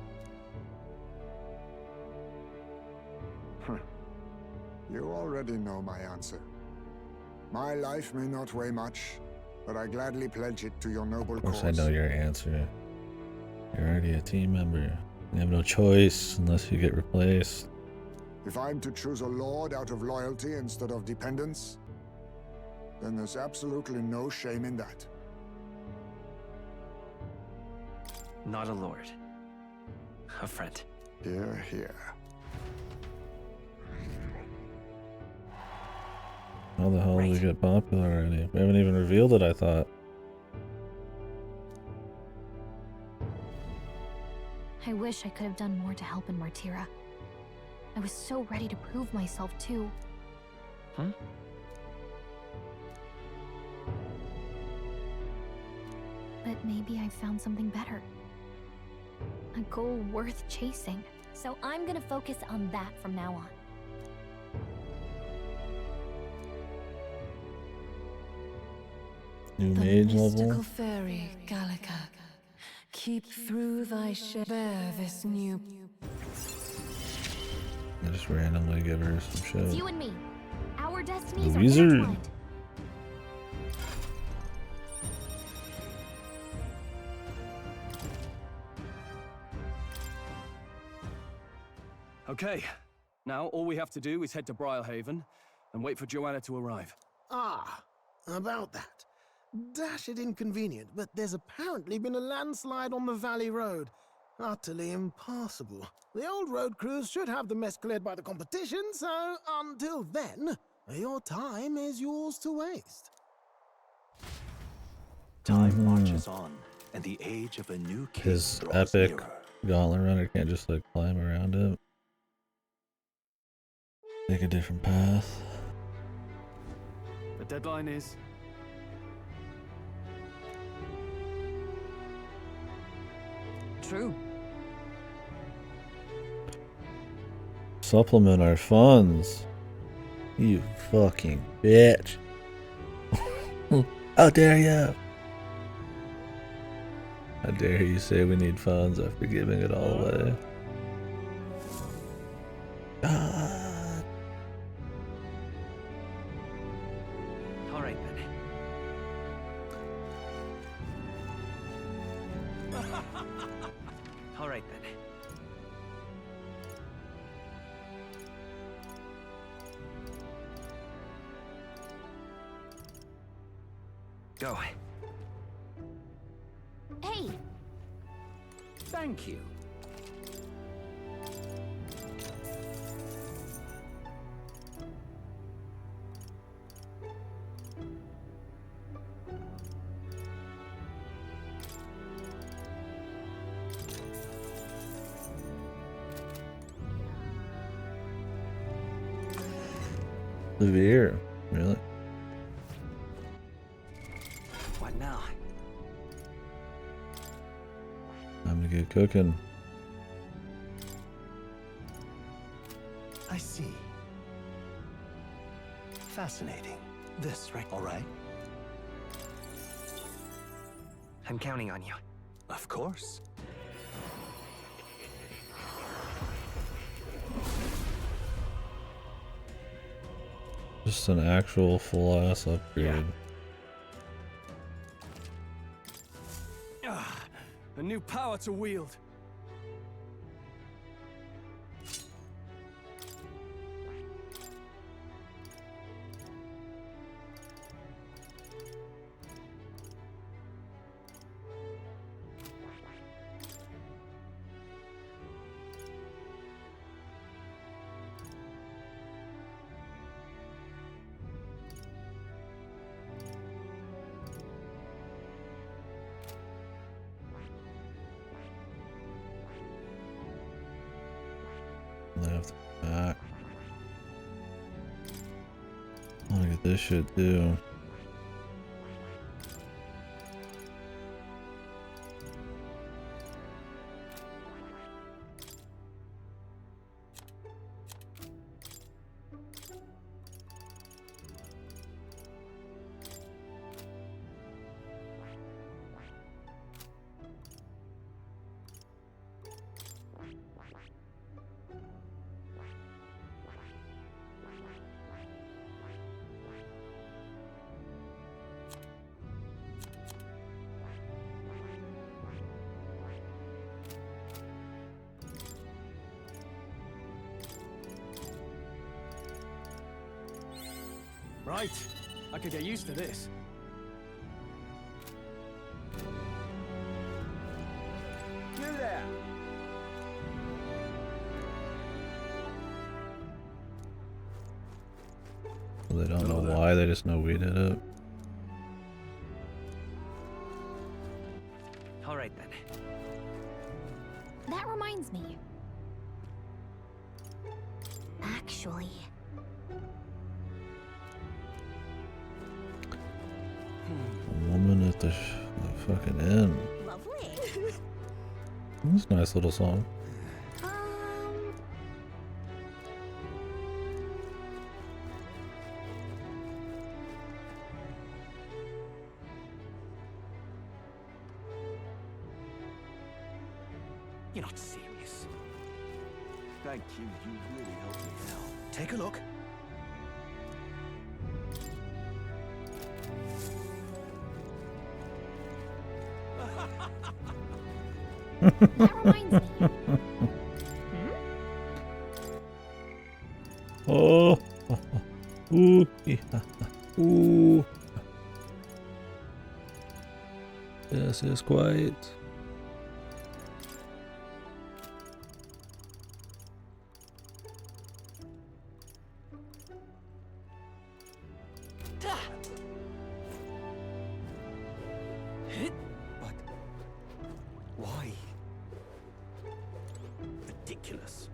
You already know my answer. My life may not weigh much, but I gladly pledge it to your noble Of course, cause. I know your answer. You're already a team member. You have no choice unless you get replaced. If I'm to choose a lord out of loyalty instead of dependence, then there's absolutely no shame in that. Not a lord. A friend. Hear, hear. How the hell did we Right. get popular already? We haven't even revealed it, I thought. I wish I could have done more to help in Martira. I was so ready to prove myself, too. Huh? But maybe I found something better. A goal worth chasing. So I'm gonna focus on that from now on. New The mage mystical level. fairy, Gallica. Keep through thy bear this new... I just randomly give her some It's shit. you and me. Our destinies are Wizard. intertwined. Okay, now all we have to do is head to Briarhaven and wait for Joanna to arrive. Ah, about that. Dash it inconvenient, but there's apparently been a landslide on the Valley Road. Utterly impassable. The old road crews should have the mess cleared by the competition, so until then, your time is yours to waste. Time marches on, and the age of a new king His draws epic nearer. gauntlet runner can't just like climb around it. Take a different path. The deadline is... True. Supplement our funds. You fucking bitch. How dare you? How dare you say we need funds after giving it all away? God. All right then. Go. Hey, Thank you. Severe, really? What now? Time to get cooking. I see. Fascinating. This, right? All right. I'm counting on you. Of course. Just an actual full ass upgrade. A new power to wield. Left, back. I wanna get this shit too. Right. I could get used to this. You there. They don't know why, they just know we did it. All right then. that reminds me. Actually, A woman at the fucking inn. lovely. That's a nice little song. You're not serious. Thank you. You really helped me out. Take a look. That reminds me. Oh, ooh, yeah. Ooh. This is quite. But why? Ridiculous.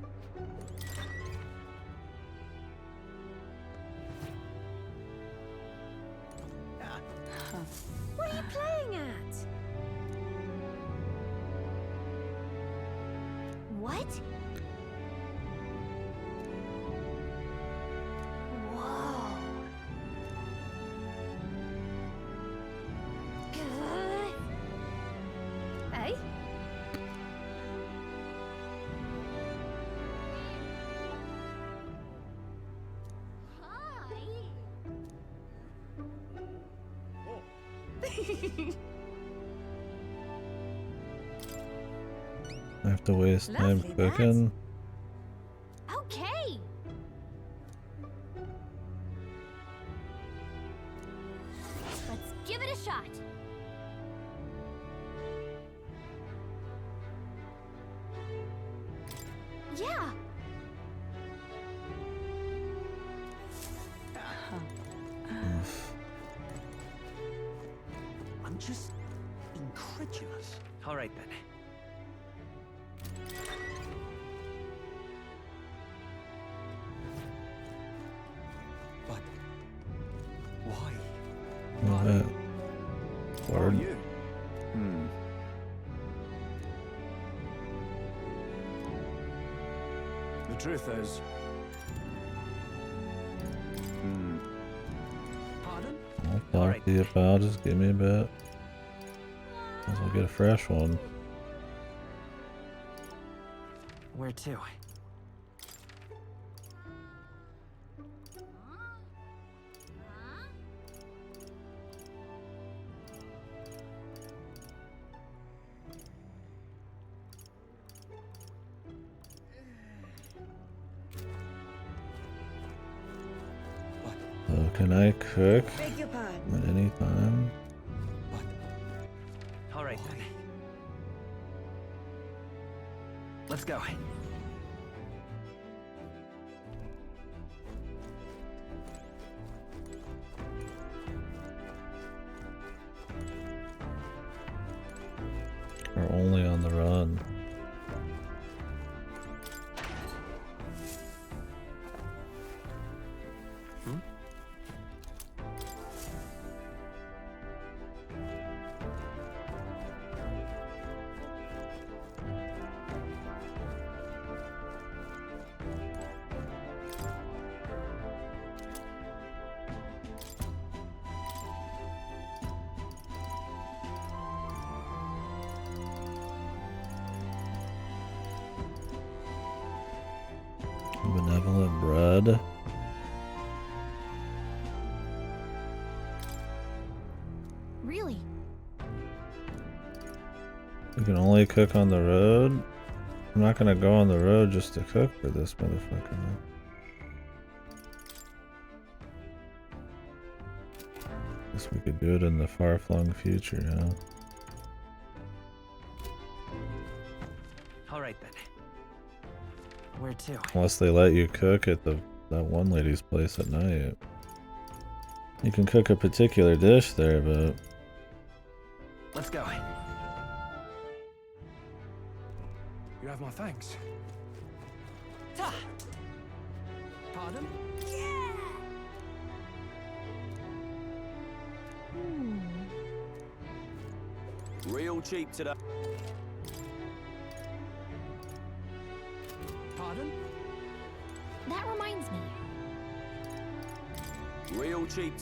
What are you playing at? What? Whoa. Hey? I have to waste time Lovely, cooking. Okay. Let's give it a shot. Yeah. I'm just incredulous. All right then. But why? Who are Word. you? The truth is... Pardon? I'll talk to you, pal. Just give me a bit. Might as well get a fresh one. Where to? So can I cook Beg your pardon. at any time? All right then. Let's go. Or only on the run? Benevolent bread. Really? You can only cook on the road? I'm not gonna go on the road just to cook for this motherfucker. Man. Guess we could do it in the far-flung future, huh? All right then. Where to? Unless they let you cook at that one lady's place at night. You can cook a particular dish there, but... Let's go. You have my thanks. Pardon? Real cheap today. Pardon? That reminds me. Real cheap.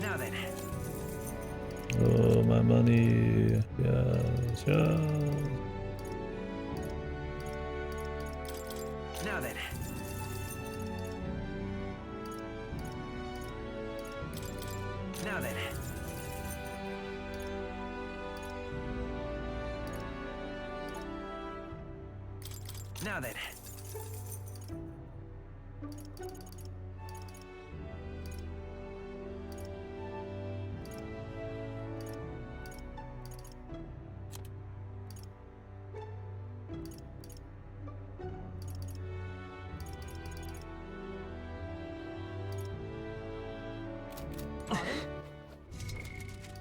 Now then. Oh, my money. Yes, yes. Now then. Now then. Now then.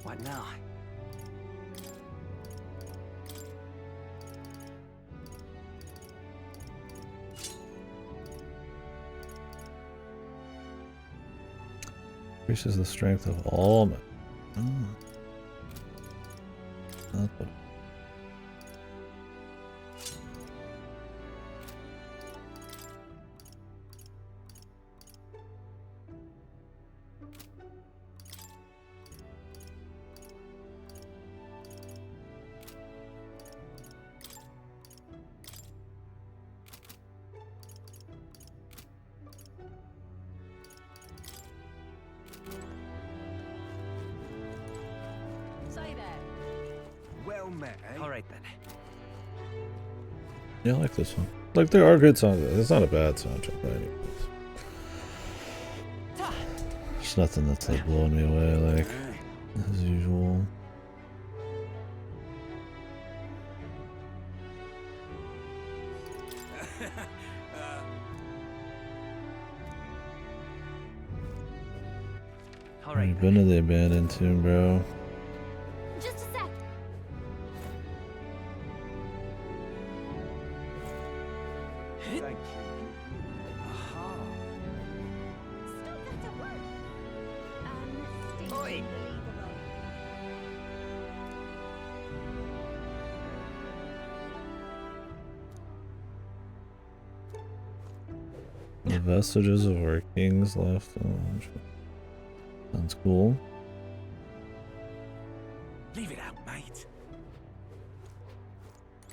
What now? Increases the strength of all men. Not the... Well met, eh? All right then. Yeah, I like this one. Like, there are good songs. It's not a bad soundtrack by any means. There's nothing that's like blowing me away like as usual. Alright. Been to the abandoned tomb, bro. Just a sec. Thank you. Aha. Stop that at work. Oi. Unbelievable. The vestiges of our kings left. Sounds cool. Leave it out, mate.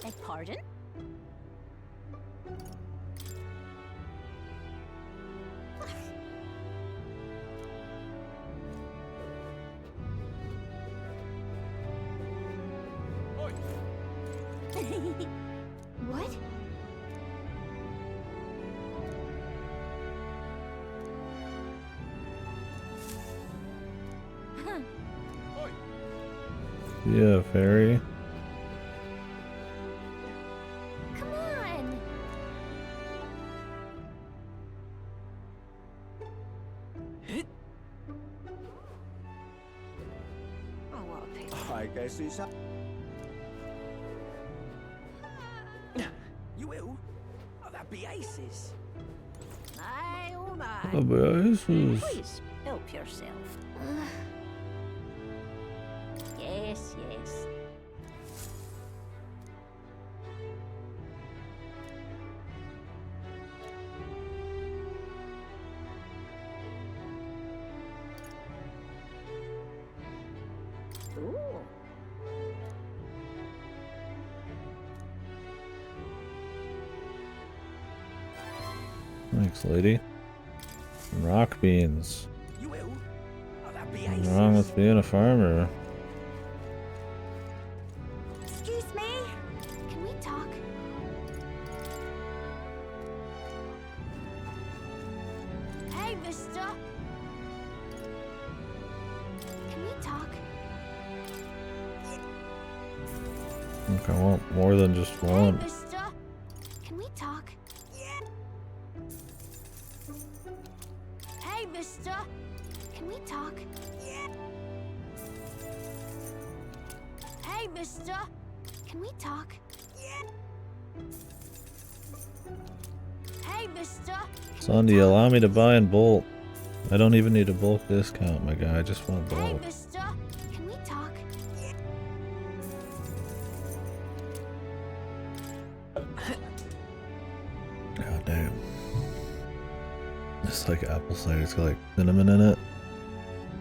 Beg pardon? What? Yeah, fairy. Come on! Oh, what a pity. I guess it's up. You will? Oh, that'd be aces. My, oh my. Oh, but this is... Please, help yourself. Yes, yes. Ooh. Thanks, lady. Rock beans. You will? Oh, that'd be What's aces. wrong with being a farmer? Excuse me? Can we talk? Hey, Vista! Can we talk? Look, I want more than just Hey, one. Vista! Can we talk? Hey, Vista! Can we talk? Hey, Vista! Can we talk? Hey, Vista! Son, do you allow me to buy in bulk? I don't even need a bulk discount, my guy. I just want Hey, bulk. Vista! Can we talk? God damn. Just like apple cider, it's got like cinnamon in it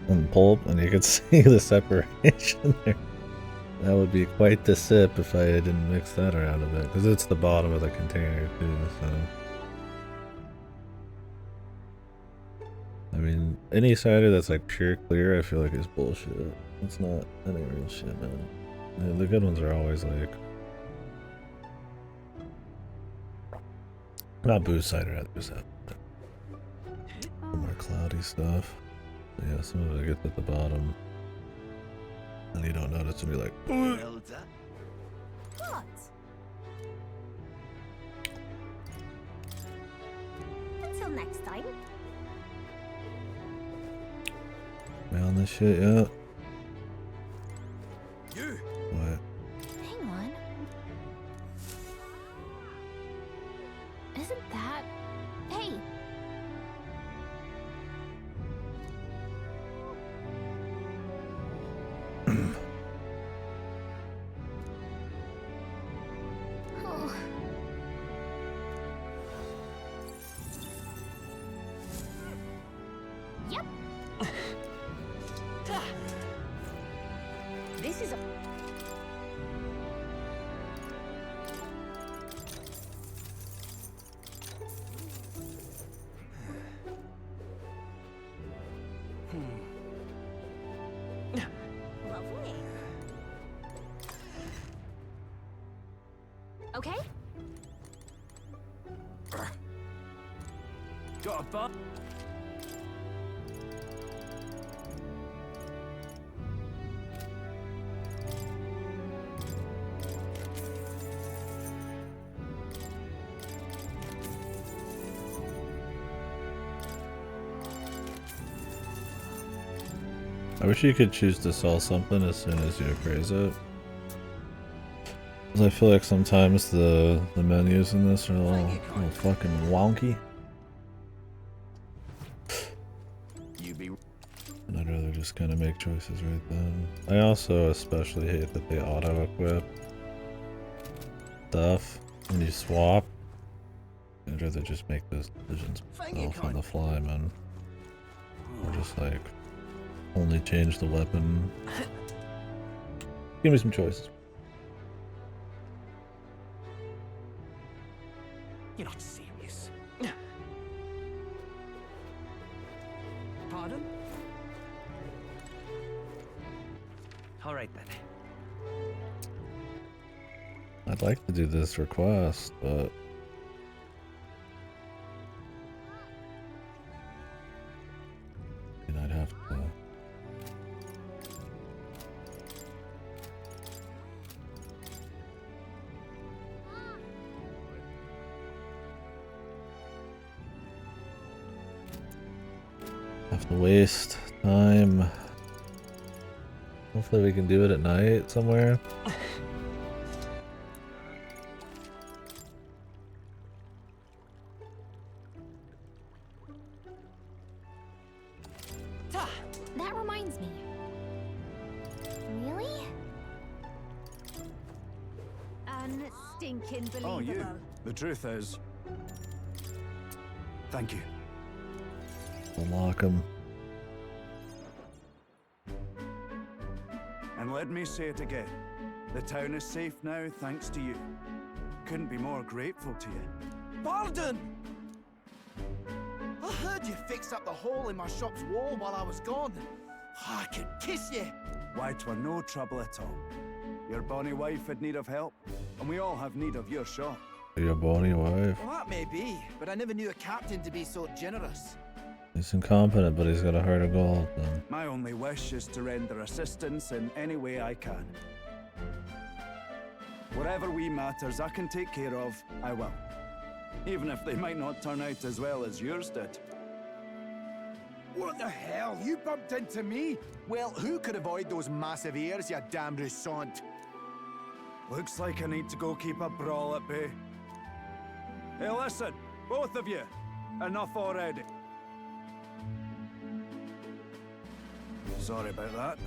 and pulp, and you can see the separation there. That would be quite the sip if I didn't mix that around a bit, because it's the bottom of the container too, so. I mean, any cider that's like pure clear, I feel like is bullshit. It's not any real shit, man. The good ones are always like... Not booze cider, rather booze cider. The more cloudy stuff. So yeah, some of it gets at the bottom. And you don't notice and be like, Well done. What? Until next time. man, this shit yet? You. What? Hang on. Isn't that... Hey! Oh. Yep. This is a... Lovely. Okay? Got a butt? I wish you could choose to sell something as soon as you appraise it. Because I feel like sometimes the menus in this are a little fucking wonky. And I'd rather just kind of make choices right then. I also especially hate that they auto-equip stuff when you swap. I'd rather just make those decisions myself on the fly, man. Or just like only change the weapon. Give me some choices. You're not serious. Pardon? All right then. I'd like to do this request, but I'd have to. Have to waste time. Hopefully we can do it at night somewhere. That reminds me. Really? Unstinking believable. Oh, you. The truth is... Thank you. Unlock him. And let me say it again. The town is safe now thanks to you. Couldn't be more grateful to you. Pardon! I heard you fixed up the hole in my shop's wall while I was gone. I could kiss you. Why, 'twere no trouble at all. Your bonny wife had need of help, and we all have need of your shop. Your bonny wife. Well, that may be, but I never knew a captain to be so generous. He's incompetent, but he's got a heart of gold, then. My only wish is to render assistance in any way I can. Whatever wee matters I can take care of, I will. Even if they might not turn out as well as yours did. What the hell? You bumped into me? Well, who could avoid those massive ears, you damn russant? Looks like I need to go keep a brawl at bay. Hey, listen, both of you. Enough already. Sorry about that.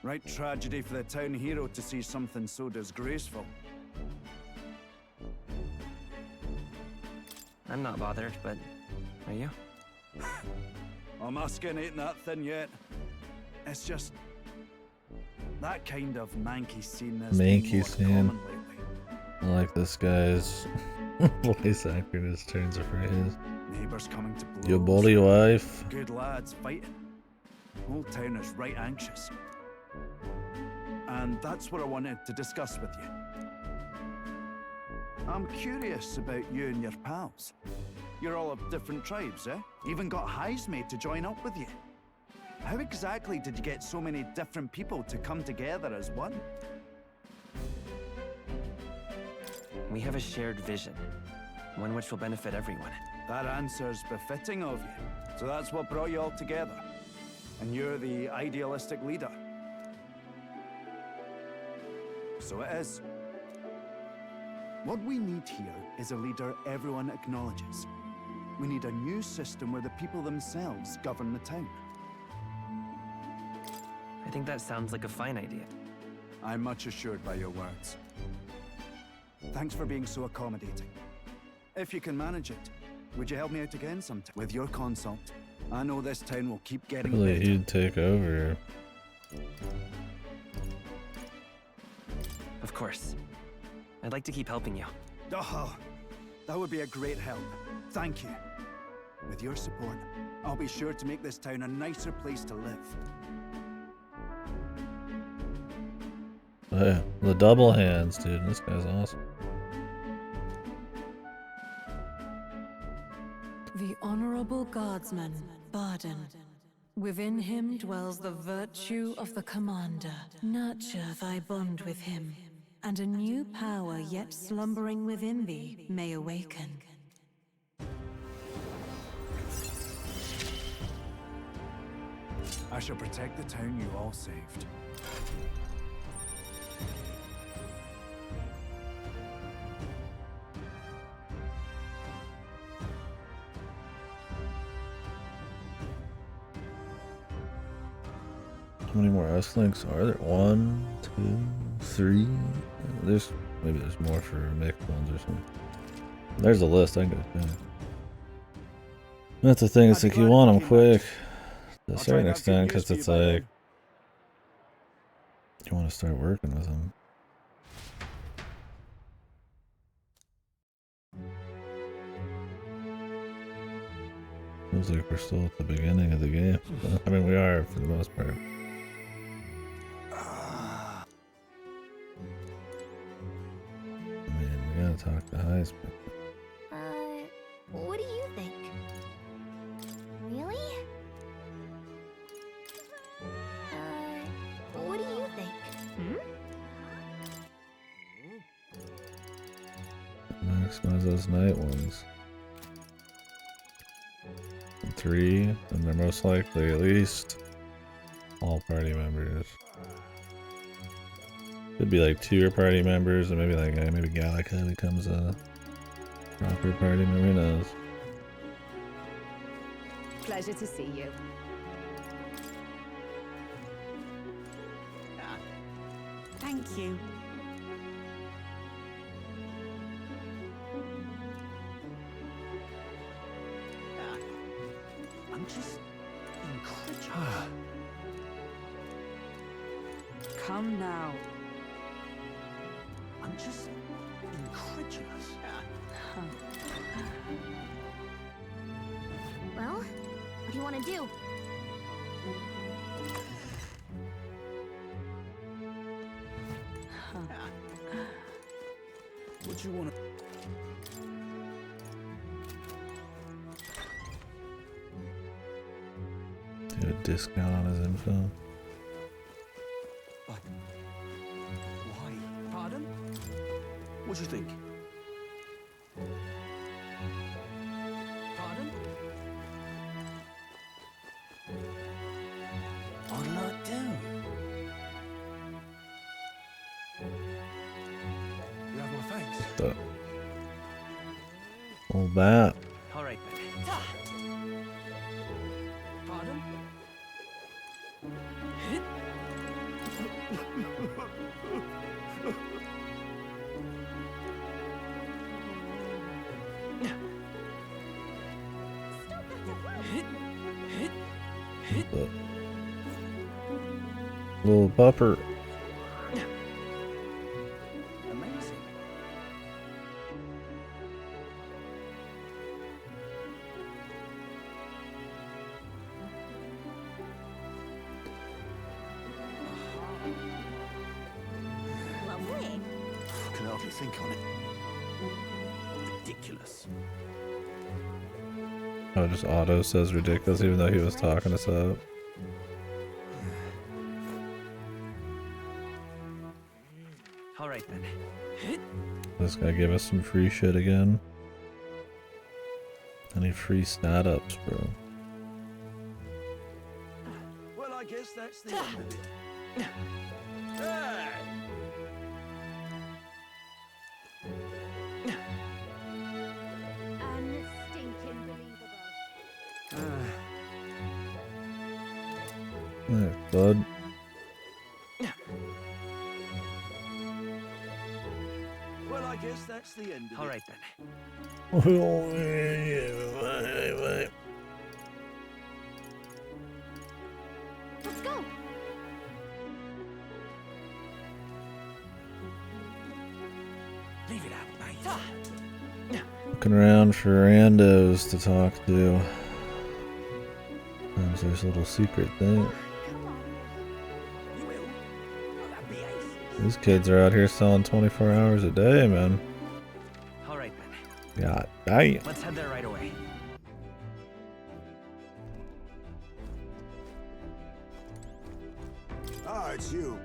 Right tragedy for the town hero to see something so disgraceful. I'm not bothered, but are you? My skin ain't that thin yet. It's just... that kind of manky scene has been Manky more scene. common lately. I like this guy's voice actor in his turns of phrase. Neighbours coming to blows. Your body wife. Good lads fighting. Whole town is right anxious. And that's what I wanted to discuss with you. I'm curious about you and your pals. You're all of different tribes, eh? Even got Heisme to join up with you. How exactly did you get so many different people to come together as one? We have a shared vision, one which will benefit everyone. That answer's befitting of you. So that's what brought you all together. And you're the idealistic leader. So it is. What we need here is a leader everyone acknowledges. We need a new system where the people themselves govern the town. I think that sounds like a fine idea. I'm much assured by your words. Thanks for being so accommodating. If you can manage it, would you help me out again sometime? With your consult, I know this town will keep getting Really, better. he'd take over. Of course. I'd like to keep helping you. Oh, that would be a great help. Thank you. With your support, I'll be sure to make this town a nicer place to live. Yeah, the double hands, dude. This guy's awesome. The Honorable Guardsman, Barden. Within him dwells the virtue of the Commander. Nurture thy bond with him, and a new power yet slumbering within thee may awaken. I I shall protect the town you all saved. How many more S-Links are there? 1, 2, 3. There's maybe there's more for mixed ones or something. There's a list. I can go through. That's the thing. It's like you want them quick to a certain extent because it's like you want to start working with them. Feels like we're still at the beginning of the game. I mean, we are for the most part. Man, we gotta talk to Heisman. What do you think? Really? What do you think? Maximize those night ones. And 3, and they're most likely at least all party members. Could be like 2 are party members, and maybe like maybe Gallica becomes a proper party member. Who knows? Pleasure to see you. Thank you. I'm just incredulous. Come now. I'm just incredulous. Well, what do you want to do? What you want to... Do a discount on his info. But... why? Pardon? What do you think? Pardon? What'll I do? You have my thanks. The old bat. All right then. Pardon? The little buffer. Amazing. Lovely. I can hardly think on it. Ridiculous. Oh, just auto says ridiculous even though he was talking us up. All right then. This guy gave us some free shit again. Any free stat ups, bro? Well, I guess that's the end of it. Hey! Unstinking believable. There, bud. Well, I guess that's the end of All it. right then. Let's go. Leave it out, mate. Looking around for randos to talk to. Sometimes there's little secret things. You will? Oh, that'd be ace. These kids are out here selling 24 hours a day, man. All right then. God damn. Let's head there right away. Ah, it's you.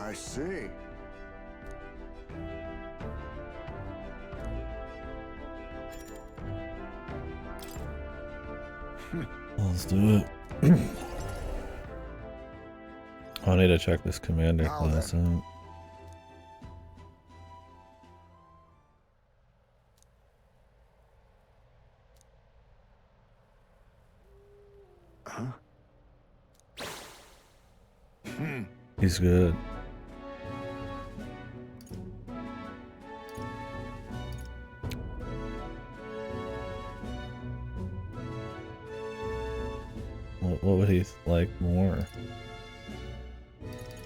I see. Let's do it. I need to check this commander Now class then. out. Huh? He's good. What would he like more?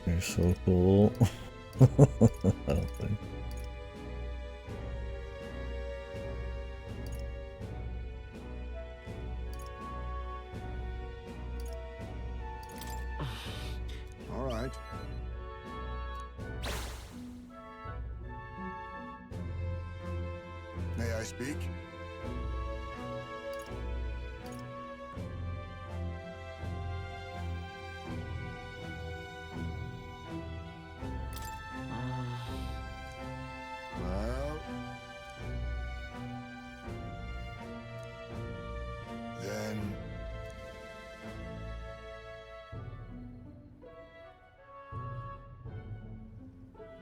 You're so cool. I don't think. All right. May I speak? Well,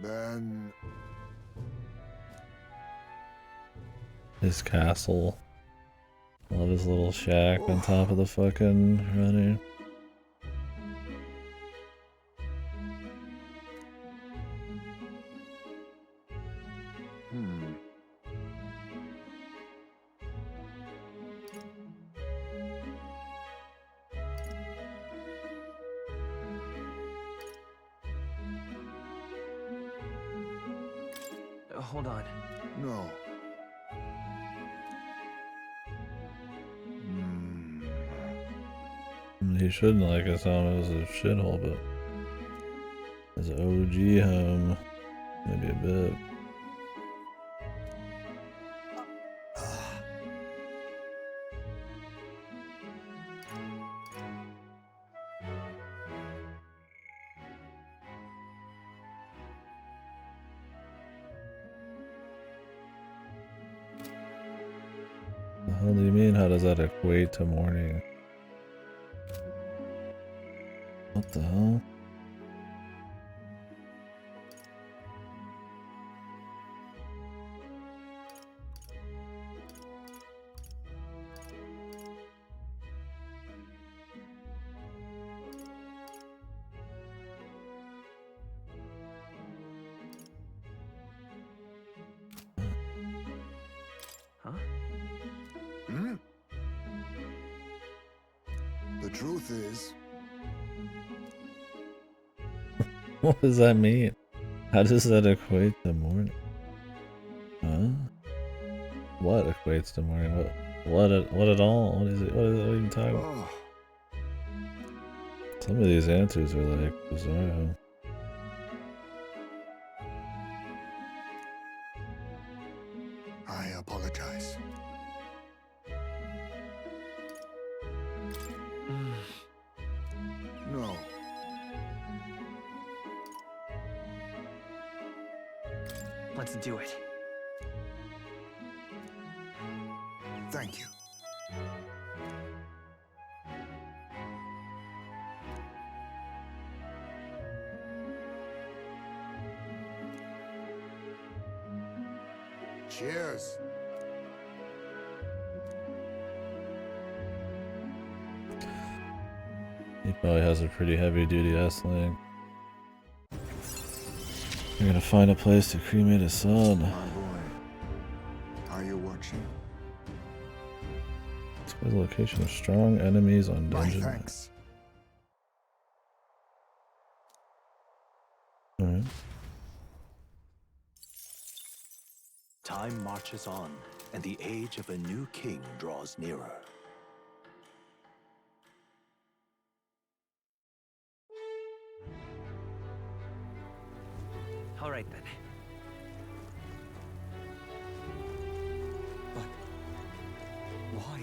then His castle. Love his little shack on top of the fucking runner. Hold on. no. He shouldn't like his home. It was a shithole, but his OG home, maybe a bit. The hell do you mean? How does that equate to morning? What the hell? Huh? The truth is, What does that mean? How does that equate to morning? Huh? What equates to morning? What at all? What is it? What are you talking about? oh, Some of these answers are like bizarre. I apologize. No. Let's do it. Thank you. Cheers. He probably has a pretty heavy duty S-Link. You're gonna find a place to cremate his son. My boy, are you watching? Displays the location of strong enemies on My dungeon. thanks. Alright. Time marches on, and the age of a new king draws nearer. All right then. But why?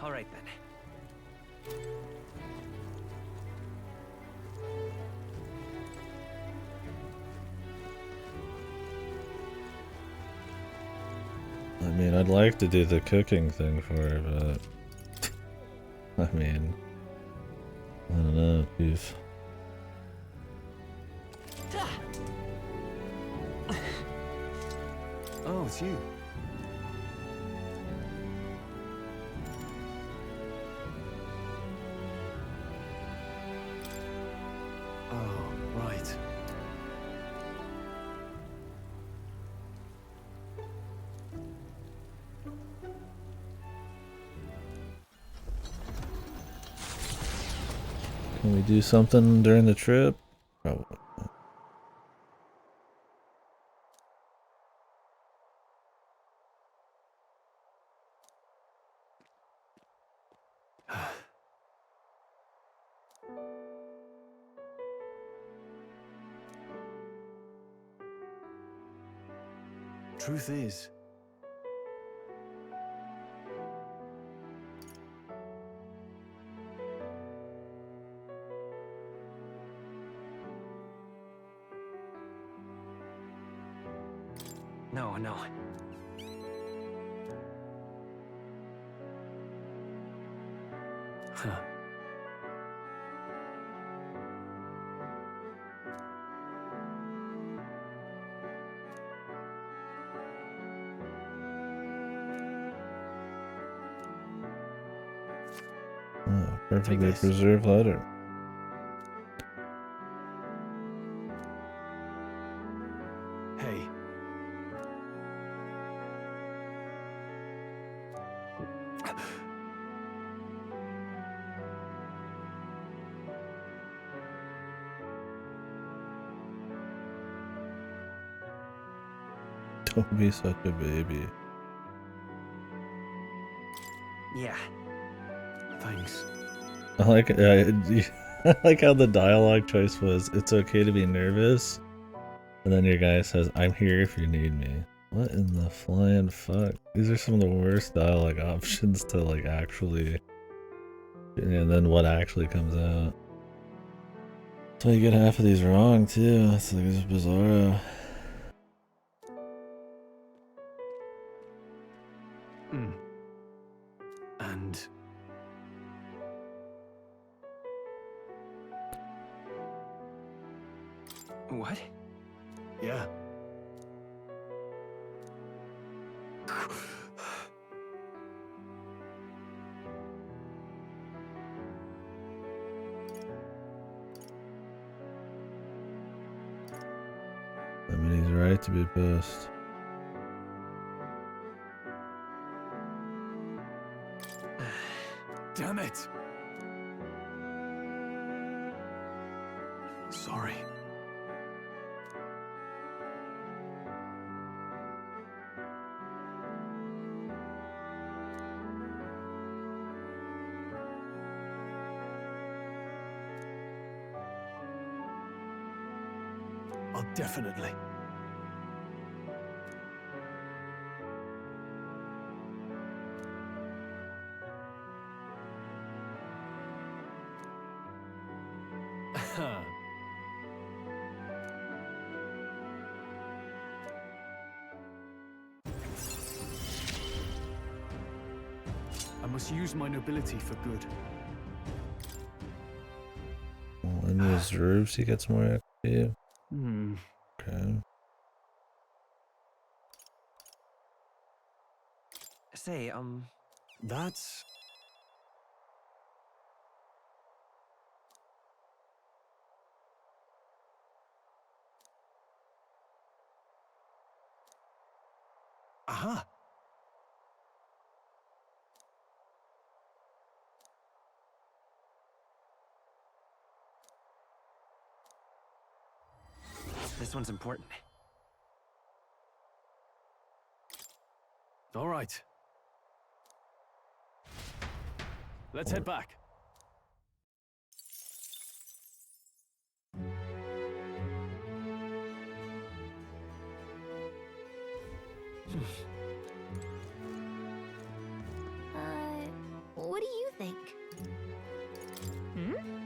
All right then. mean, I'd like to do the cooking thing for her, but I mean, I don't know, Chief. Oh, it's you. Oh, right. Can we do something during the trip? Probably. Truth is, No, no. huh. Oh, perfectly this. preserved letter. Hey. Don't be such a baby. Yeah. Thanks. I like I like how the dialogue choice was, it's okay to be nervous, and then your guy says, I'm here if you need me. What in the flying fuck? These are some of the worst dialogue options to like actually, and then what actually comes out. So you get half of these wrong too. It's like it's bizarro. Hmm. And What? yeah. I mean, he's right to be pissed. Damn it. Sorry. I'll definitely. I must use my nobility for good. Well, in reserves, he gets more XP. Hmm. Okay. Say, That's... Aha! this one's important. All right. Let's head back. What do you think? Hmm?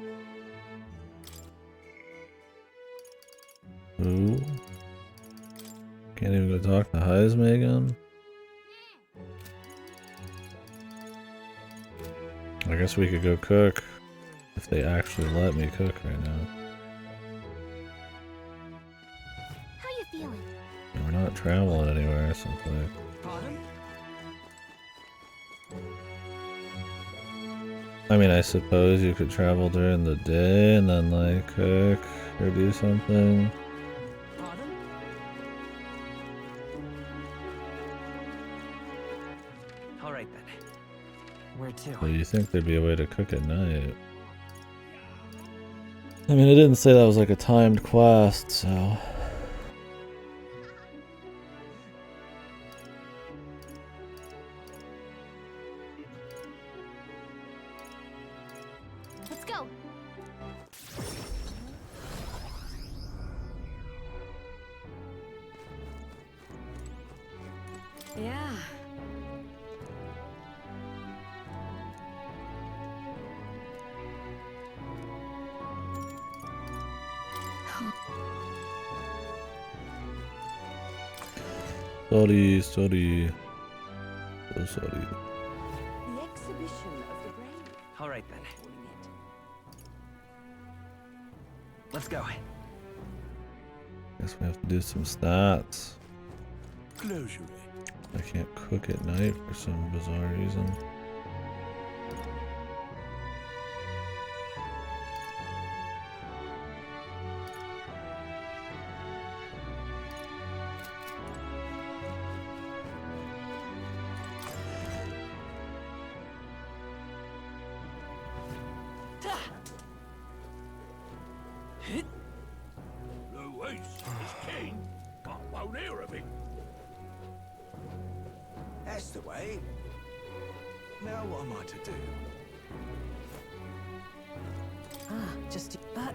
Ooh. Can't even go talk to Heisme again? I guess we could go cook if they actually let me cook right now. How you feeling? And we're not traveling anywhere, so it's like... Pardon? I mean, I suppose you could travel during the day and then like cook or do something. Pardon? All right then. Where to? But you think there'd be a way to cook at night? I mean, it didn't say that was like a timed quest, so... Let's go. Yeah. Sorry. So sorry. The exhibition of the brave. All right then. Let's go. Guess we have to do some stats. Close your I can't cook at night for some bizarre reason. The waste is keen, but won't hear of it. That's the way. Now what am I to do? Ah, just but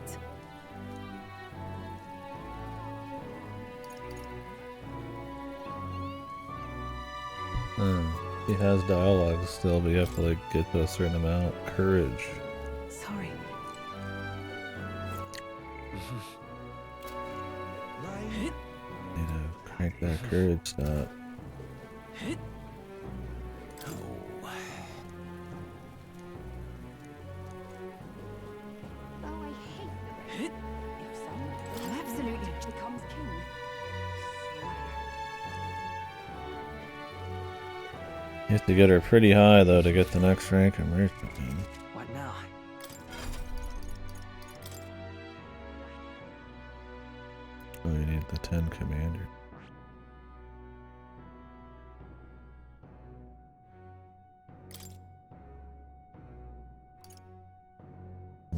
He has dialogue still, but you have to like get to a certain amount. Courage. sorry. Need to crank that courage stat. Oh, I hate the rain. If someone absolutely becomes king. You have to get her pretty high though to get the next rank in merchant. What now? Oh, you need the 10 commander.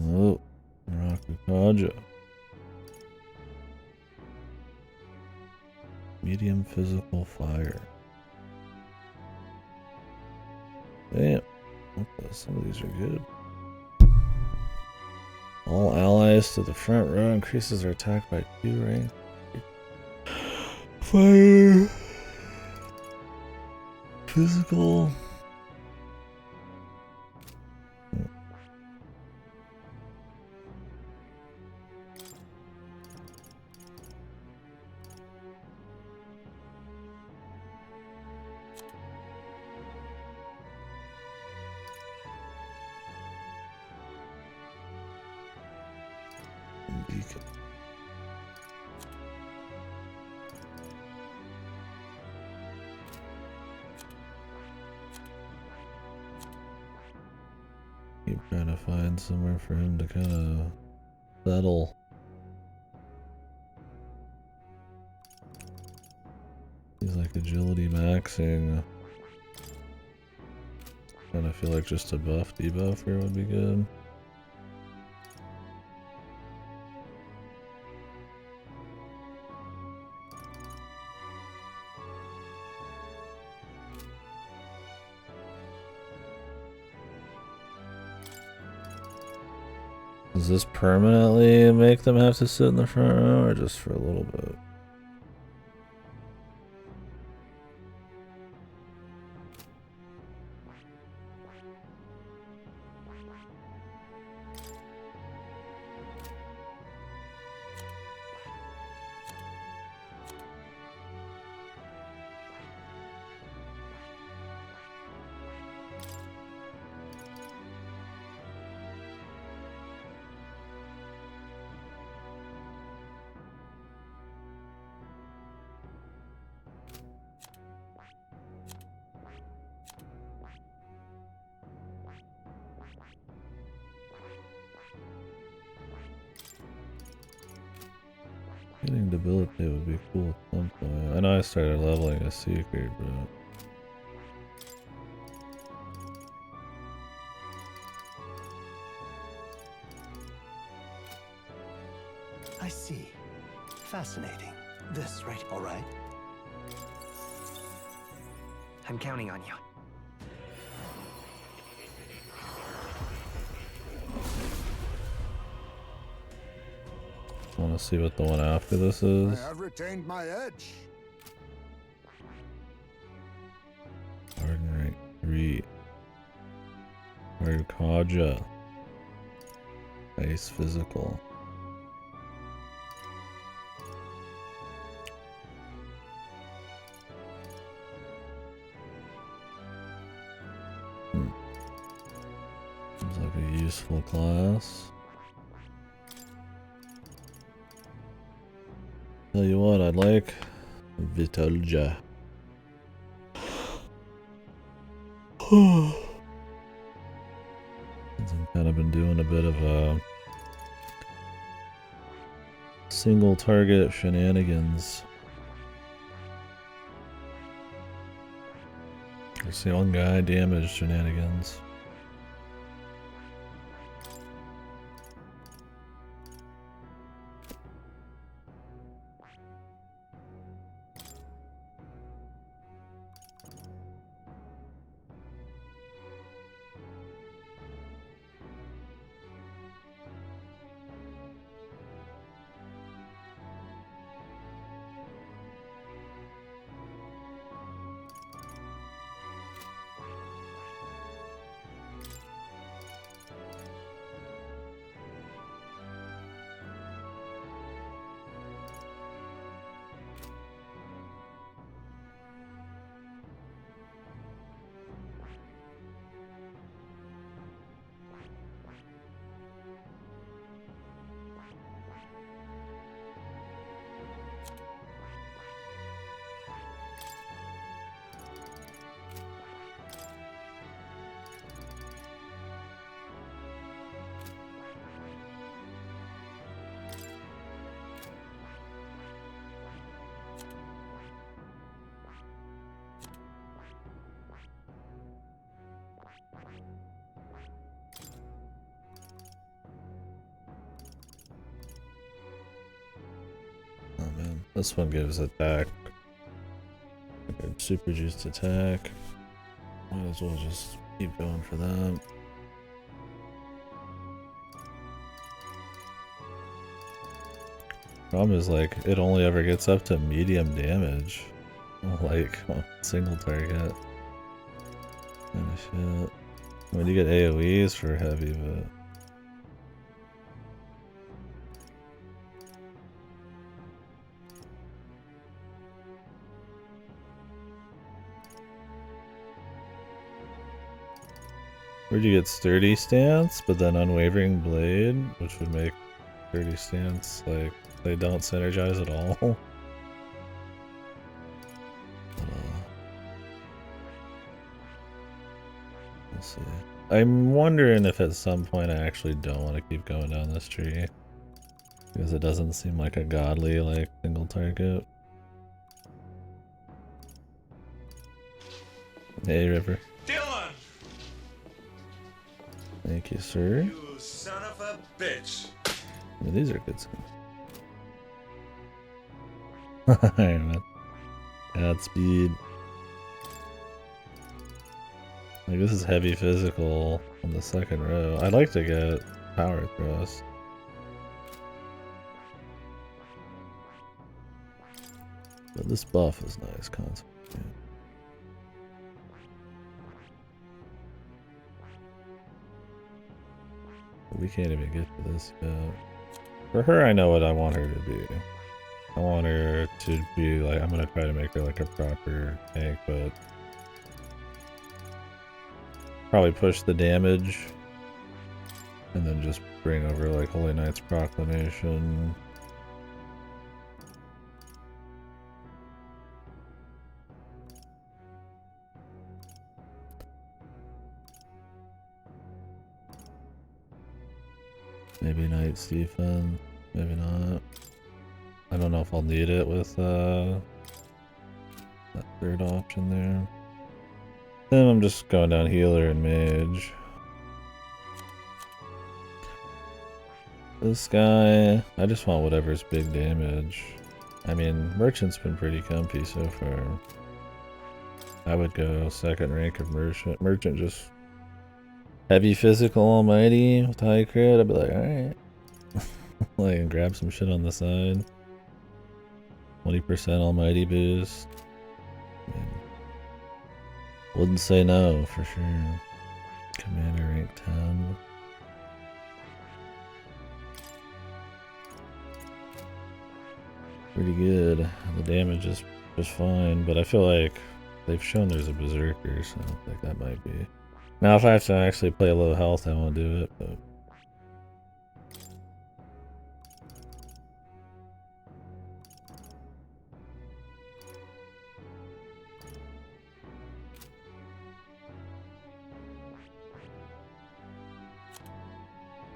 Oh, ReFantazio. Medium physical fire. Damn. Some of these are good. All allies to the front row increases their attack by 2 rank. Fire. Physical. Beacon. Keep trying to find somewhere for him to kind of settle. He's like agility maxing. Kind of feel like just a buff debuff here would be good. Does this permanently make them have to sit in the front row or just for a little bit? Getting debilitate would be cool at some point. I know I started leveling a secret, but I see. Fascinating. This, right? All right. I'm counting on you. I want to see what the one after this I is. have retained my edge. Ordinary 3. Kaja. Ice physical. Seems like a useful class. Tell you what, I'd like Vitolja. I've kind of been doing a bit of a single target shenanigans. Just the one guy damage shenanigans. Oh man, this one gives attack. Super juiced attack. Might as well just keep going for that. Problem is, like, it only ever gets up to medium damage. Like, single target. Kind of shit. I mean, you get AoEs for heavy, but... Where'd you get sturdy stance, but then unwavering blade, which would make sturdy stance, like, they don't synergize at all. We'll see. I'm wondering if at some point I actually don't want to keep going down this tree. Because it doesn't seem like a godly, like, single target. Hey, River. Dylan! Thank you, sir. You son of a bitch! I mean, these are good skins. Alright, man. Add speed. Like, this is heavy physical on the second row. I'd like to get power thrust. But this buff is nice, concept. Yeah. We can't even get to this yet. For her, I know what I want her to be. I want her to be like, I'm gonna try to make her like a proper tank, but probably push the damage and then just bring over like Holy Knight's Proclamation. Maybe Knight's defense, maybe not. I don't know if I'll need it with that third option there. Then I'm just going down healer and mage. This guy, I just want whatever's big damage. I mean, Merchant's been pretty comfy so far. I would go second rank of Merchant. Merchant just heavy physical almighty with high crit. I'd be like, alright. Like, grab some shit on the side. 20% almighty boost. I mean, wouldn't say no for sure. Commander rank 10. Pretty good. The damage is just fine, but I feel like they've shown there's a berserker, so I think that might be. Now, if I have to actually play low health, I won't do it, but.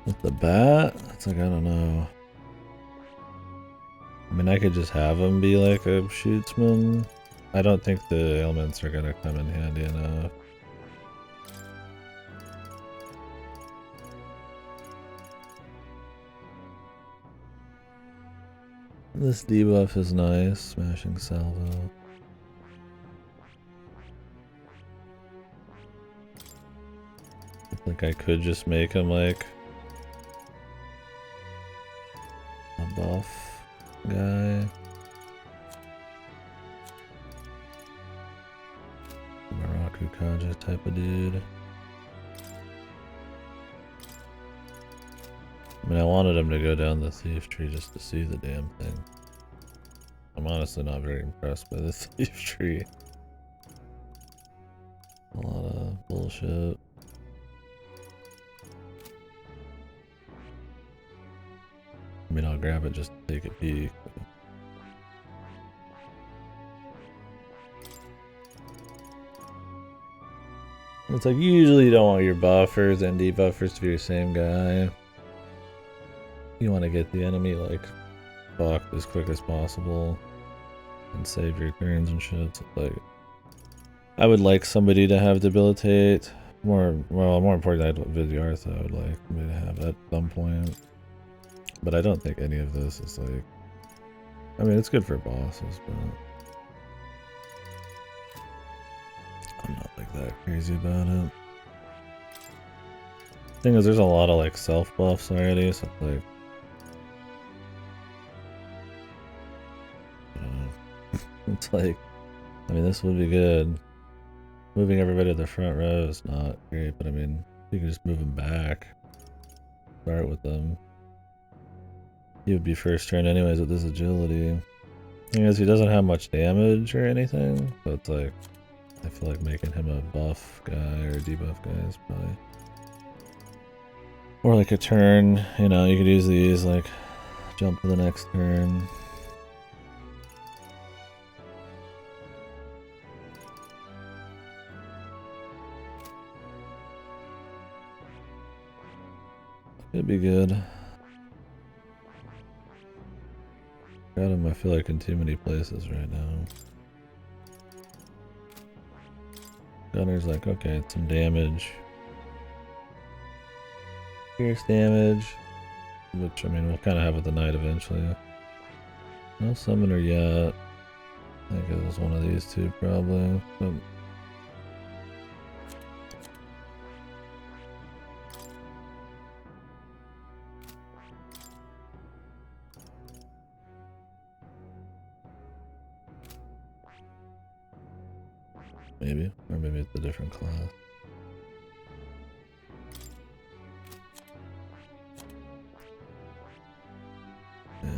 With the bat, it's like, I don't know. I mean, I could just have him be like a shootsman. I don't think the ailments are gonna come in handy enough. This debuff is nice, smashing salvo. I think I could just make him like a buff guy. Maraku Kaja type of dude. I mean, I wanted him to go down the thief tree just to see the damn thing. I'm honestly not very impressed by the thief tree. A lot of bullshit. I mean, I'll grab it just to take a peek. It's like, usually you don't want your buffers and debuffers to be the same guy. You want to get the enemy, like, fucked as quick as possible and save your turns and shit. So, like, I would like somebody to have debilitate. More importantly, Vidyartha I would like me to have at some point. But I don't think any of this is like... I mean, it's good for bosses, but... I'm not like that crazy about it. Thing is, there's a lot of like self buffs already, so it's like... I don't know. It's like... I mean, this would be good. Moving everybody to the front row is not great, but I mean, you can just move them back. Start with them. He would be first turn anyways with this agility. Thing is, he doesn't have much damage or anything, but it's like, I feel like making him a buff guy or debuff guy is probably... Or like a turn, you know, you could use these, like, jump to the next turn. It'd be good. Got him, I feel like, in too many places right now. Gunner's like, okay, it's some damage. Pierce damage. Which, I mean, we'll kind of have with the knight eventually. No summoner yet. I think it was one of these two, probably. But maybe. Or maybe it's a different class. Yeah.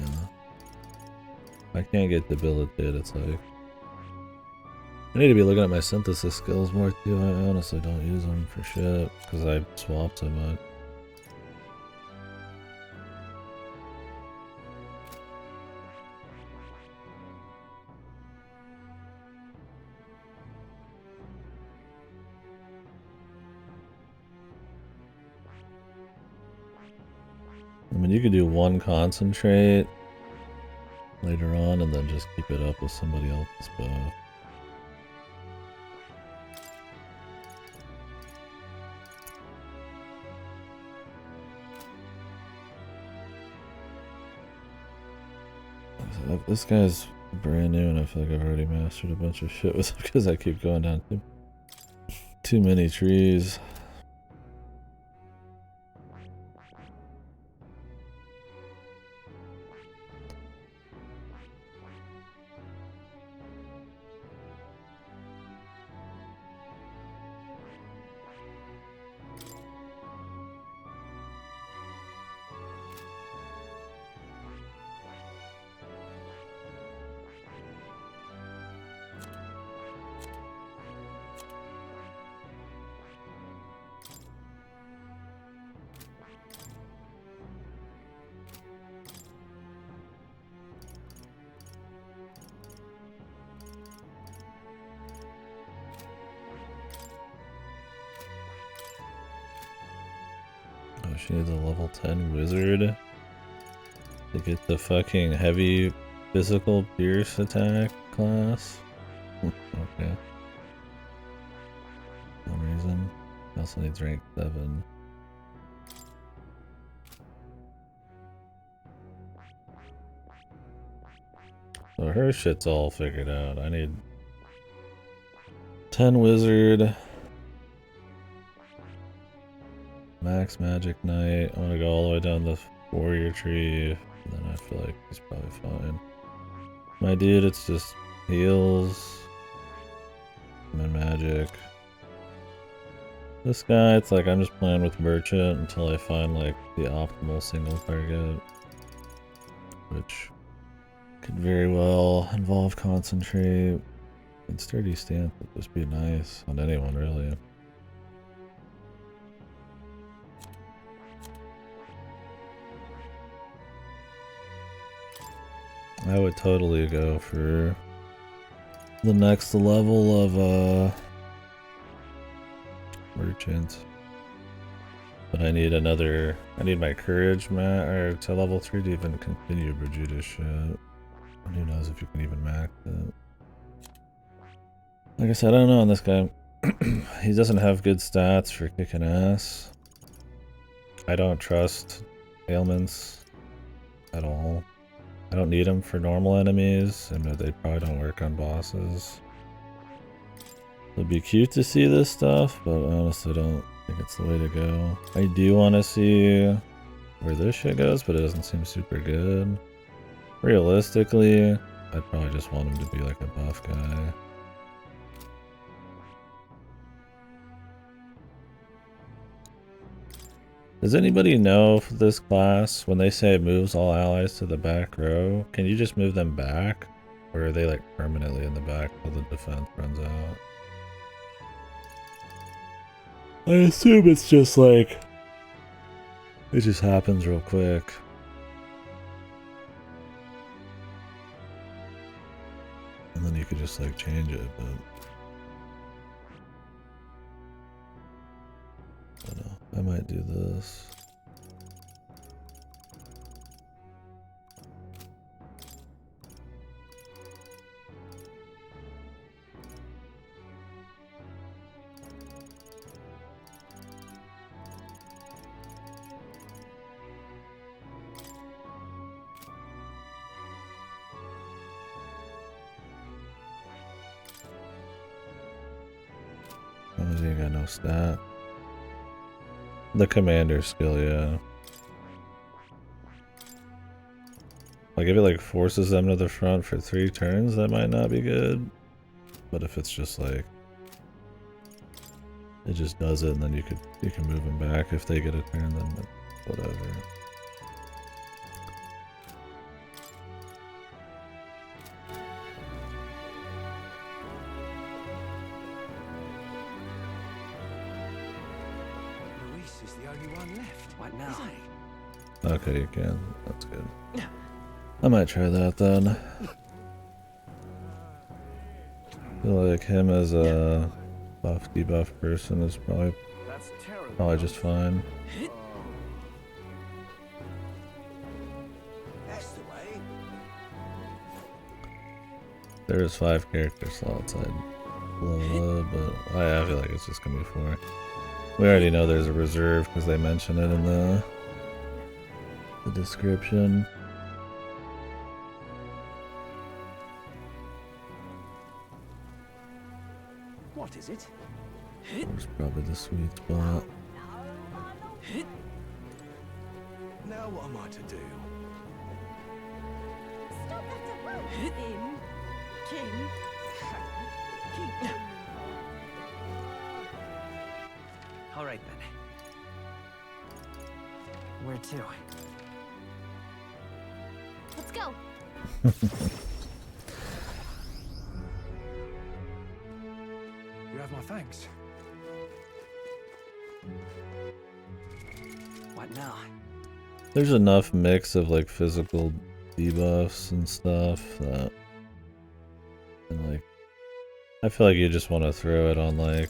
I can't get debilitated, it's like... I need to be looking at my synthesis skills more too. I honestly don't use them for shit, because I swap so much. I mean, you could do one concentrate, later on and then just keep it up with somebody else's buff. This guy's brand new and I feel like I've already mastered a bunch of shit with him because I keep going down too many trees. Oh, she needs a level 10 wizard to get the fucking heavy physical pierce attack class. Okay. For some reason. She also needs rank 7. So her shit's all figured out. I need 10 wizard. Max magic knight. I want to go all the way down the warrior tree. Then I feel like he's probably fine. My dude, it's just heals. And magic. This guy, it's like I'm just playing with merchant until I find like the optimal single target. Which could very well involve concentrate. And sturdy stance would just be nice on anyone really. I would totally go for the next level of merchant. But I need my courage to level 3 to even continue Brigida's shit. And who knows if you can even max it. Like I said, I don't know on this guy. He doesn't have good stats for kicking ass. I don't trust ailments at all. I don't need them for normal enemies, and they probably don't work on bosses. It'd be cute to see this stuff, but I honestly don't think it's the way to go. I do want to see where this shit goes, but it doesn't seem super good. Realistically, I'd probably just want him to be like a buff guy. Does anybody know if this class, when they say it moves all allies to the back row, can you just move them back? Or are they like permanently in the back till the defense runs out? I assume it's just like, it just happens real quick. And then you could just like change it, but I don't know. I might do this. He ain't got no stat. The commander skill, yeah. Like if it like forces them to the front for 3 turns, that might not be good. But if it's just like it just does it, and then you can move them back if they get a turn, then whatever. Okay, you can. That's good. I might try that then. I feel like him as a buff debuff person is probably just fine. That's the way. There's 5 character slots I'd blow up, but I feel like it's just gonna be 4. We already know there's a reserve because they mention it in the description. What is it? There's probably the sweet spot. Now what am I to do? Stop that! Him, King. Keep. All right then. Where to? Let's go. You have my thanks. What now? There's enough mix of like physical debuffs and stuff that, and like, I feel like you just want to throw it on like,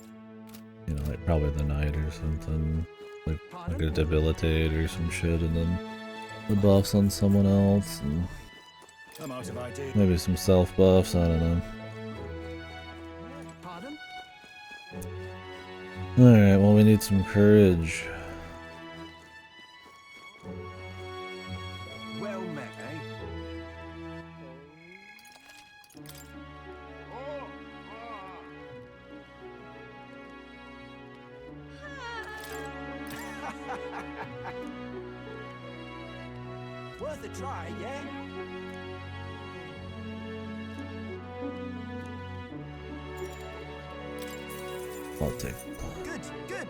you know, like probably the knight or something, like a debilitate or some shit, and then the buffs on someone else, and I'm out of ideas. maybe some self buffs. I don't know. Pardon? All right, well we need some courage. Well met, eh? Worth a try, yeah? I'll take it. Good, good.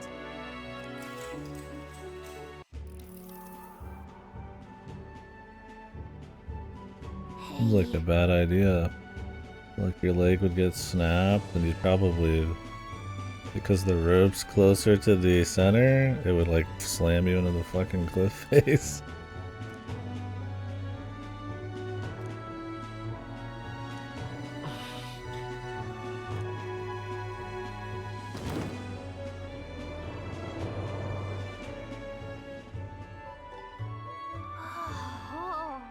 Seems like a bad idea. Like your leg would get snapped, and you'd probably, because the rope's closer to the center, it would like slam you into the fucking cliff face. Oh.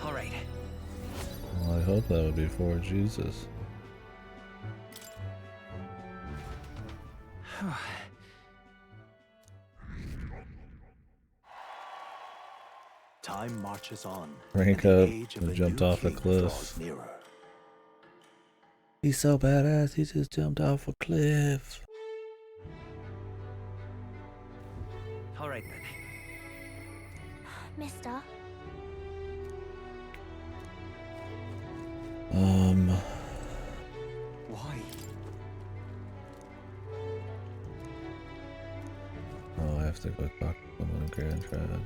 All right. Well, I hope that would be for Jesus. Time marches on. Rank and the up age of and a jumped new off a king cliff. draws nearer. He's so badass, he just jumped off a cliff. All right then. Mister. Why? Oh, I have to go talk to someone in Grand Trad.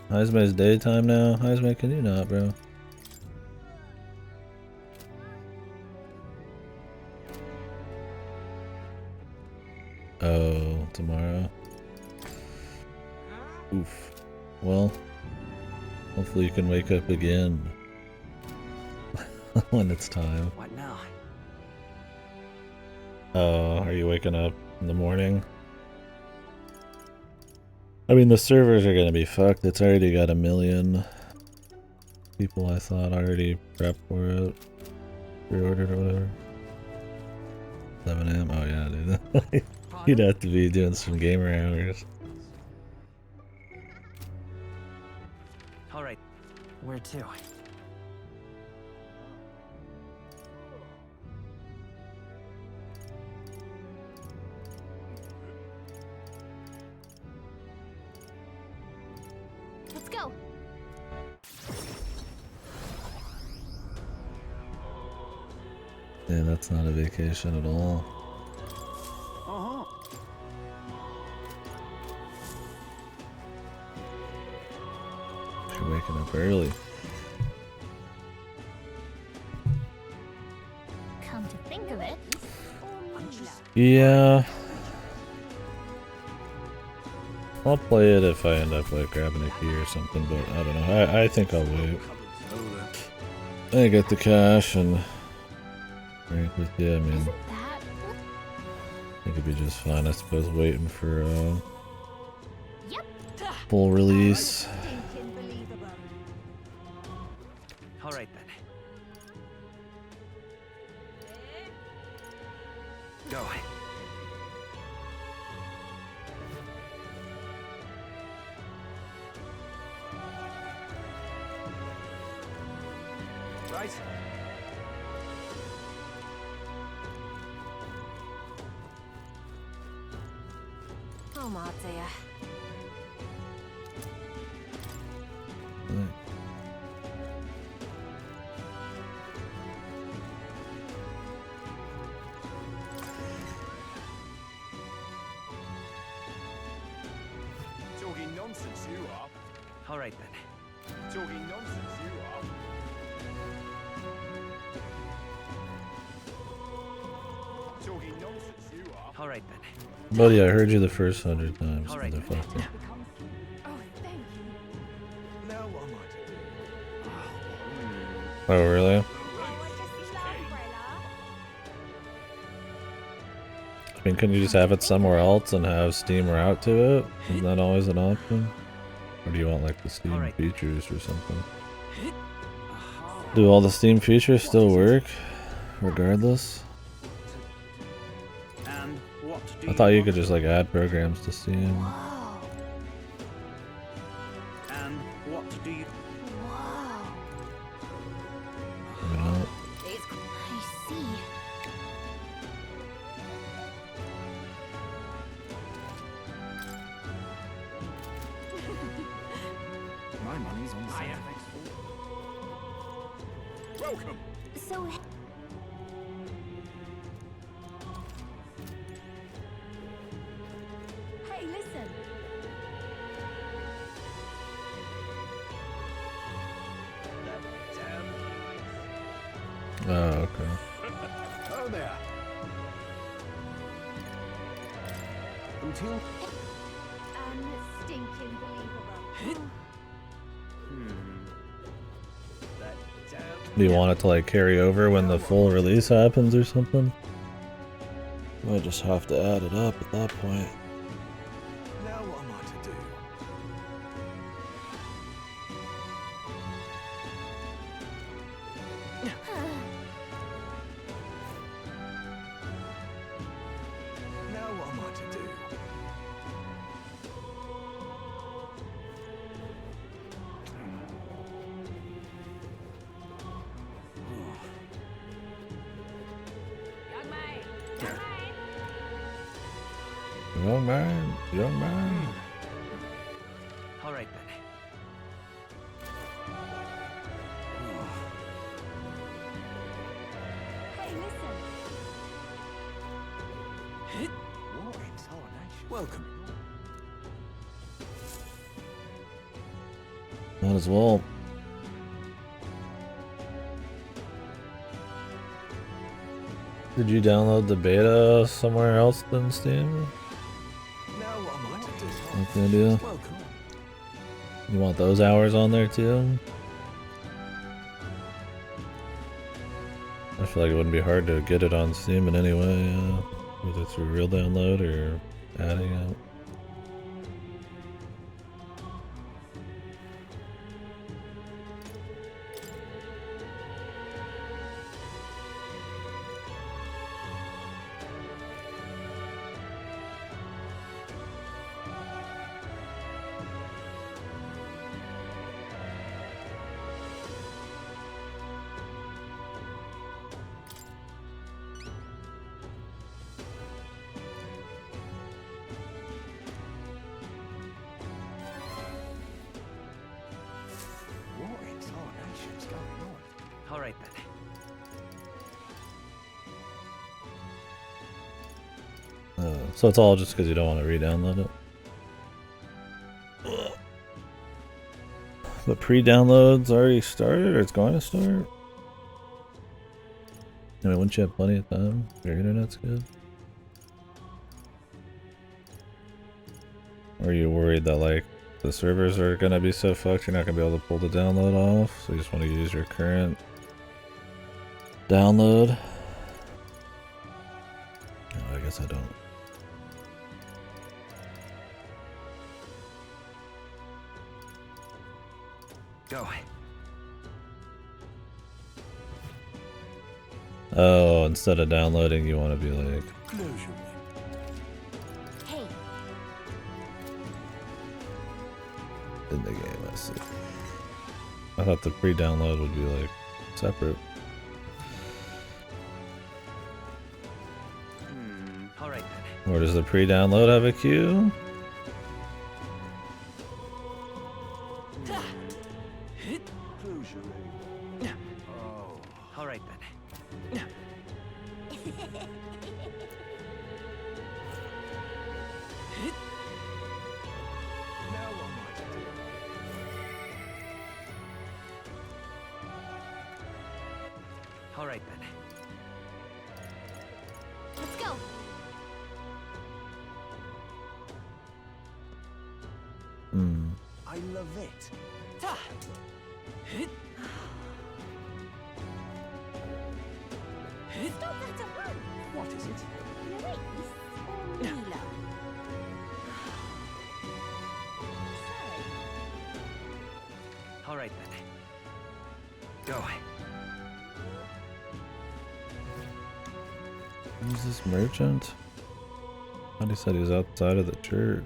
Heisme's daytime now. Heisme, can you not, bro? Oh, tomorrow. Oof. Well, hopefully you can wake up again when it's time. What now? Oh, are you waking up in the morning? I mean, the servers are gonna be fucked. It's already got 1 million people, I thought, already prepped for it. Pre-ordered or whatever. 11 a.m. Oh yeah, dude. You'd have to be doing some gamer hours. All right. Where to? Let's go. Yeah, that's not a vacation at all. Uh-huh. You're waking up early. Come to think of it. Yeah. I'll play it if I end up like grabbing a key or something, but I don't know. I think I'll wait. I get the cash and rank with you. I mean, Isn't that? I think it'd be just fine, I suppose, waiting for Yep. full release. All right then. Go. Right. Oh, Matsuya. Talking nonsense, you are. All right then. Talking nonsense, you are. Talking nonsense, you are. All right then. Buddy, I heard you the first 100 times, All right. motherfucker. Oh, thank you. Now what am I to do? Oh, really? I mean, couldn't you just have it somewhere else and have Steam route to it? Isn't that always an option? Or do you want like the Steam features or something? Do all the Steam features still work, regardless? And what do I thought you could just like add programs to Steam. And what do you? Maybe not. I see. My money's on I am. Welcome. So, Hey, listen. Oh, okay. Oh there. Until Unstinking believable. that damn. Do you want it to like carry over when the full release happens or something? Might just have to add it up at that point. Now what am I to do? Now what am I to do? Young man, young man. All right then. Hey, listen. What in tarnation? Welcome. Might as well. Did you download the beta somewhere else than Steam? Now what am I to do? That's the idea. Welcome. You want those hours on there too? I feel like it wouldn't be hard to get it on Steam in any way, whether through real download or adding it. What in tarnation's going on? All right then. So it's all just because you don't want to re-download it. The pre-download's already started, or it's going to start? I mean, wouldn't you have plenty of time? Your internet's good. Or are you worried that like the servers are gonna be so fucked you're not gonna be able to pull the download off? So you just want to use your current download? No, I guess I don't. Go. Oh, instead of downloading, you want to be like... Hey. In the game, I see. I thought the pre-download would be like separate. Alright then. Or does the pre-download have a queue? Oh. Alright then. Alright then. Let's go. I love it. Stop, that's a run. What is it? Luis or Mila? Alright then. Go. Who's this merchant? I thought he said he was outside of the church.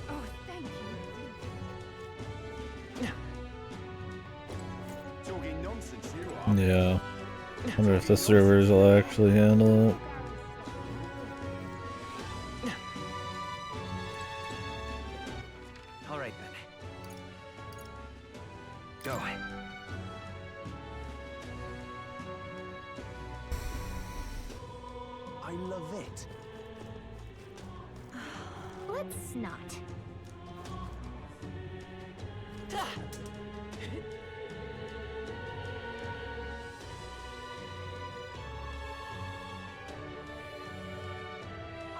Oh, thank you. Talking nonsense, you are. Yeah. Wonder if the servers will actually handle it. Alright then. Go. I love it. Let's not.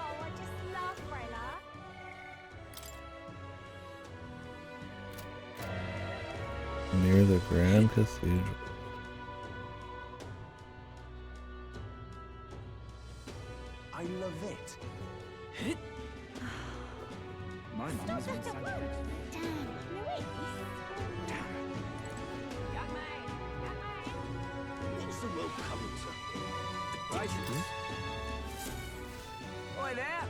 Oh, I just love Freyla. Near the Grand Cathedral. I love it. My Stop, mum's that's a run. Damn, Luis. Young man, young man. What's the world coming to? Ridiculous. Oi there!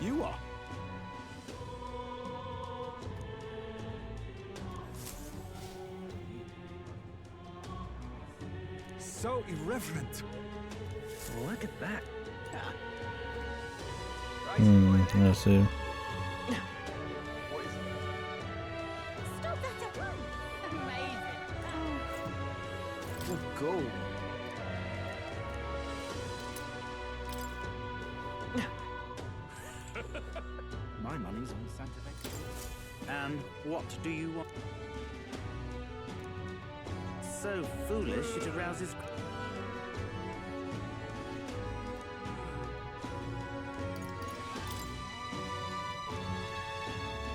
You are. So irreverent. Look at that. I see. Stop, that's a run. Amazing. Good goal. My money's on Santa Fe. And what do you want? So foolish it arouses...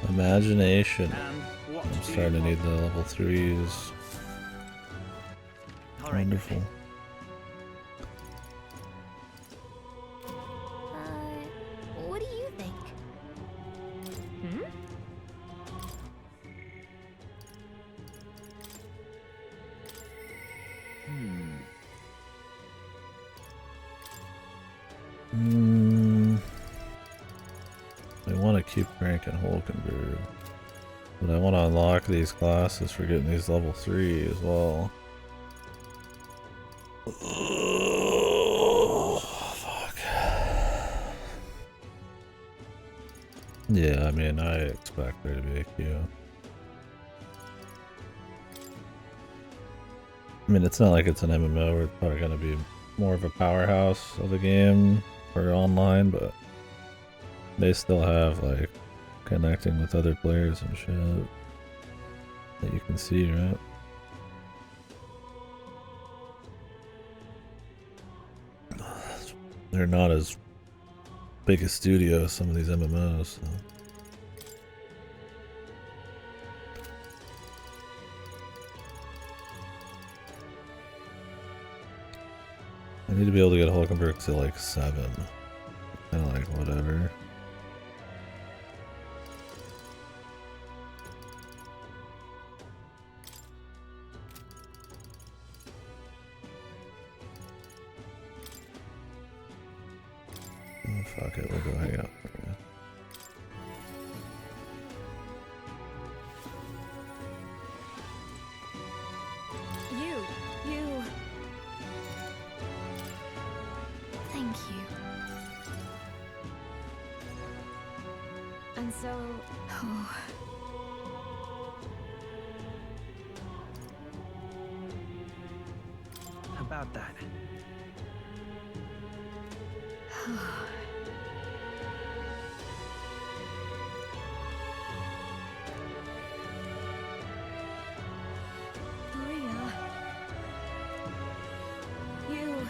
Imagination. And what I'm do starting to you need the level 3s. Alright. Wonderful. What do you think? Hmm? I want to keep ranking Hulkenberg, but I want to unlock these classes for getting these level 3 as well. Oh, fuck. Yeah, I mean, I expect there to be a queue. I mean, it's not like it's an MMO where it's probably going to be more of a powerhouse of a game for online, but they still have like connecting with other players and shit that you can see, right? They're not as big a studio as some of these MMOs. So. I need to be able to get Hulkenberg to like 7. Kinda like whatever. Oh, fuck it, we'll go hang out. You. Thank you. And so... Oh. About that. Maria. You.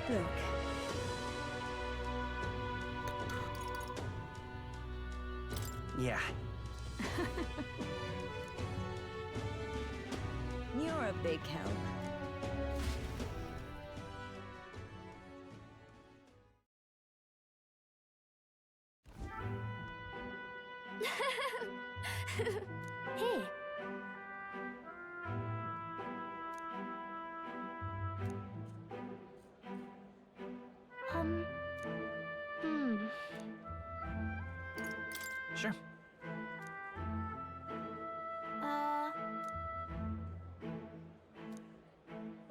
Look. Yeah. You're a big help. Hey. Sure.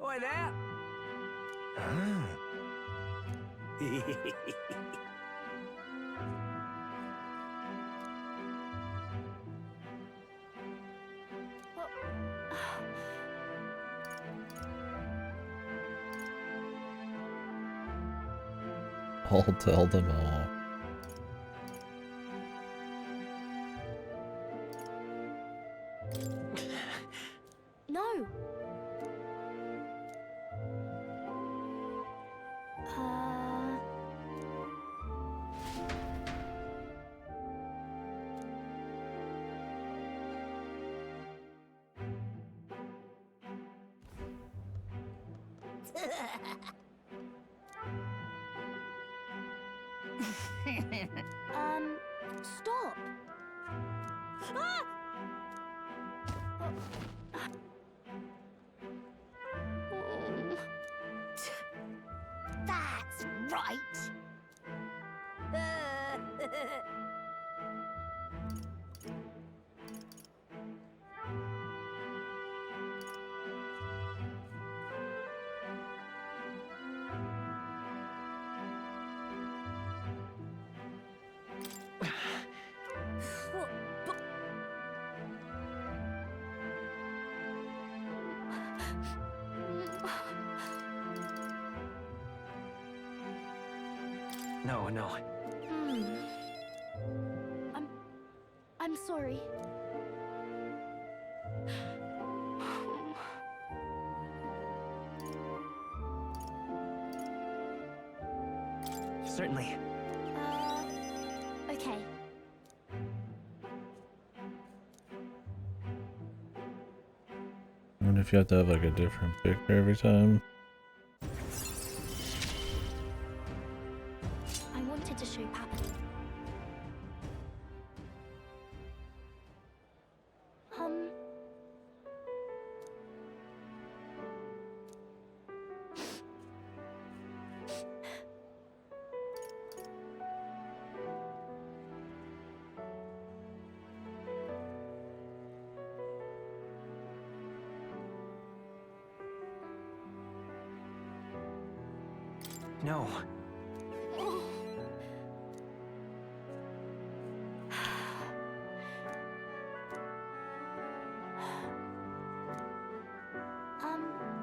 Oi there! Ah. I'll tell them all. No. Stop. Ah! That's right. No. I'm sorry. Certainly. Okay. I wonder if you have to have like a different picture every time. I wanted to show Papa. No.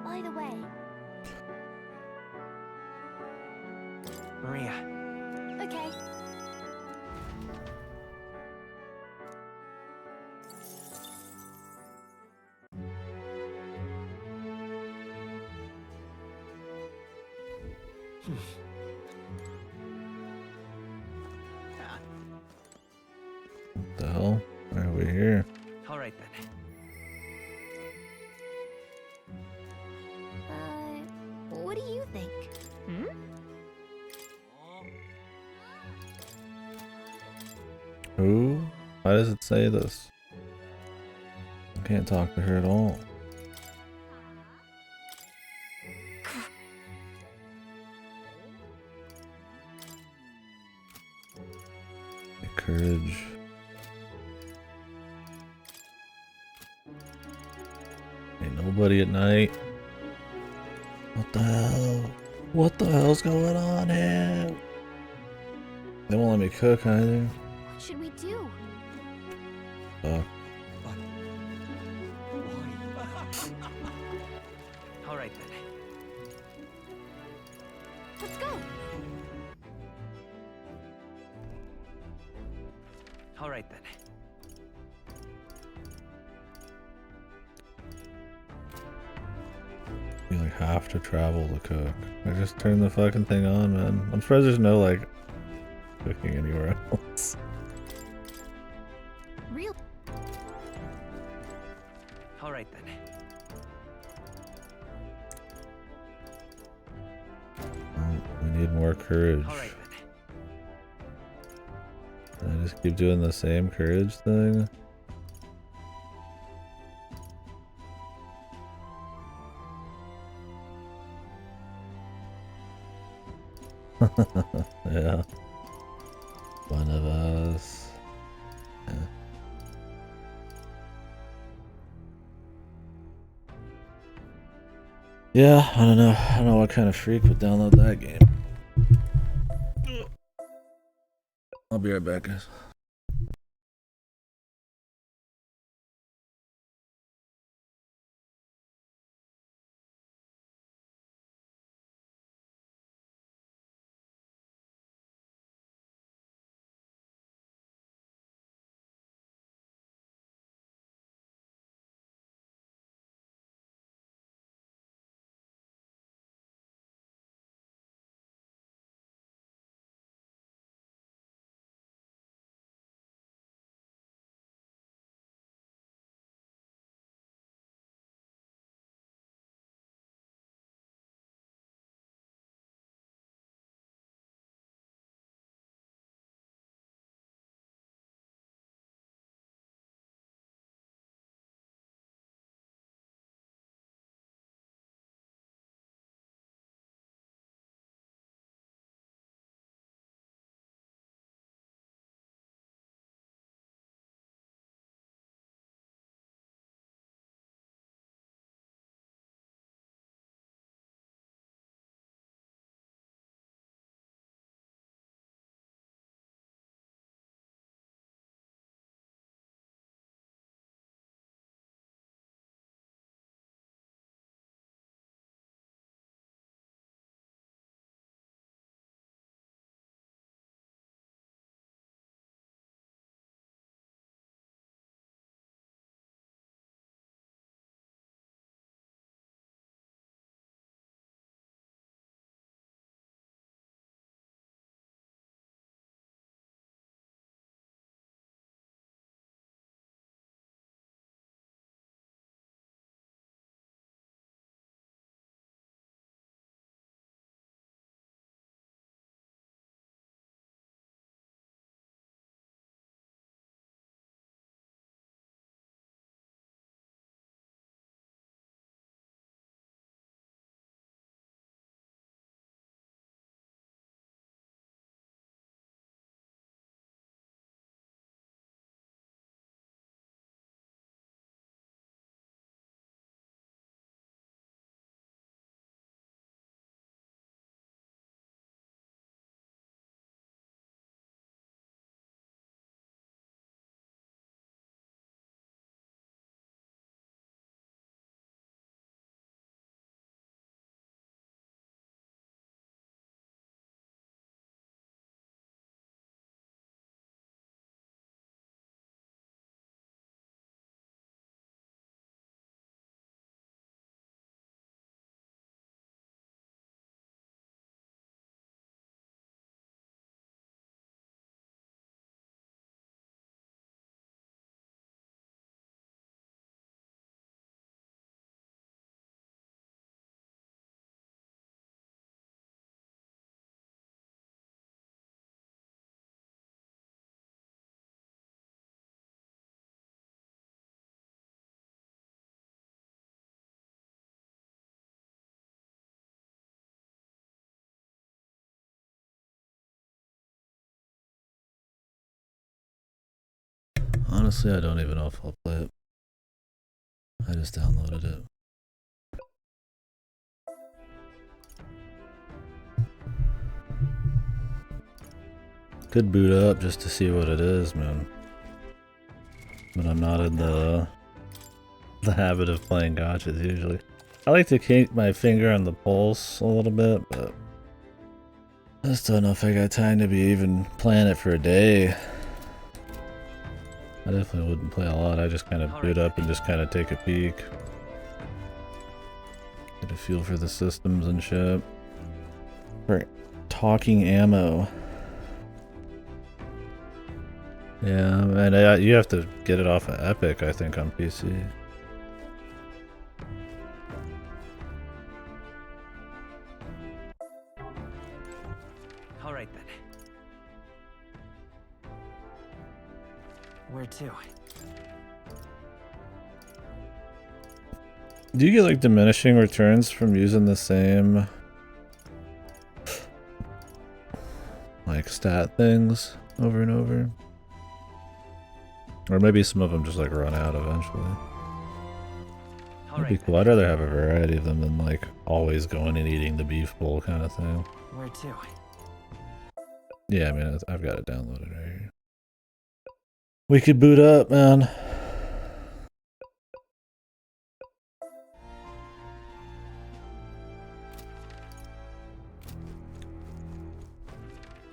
By the way. Maria. Okay. What the hell? Why are we here? All right then. What do you think? Hmm? Who? Why does it say this? I can't talk to her at all. Courage. Ain't nobody at night. What the hell? What the hell's going on here? They won't let me cook either. What should we do? Fuck. All right then. Let's go. All right then. You like have to travel to cook. I just turned the fucking thing on, man. I'm surprised there's no like cooking anywhere else. Real. All right then. Oh, we need more courage. All right then. I just keep doing the same courage thing. Yeah. One of us. Yeah. Yeah, I don't know. I don't know what kind of freak would download that game. I'll be right back, guys. Honestly, I don't even know if I'll play it. I just downloaded it. Could boot up just to see what it is, man. But I'm not in the habit of playing gotchas usually. I like to keep my finger on the pulse a little bit, but I just don't know if I got time to be even playing it for a day. I definitely wouldn't play a lot. I just kind of boot up and just kind of take a peek. Get a feel for the systems and shit. For talking ammo. Yeah, and you have to get it off of Epic, I think, on PC. Alright then. Where to? Do you get like diminishing returns from using the same like stat things over and over? Or maybe some of them just like run out eventually. That'd be cool. I'd rather have a variety of them than like always going and eating the beef bowl kind of thing. Where to? Yeah, I mean, I've got it downloaded right here. We could boot up, man.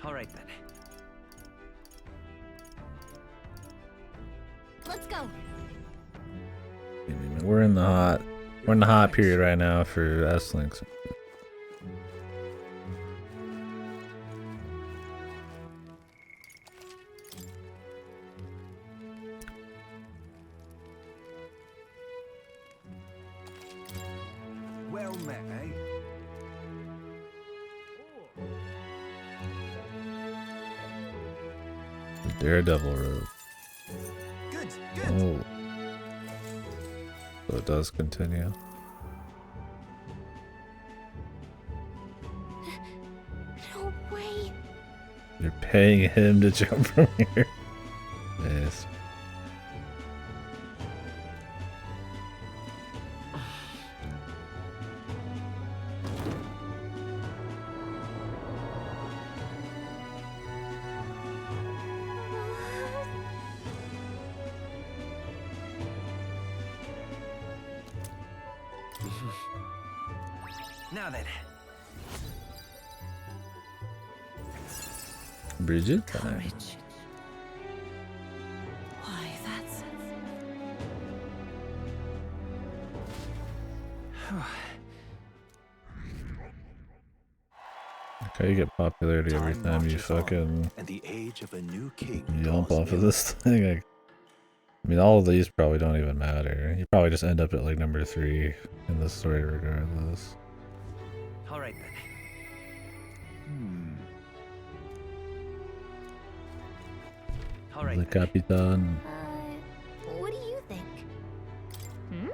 Alright then. Let's go. We're in the hot period right now for S-Links. Well met, eh? The Daredevil robe. Good. Oh. So it does continue. No way. You're paying him to jump from here. Yes. Now then. Bridget? Courage. Why, that's... Okay, you get popularity every time you fucking And the age of a new king jump off of this thing. I mean, all of these probably don't even matter. You probably just end up at like number 3 in the story regardless. Alright then. Alright. The Capitan. What do you think? Hmm?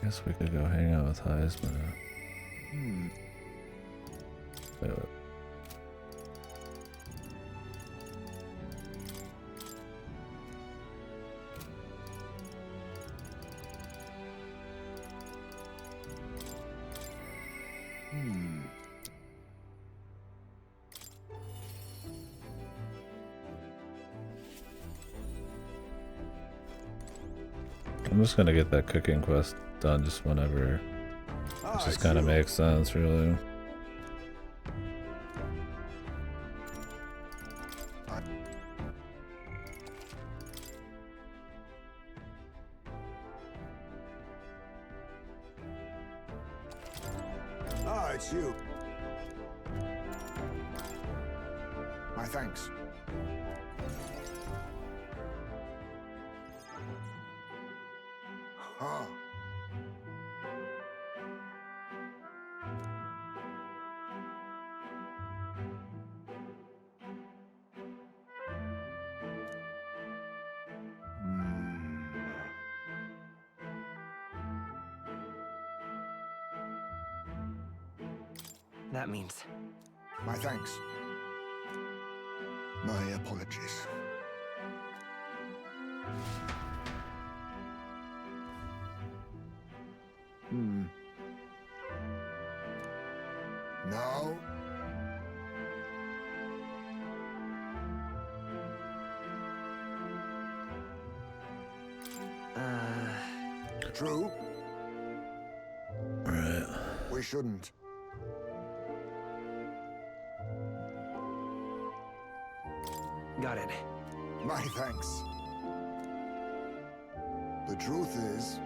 Guess we could go hang out with Heisman. Wait. I'm just gonna get that cooking quest done just whenever. Which just kind of makes sense, really. Ah, it's you. My thanks. Huh. that means. My thanks. My apologies. Now? True. Right. We shouldn't. Got it. My thanks. The truth is...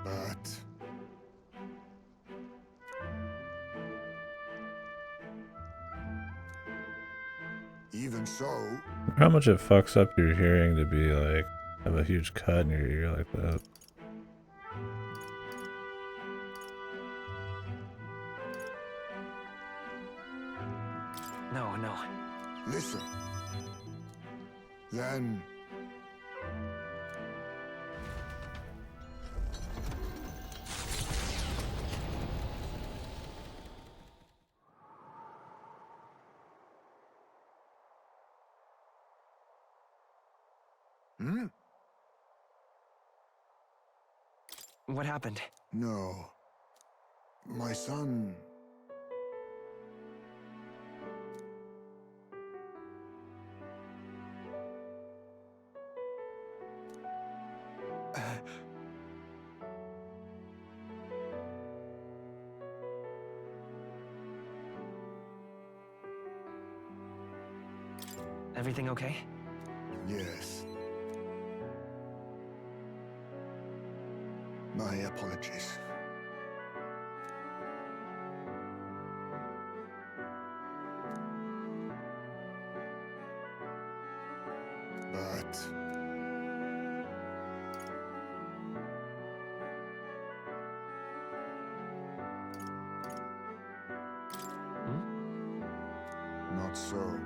But... even so... How much it fucks up your hearing to be like, have a huge cut in your ear like that. No, no. Listen. Then... What happened? No. My son... Everything okay? Yes. My apologies. But... not so.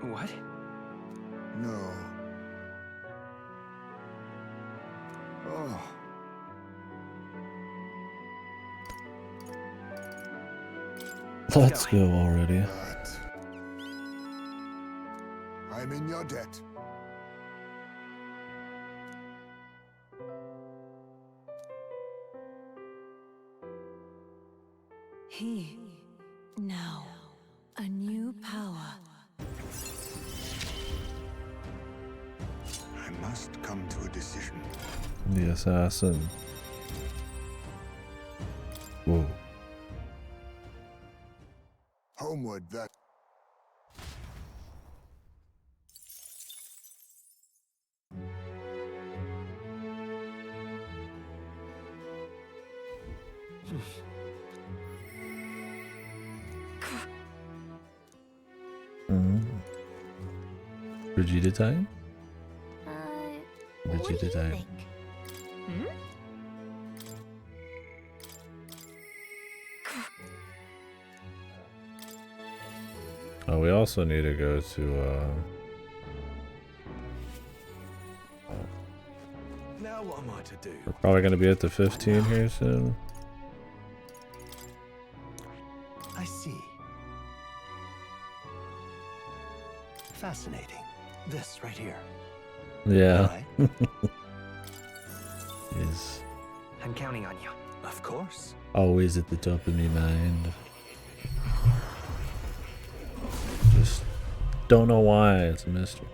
What? No. Oh. Let's go already. But... I'm in your debt. He, now, a new power. I must come to a decision. The assassin. Whoa. Homeward, that... Vegeta time? What do you Vegeta time. think? Oh, we also need to go to Now what am I to do? we're probably gonna be at the 15 here soon. I see. Fascinating. This right here. Yeah. Right? Is I'm counting on you. Of course. always at the top of my mind. Just don't know why, it's a mystery.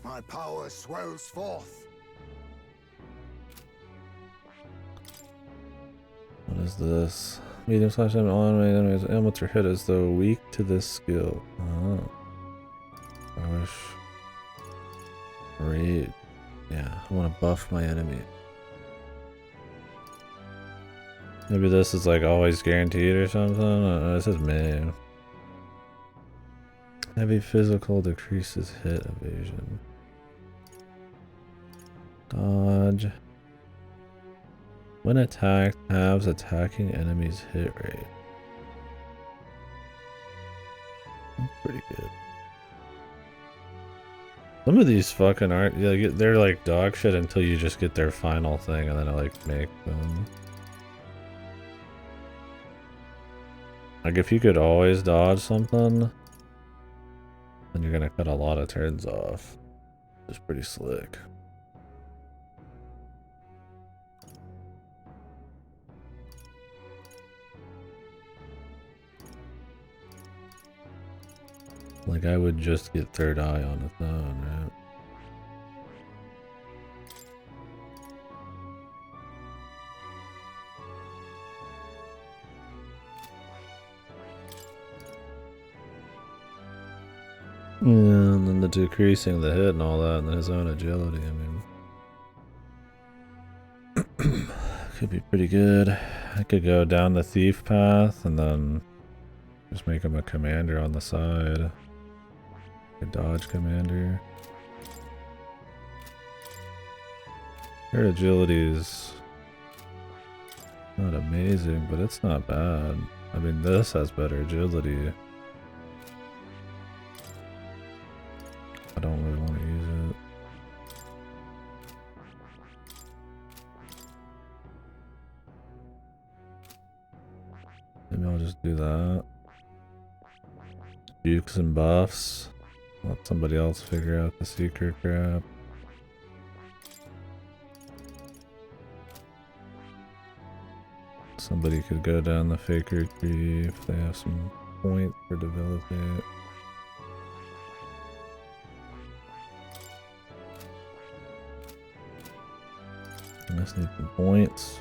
My power swells forth. What is this? Medium slash on enemies ailments are hit as though weak to this skill. Oh. I wish. Raid. Yeah, I want to buff my enemy. Maybe this is like always guaranteed or something. This is me. Heavy physical decreases hit evasion. Dodge. When attacked, halves attacking enemies' hit rate. That's pretty good. Some of these fucking aren't, yeah, they're like dog shit until you just get their final thing and then I like make them. Like if you could always dodge something, then you're gonna cut a lot of turns off. It's pretty slick. Like I would just get third eye on its own, right? Yeah, and then the decreasing the hit and all that, and then his own agility, I mean. Could be pretty good. I could go down the thief path and then just make him a commander on the side. A dodge commander. Her agility is not amazing, but it's not bad. I mean, this has better agility. I don't really want to use it. Maybe I'll just do that. Bukes and buffs. Let somebody else figure out the secret crap. Somebody could go down the faker tree if they have some points for debilitate. I just need some points.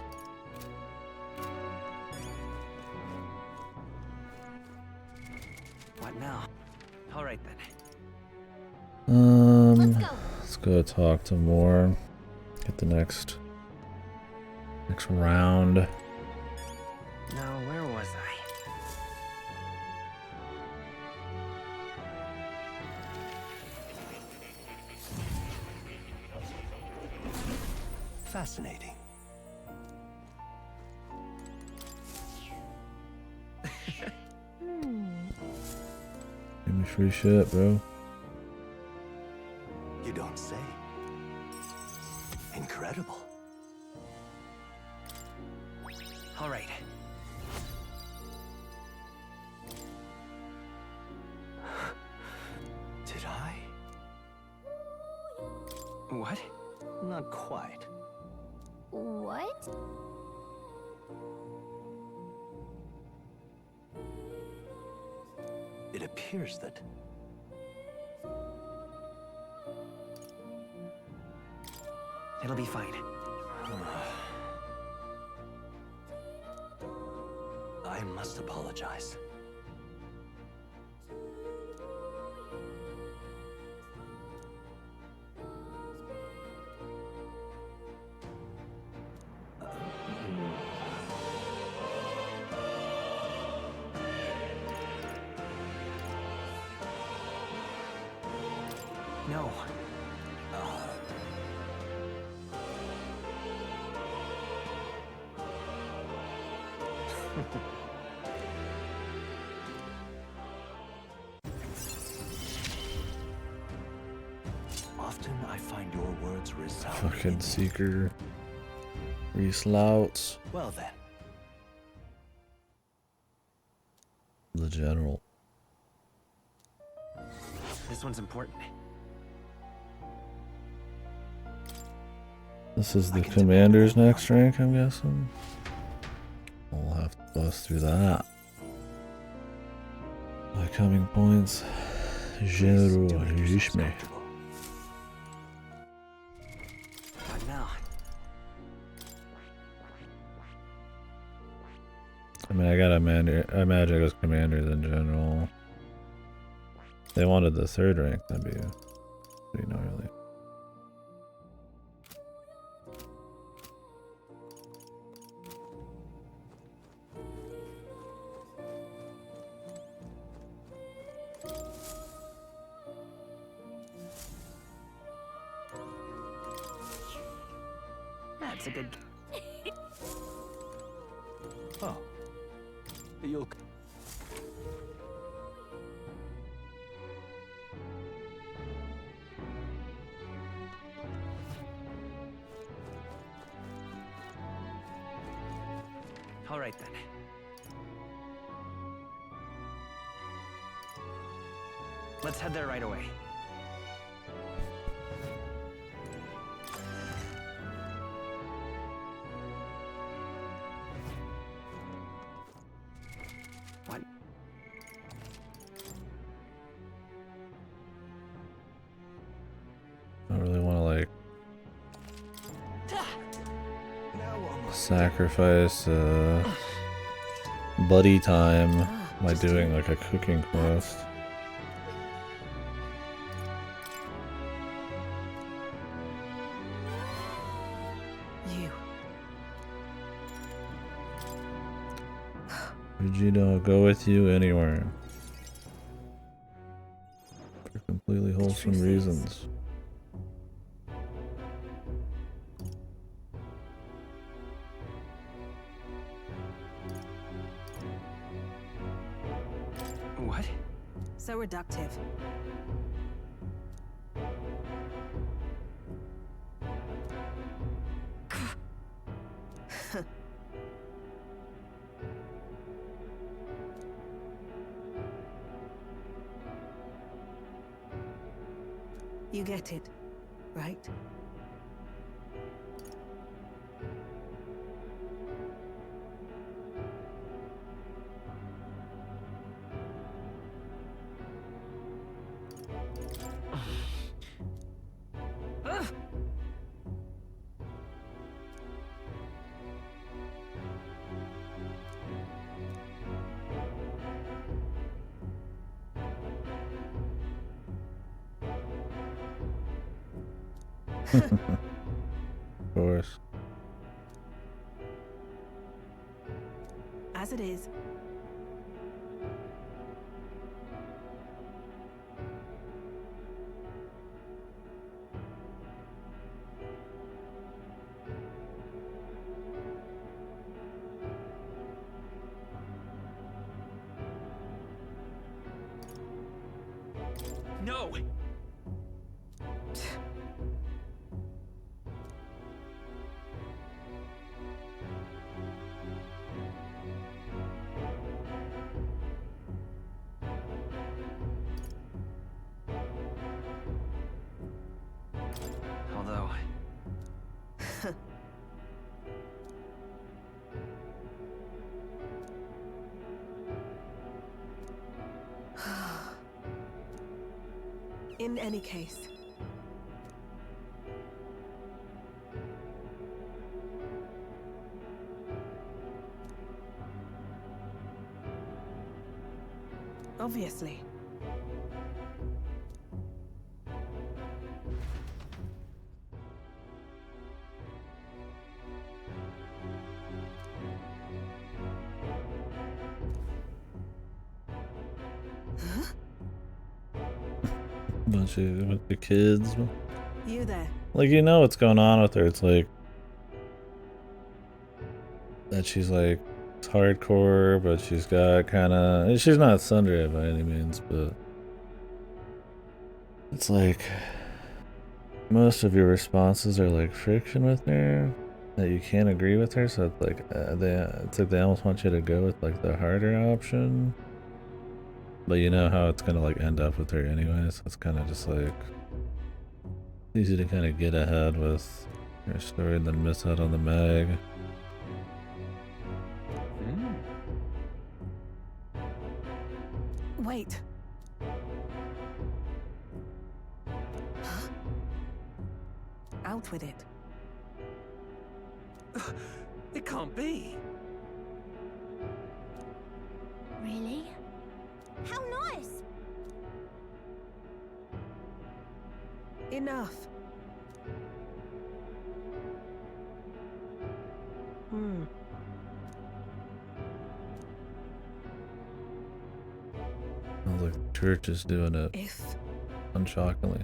What now? All right then. Let's go talk to more. Get the next round. Now, where was I? Fascinating. Give me free shit, bro. You don't say. Incredible. All right. Did I? What? Not quite. What? It appears that It'll be fine. I must apologize. No. Often I find your words resound. Fucking seeker. Reslouts. Well then. The general. This one's important. This is the commander's next rank, I'm guessing. We'll have to bust through that. By coming points. General Rishme. What now? I mean, I got a I imagine it goes commander then general. If they wanted the third rank, that'd be pretty gnarly. That's a good... Oh. You'll... All right then. Let's head there right away. What? I don't really want to like sacrifice buddy time by doing like a cooking quest. Vegeta, I'll go with you anywhere. For completely wholesome reasons. What? So reductive. You get it, right? Of course. As it is. No! Although... In any case. Obviously. Bunch of kids. You there. Like, you know what's going on with her. It's like that she's like hardcore, but she's got kind of... She's not tsundere by any means, but it's like most of your responses are like friction with her, that you can't agree with her, so it's like it's like they almost want you to go with like the harder option, but you know how it's gonna like end up with her anyway, so it's kind of just like easy to kind of get ahead with your story and then miss out on the mag. Wait. Out with it. It can't be. Really? How nice! Enough. Sounds like the church is doing it. Unshockingly.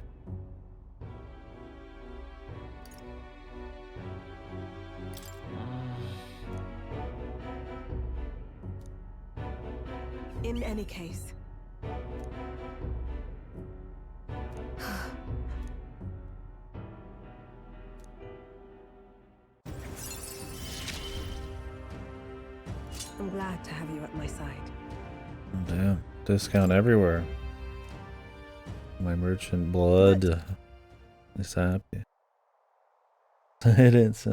In any case. I'm glad to have you at my side. Damn, discount everywhere. My merchant blood is happy. It's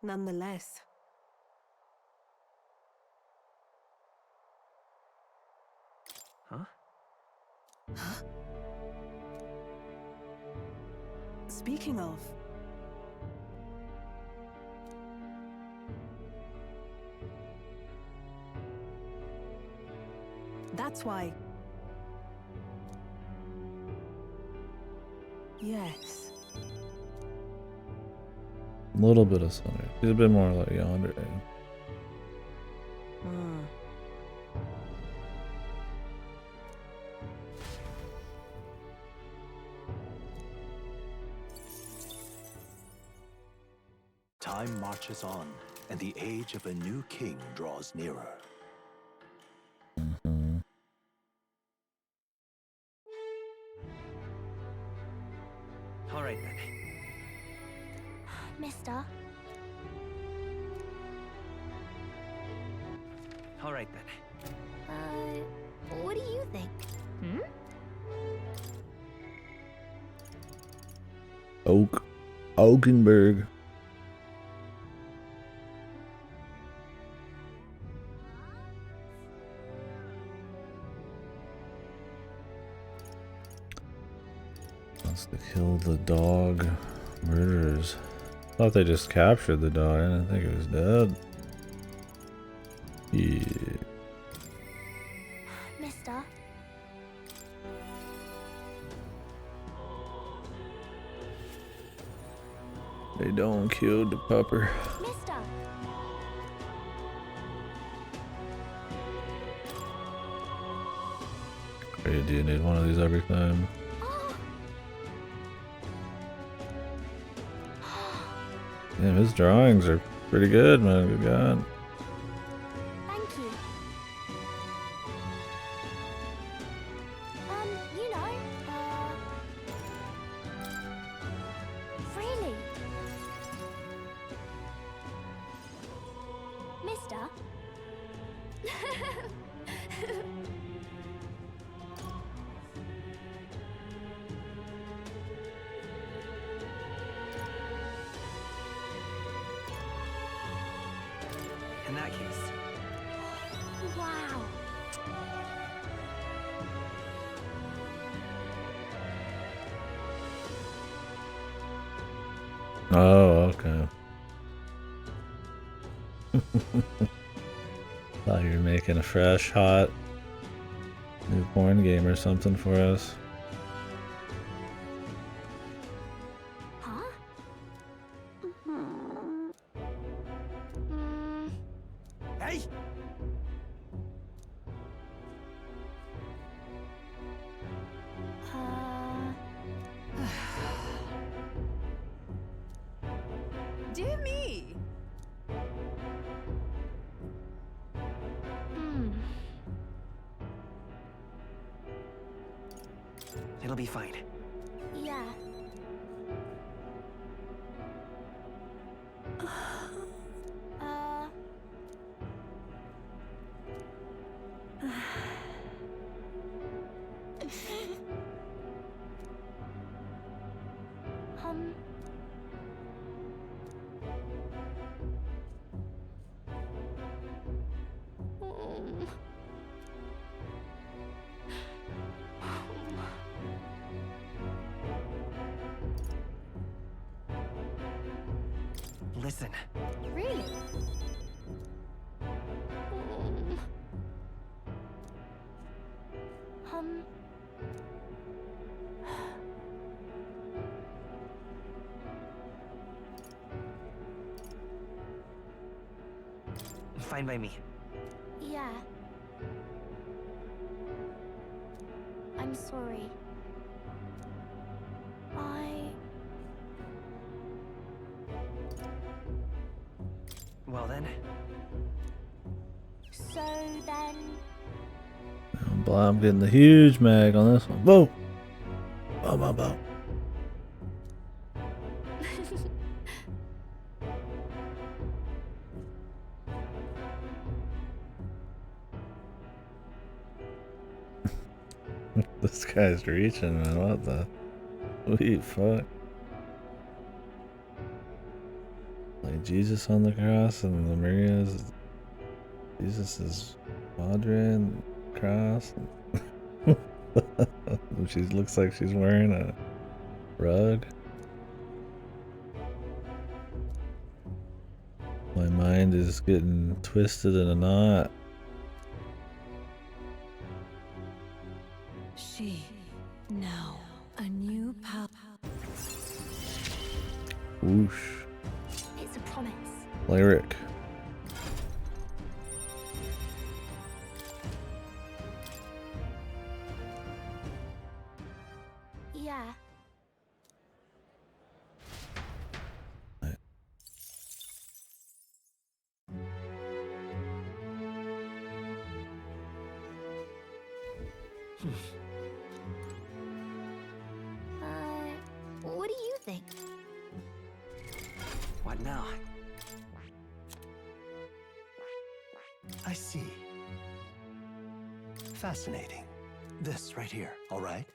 Nonetheless. Huh? Huh? Speaking of... That's why... Yes. a little bit of Sunny. She's a bit more like yonder. Hmm. Time marches on, and the age of a new king draws nearer. All right then. Mister? All right then. What do you think? Oakenberg. Wants to kill the dog. Murderers. Thought they just captured the dog. I didn't think it was dead. Yeah. Mister? They don't kill the pupper. Mister? Great, do you need one of these every time? Damn, his drawings are pretty good, man. Good God. Thank you. You know, really? Mister? In that case. Wow. Oh, okay. Thought you were making a fresh, hot new porn game or something for us. Huh? Hey! Dear me! It'll be fine. Yeah. Listen. Really? Fine by me. Yeah. I'm sorry. Well then. So then... I'm getting the huge mag on this one. Whoa! Bow. This guy's reaching, man. What the sweet fuck? Like Jesus on the cross and the Maria's. Jesus is Padre and cross. She looks like she's wearing a rug. My mind is getting twisted in a knot. She, now, a new power. Whoosh. It's a promise. Lyric. Yeah. What do you think? What now? I see. Fascinating. This right here, all right?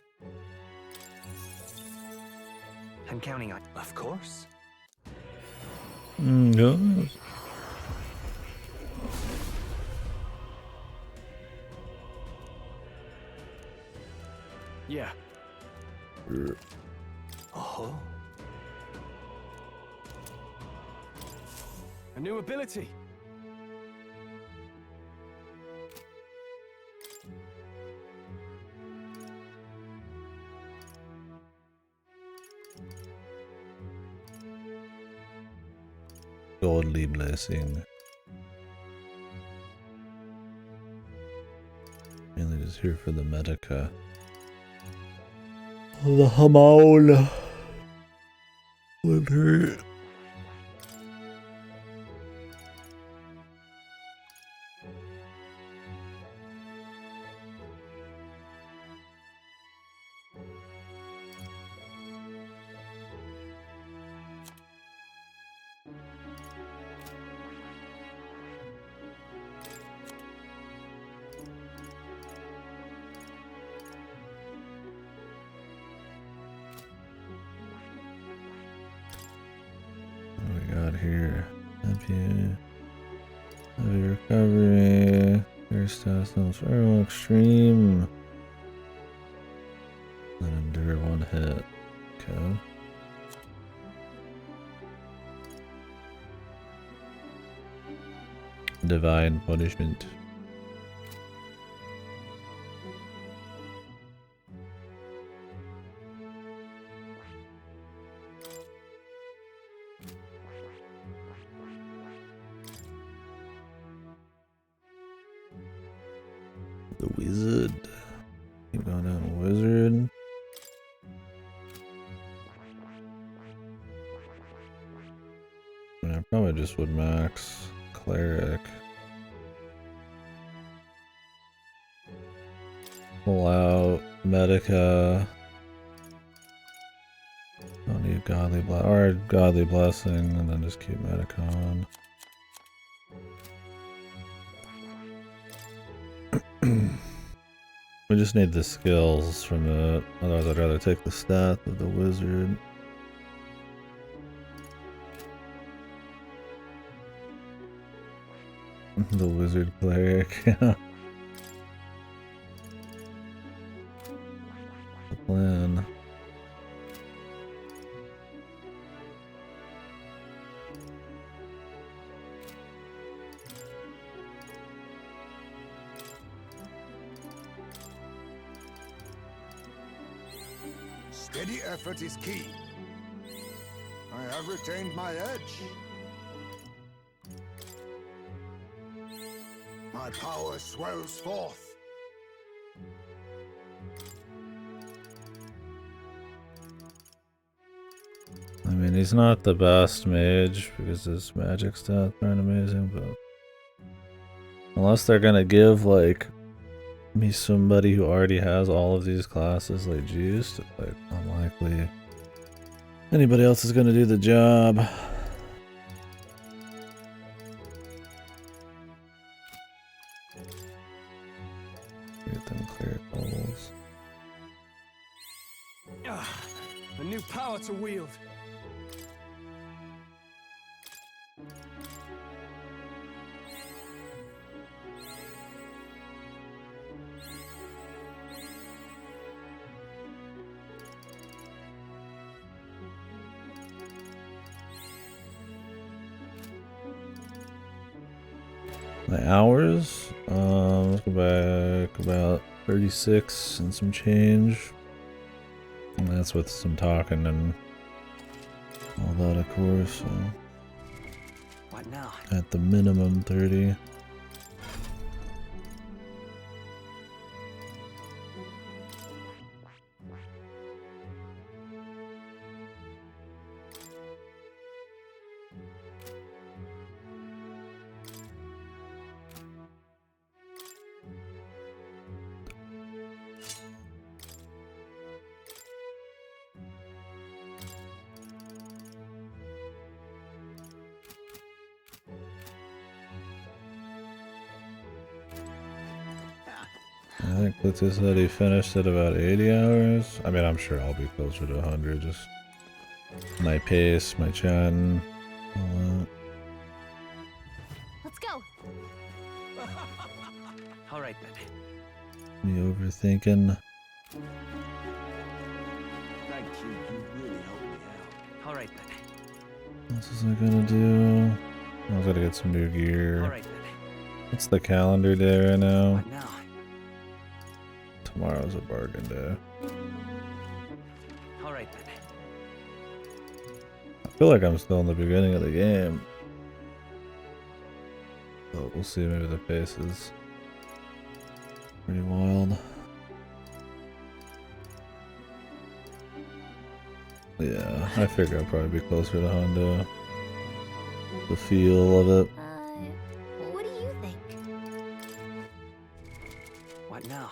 I'm counting on. Of course. Yes. Yeah. Oh. A new ability. Godly blessing. Mainly just here for the medica. The Hamal would hurt. Here. Heavy recovery. Your stats no extreme. Then endure one hit. Okay. Divine punishment. The wizard. Keep going down, wizard. I probably just would max cleric. Pull out medica. Don't need godly blessing, and then just keep medica on. We just need the skills from it. Otherwise, I'd rather take the stat of the wizard. The wizard cleric, yeah. The plan. Steady effort is key. I have retained my edge. My power swells forth. I mean, he's not the best mage because his magic stats aren't amazing, but Unless they're gonna give, like, me somebody who already has all of these classes, like, juiced. Like, unlikely anybody else is gonna do the job. Get them clear goals. A new power to wield. My hours, let's go back about 36 and some change. And that's with some talking and all that, of course. So What now? at the minimum 30. I think Clitus said he finished at about 80 hours. I mean, I'm sure I'll be closer to 100, just my pace, my chatting, all that. Let's go. All right then. Me overthinking. Thank you. You really helped me out. All right then. What else is I gonna do? I gotta get some new gear. All right then. What's the calendar day right now? What now? Tomorrow's a bargain day. All right then. I feel like I'm still in the beginning of the game. But we'll see, maybe the pace is pretty wild. Yeah, I figure I'll probably be closer to Honda. The feel of it. What do you think? What now?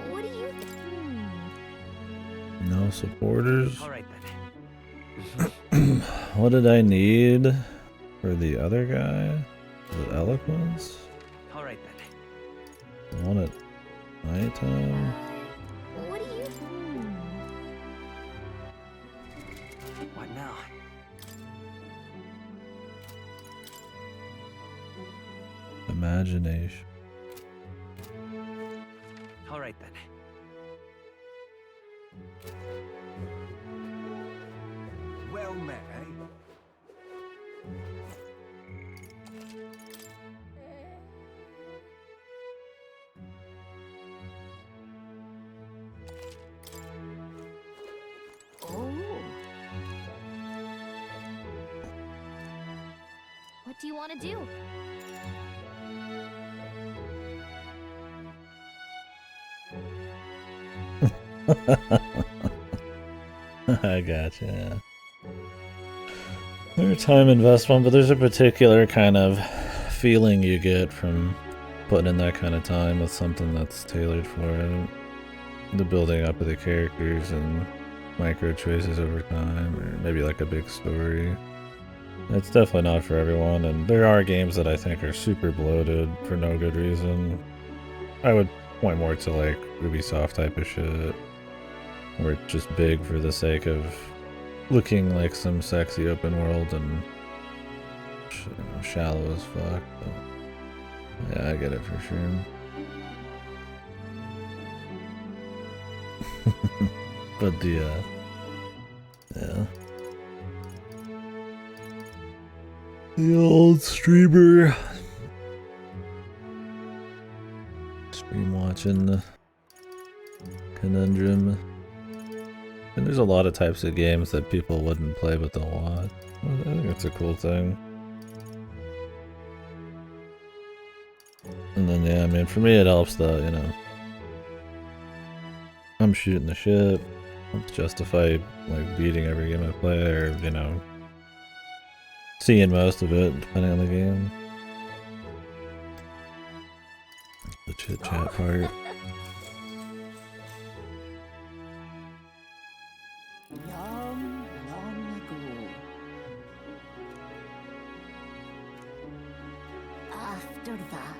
What do you think? No supporters. All right then. What did I need for the other guy? The eloquence? All right then. The one at nighttime? What do you think? What now? Imagination. All right then. Well met, eh? Oh. What do you want to do? I gotcha. There's time investment, but there's a particular kind of feeling you get from putting in that kind of time with something that's tailored for it. The building up of the characters and micro choices over time, or maybe like a big story. It's definitely not for everyone, and there are games that I think are super bloated for no good reason. I would point more to like Ubisoft type of shit, where it's just big for the sake of looking like some sexy open world and shallow as fuck. But yeah, I get it for sure. But the yeah, the old stream watching conundrum. And there's a lot of types of games that people wouldn't play but they'll watch. I think it's a cool thing. And then yeah, I mean for me it helps that, you know, I'm shooting the shit. Helps justify like beating every game I play, or you know, seeing most of it depending on the game. The chit chat part. Long, long ago. After that,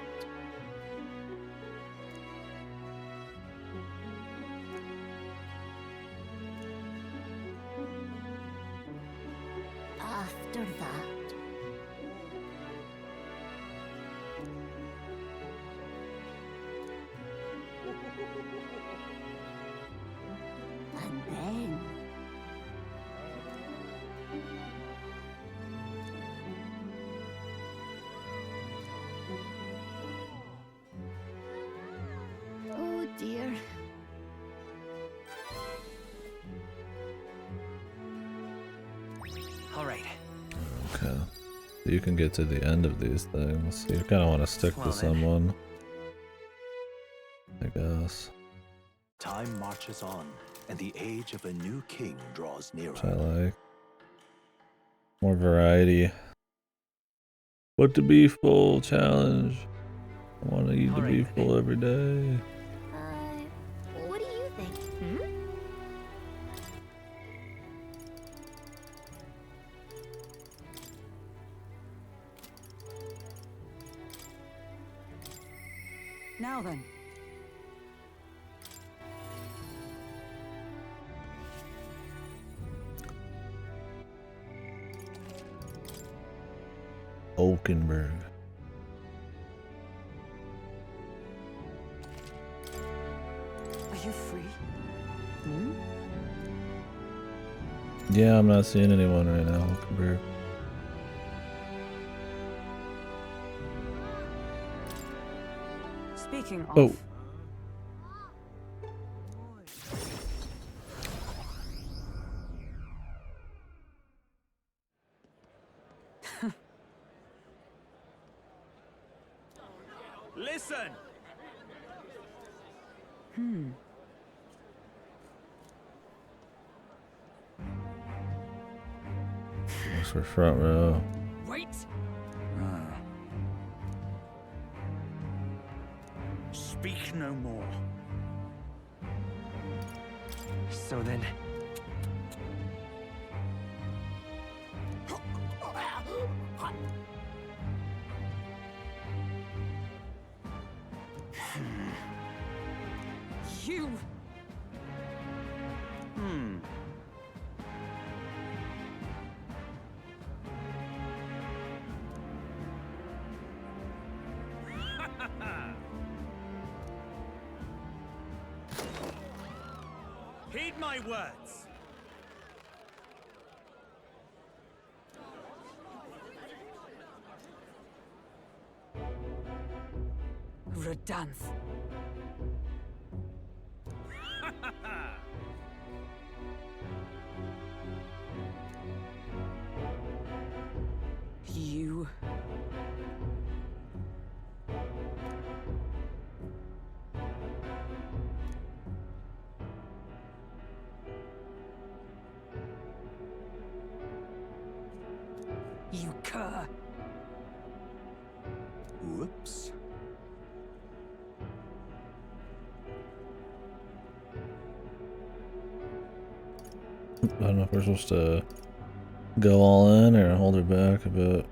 after that, and then oh dear. All right. Okay. You can get to the end of these things. You kind of want to stick to someone, I guess. Time marches on, and the age of a new king draws nearer. Which I like. More variety. What to be full challenge. I want to eat the beef bowl every day. What do you think? Now then. Oakenberg. Are you free? Yeah, I'm not seeing anyone right now, Oakenberg. Speaking of. Oh. Listen! Looks for front row. Wait! Speak no more. So then, You! Heed my words. Redanth. You. You cur. Whoops. I don't know if we're supposed to go all in or hold her back a bit.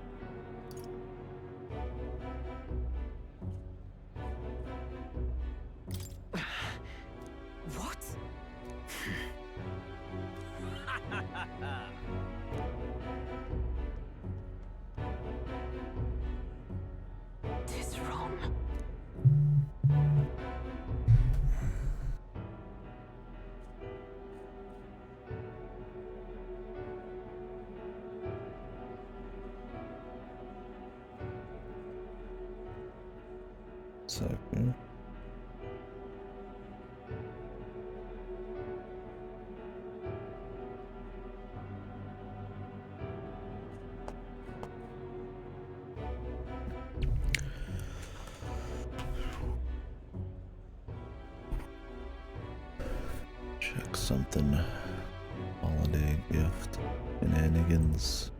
What? second. Check something. Holiday gift. Shenanigans.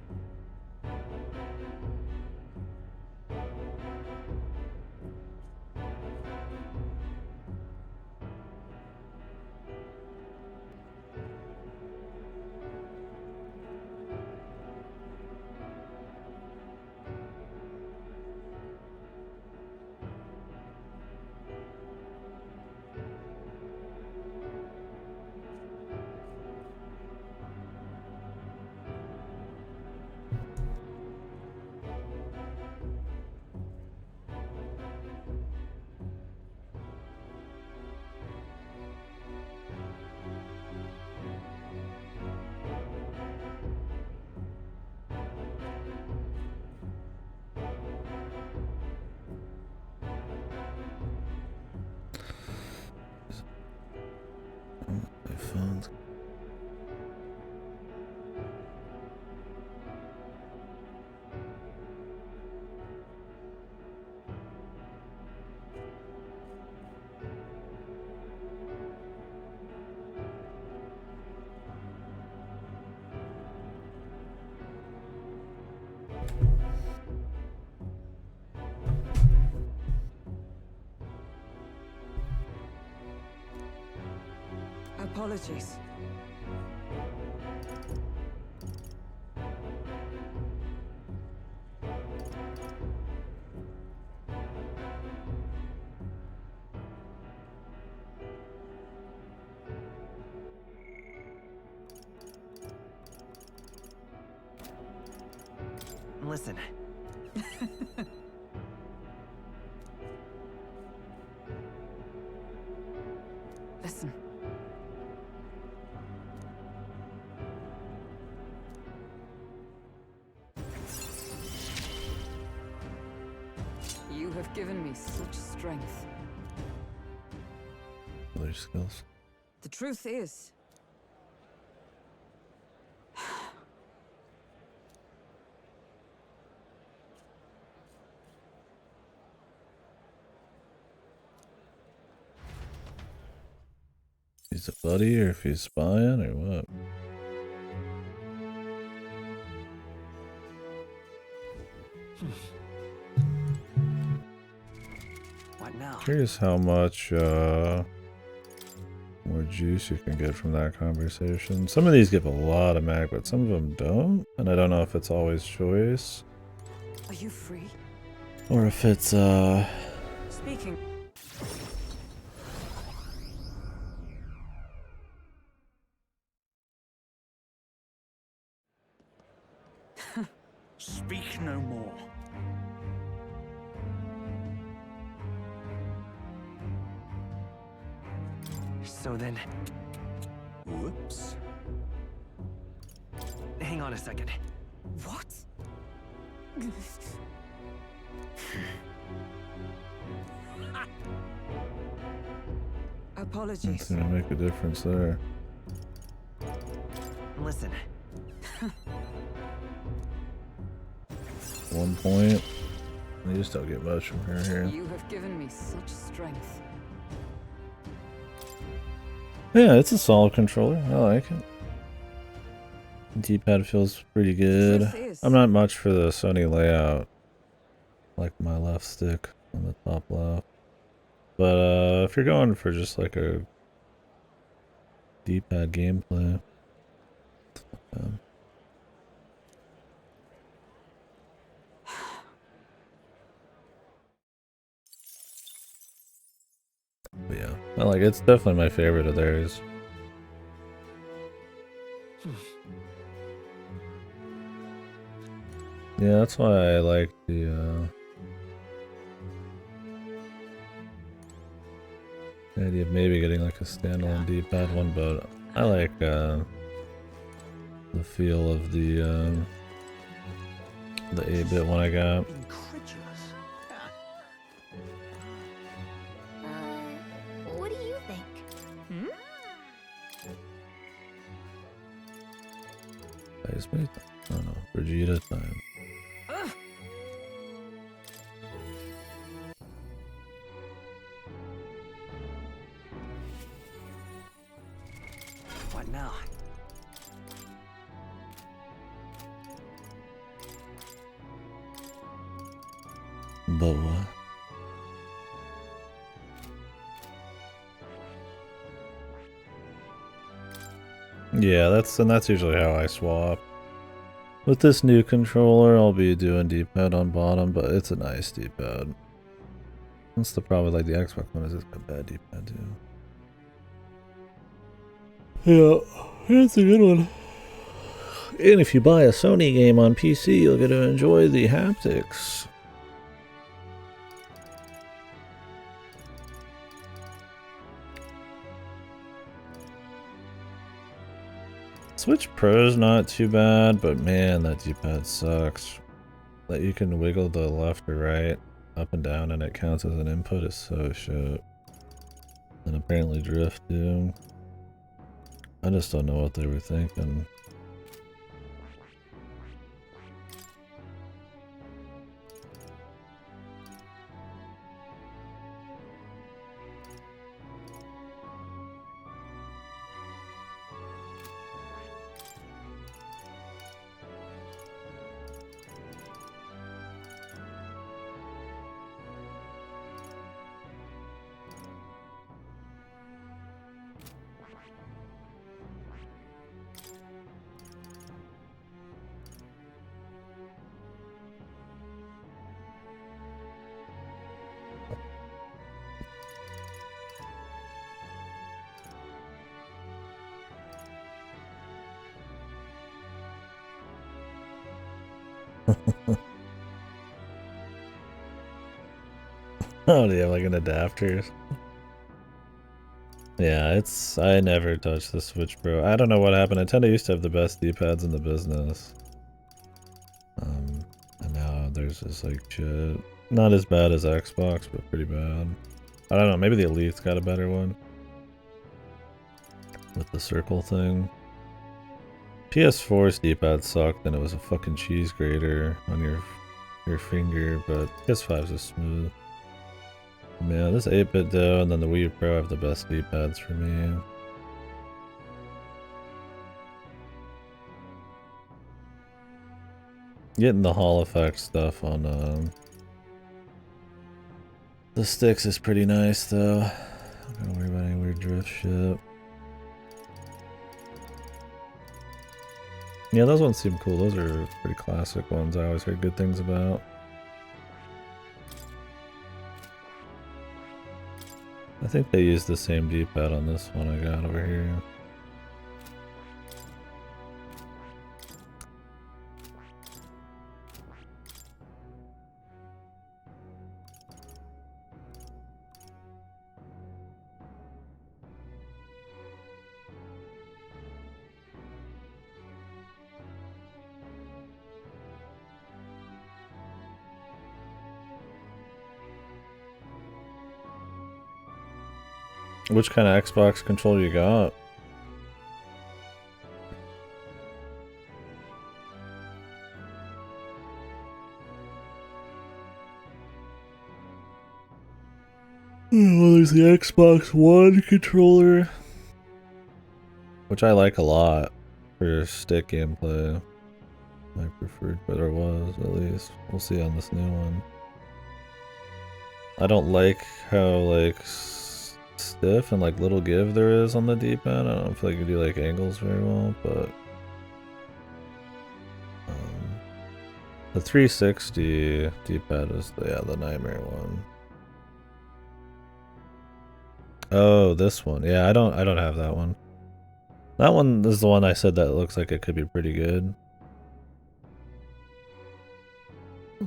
Phones. Apologies. Listen. Listen. You have given me such strength. Other skills. The truth is, He's a buddy, or if he's spying, or what? What now? Curious how much more juice you can get from that conversation. Some of these give a lot of mag, but some of them don't. And I don't know if it's always choice. are you free? Or if it's Speaking. Speak no more. So then, Whoops. hang on a second. What? Apologies. it's gonna make a difference there. Listen. 1 point. You just don't get much from her here. You have given me such strength. Yeah, it's a solid controller. I like it. D-pad feels pretty good. I'm not much for the Sony layout. Like my left stick on the top left. But if you're going for just like a D-pad gameplay, but yeah, I like it. It's definitely my favorite of theirs. Yeah, that's why I like the idea of maybe getting like a standalone D-pad one, but I like the feel of the 8-bit one I got. Heisme time. Oh no, Vegeta time. What now? But what? Yeah, that's usually how I swap. With this new controller, I'll be doing D-pad on bottom, but it's a nice D-pad. That's the problem with like the Xbox one, is it's a bad D-pad too. Yeah, it's a good one. And if you buy a Sony game on PC, you'll get to enjoy the haptics. Switch Pro's not too bad, but man, that D-pad sucks. That you can wiggle the left or right, up and down, and it counts as an input is so shit. And apparently drift too. I just don't know what they were thinking. Oh, do you have like an adapter? Yeah, I never touched the Switch Pro. I don't know what happened. Nintendo used to have the best D-pads in the business. And now there's just like shit. Not as bad as Xbox, but pretty bad. I don't know, maybe the Elite's got a better one. With the circle thing. PS4's D-pad sucked and it was a fucking cheese grater on your finger, but PS5's is smooth. Man, this 8-bit though, and then the Wii U Pro have the best D-pads for me. Getting the Hall effect stuff on the sticks is pretty nice though. Don't worry about any weird drift shit. Yeah, those ones seem cool. Those are pretty classic ones I always heard good things about. I think they used the same D-pad on this one I got over here. Which kind of Xbox controller you got? Well, there's the Xbox One controller, which I like a lot for stick gameplay. My preferred, but it was at least. We'll see on this new one. I don't like how like stiff and like little give there is on the D-pad. I don't feel like you do like angles very well, but the 360 D-pad is the nightmare one. Oh, this one. Yeah, I don't have that one. That one is the one I said that looks like it could be pretty good.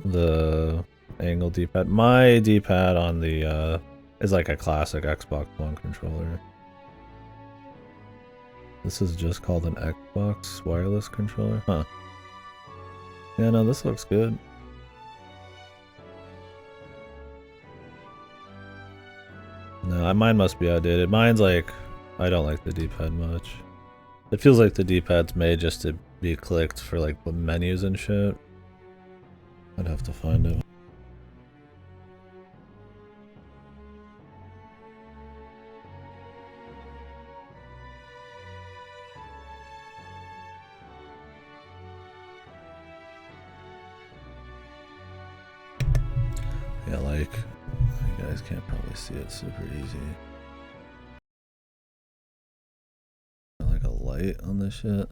The angle D-pad. My D-pad on the is like a classic Xbox One controller. This is just called an Xbox wireless controller? Huh. Yeah, no, this looks good. No, mine must be outdated. Mine's like, I don't like the D-pad much. It feels like the D-pad's made just to be clicked for like the menus and shit. I'd have to find it. Yeah, like, you guys can't probably see it super easy. Like a light on this shit.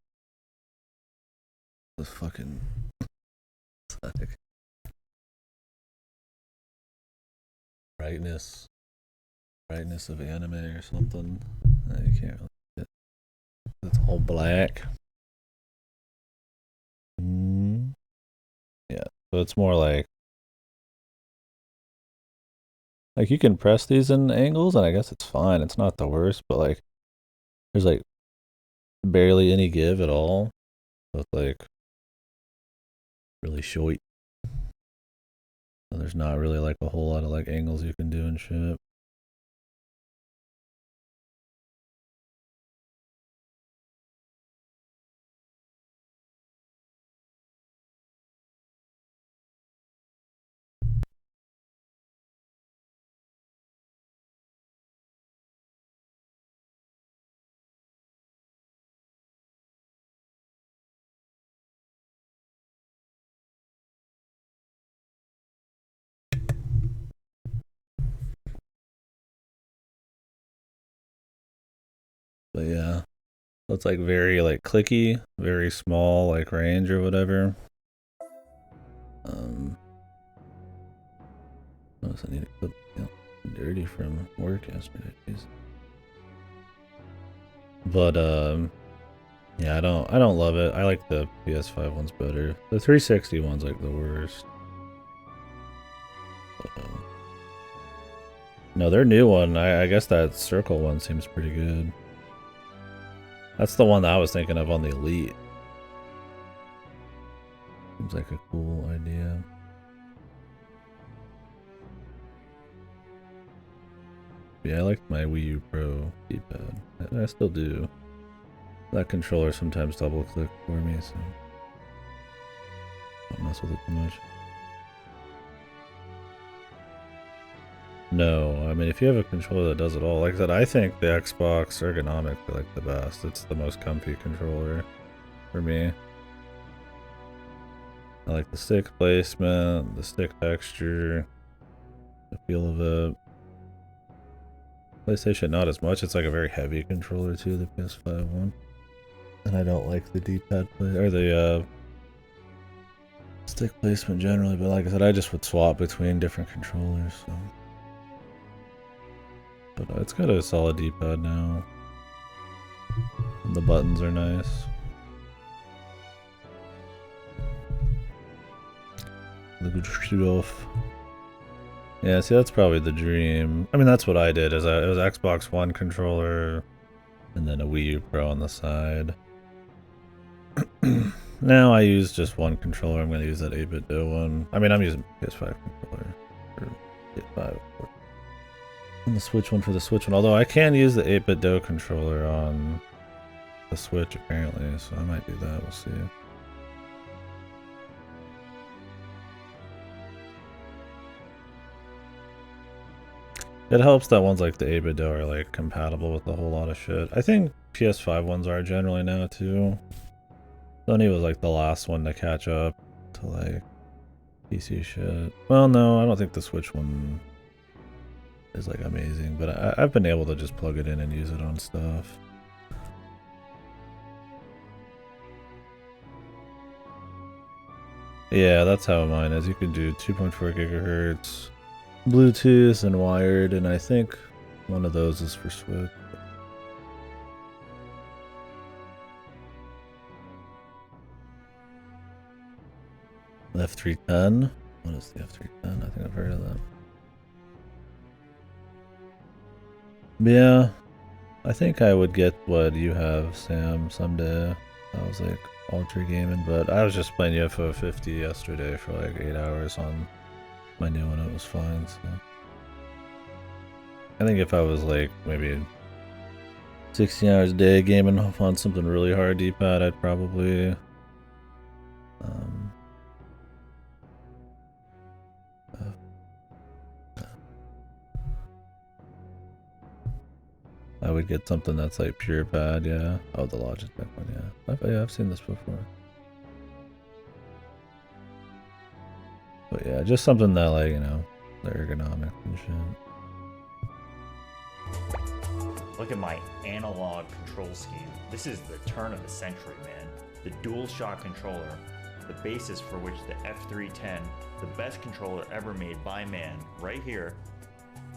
This fucking like brightness of anime or something. You can't really see it. It's all black. Yeah, so it's more like you can press these in angles and I guess it's fine. It's not the worst, but like there's like barely any give at all. So it's like really short. So there's not really like a whole lot of like angles you can do and shit. But yeah, so it's like very like clicky, very small like range or whatever. Notice I need to clip dirty from work yesterday. Jeez. But yeah, I don't love it. I like the PS5 ones better. The 360 one's like the worst. No, their new one, I guess that circle one seems pretty good. That's the one that I was thinking of on the Elite. Seems like a cool idea. Yeah, I liked my Wii U Pro D-pad. I still do. That controller sometimes double click for me, so don't mess with it too much. No, I mean if you have a controller that does it all, like I said, I think the Xbox ergonomic are like the best. It's the most comfy controller for me. I like the stick placement, the stick texture, the feel of it. PlayStation not as much. It's like a very heavy controller too, the PS5 one. And I don't like the D-pad or the stick placement generally, but like I said, I just would swap between different controllers. So. But it's got a solid D-pad now. And the buttons are nice. The good stuff. Yeah, see, that's probably the dream. I mean, that's what I did. It was Xbox One controller, and then a Wii U Pro on the side. Now I use just one controller. I'm going to use that 8-bit Do one. I mean, I'm using PS5 controller. Or PS5. And the Switch one for the Switch one. Although I can use the 8-bit Do controller on the Switch, apparently. So I might do that. We'll see. It helps that ones like the 8-bit Do are like compatible with a whole lot of shit. I think PS5 ones are generally now too. Sony was like the last one to catch up to like PC shit. Well, no, I don't think the Switch one is like amazing, but I've been able to just plug it in and use it on stuff. Yeah, that's how mine is. You can do 2.4 gigahertz, Bluetooth, and wired, and I think one of those is for Switch. The F310? What is the F310? I think I've heard of that. Yeah, I think I would get what you have, Sam, someday. I was like ultra gaming, but I was just playing UFO 50 yesterday for like 8 hours on my new one. It was fine. So I think if I was like maybe 16 hours a day gaming on something really hard D-pad, I'd probably Um, I would get something that's like pure pad, yeah. Oh, the Logitech one, yeah. I've seen this before. But yeah, just something that, like, you know, the ergonomic and shit. Look at my analog control scheme. This is the turn of the century, man. The DualShock controller, the basis for which the F310, the best controller ever made by man, right here.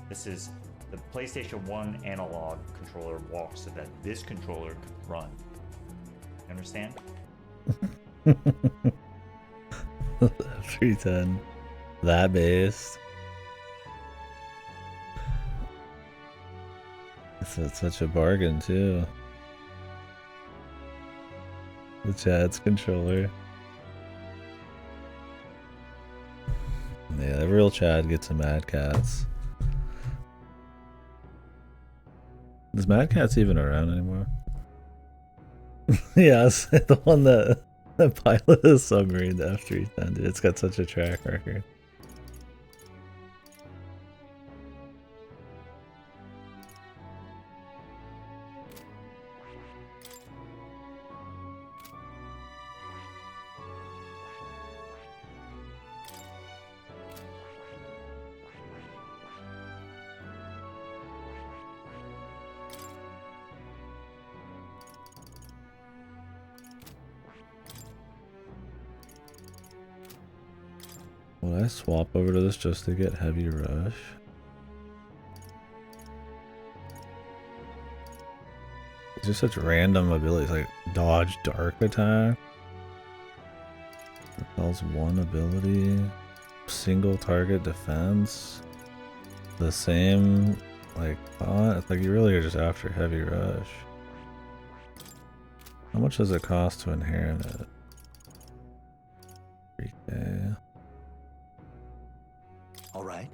This is the PlayStation 1 analog controller walks so that this controller could run. You understand? F310. That based. It's such a bargain too. The Chad's controller. Yeah, the real Chad gets some Mad Cats. Is Mad Cats even around anymore? Yes, the one that piloted a submarine, the F310, dude. It's got such a track record. Would I swap over to this just to get Heavy Rush? It's just such random abilities, like Dodge Dark Attack. Repels one ability. Single target defense. The same, like, it's like you really are just after Heavy Rush. How much does it cost to inherit it? 3K. All right.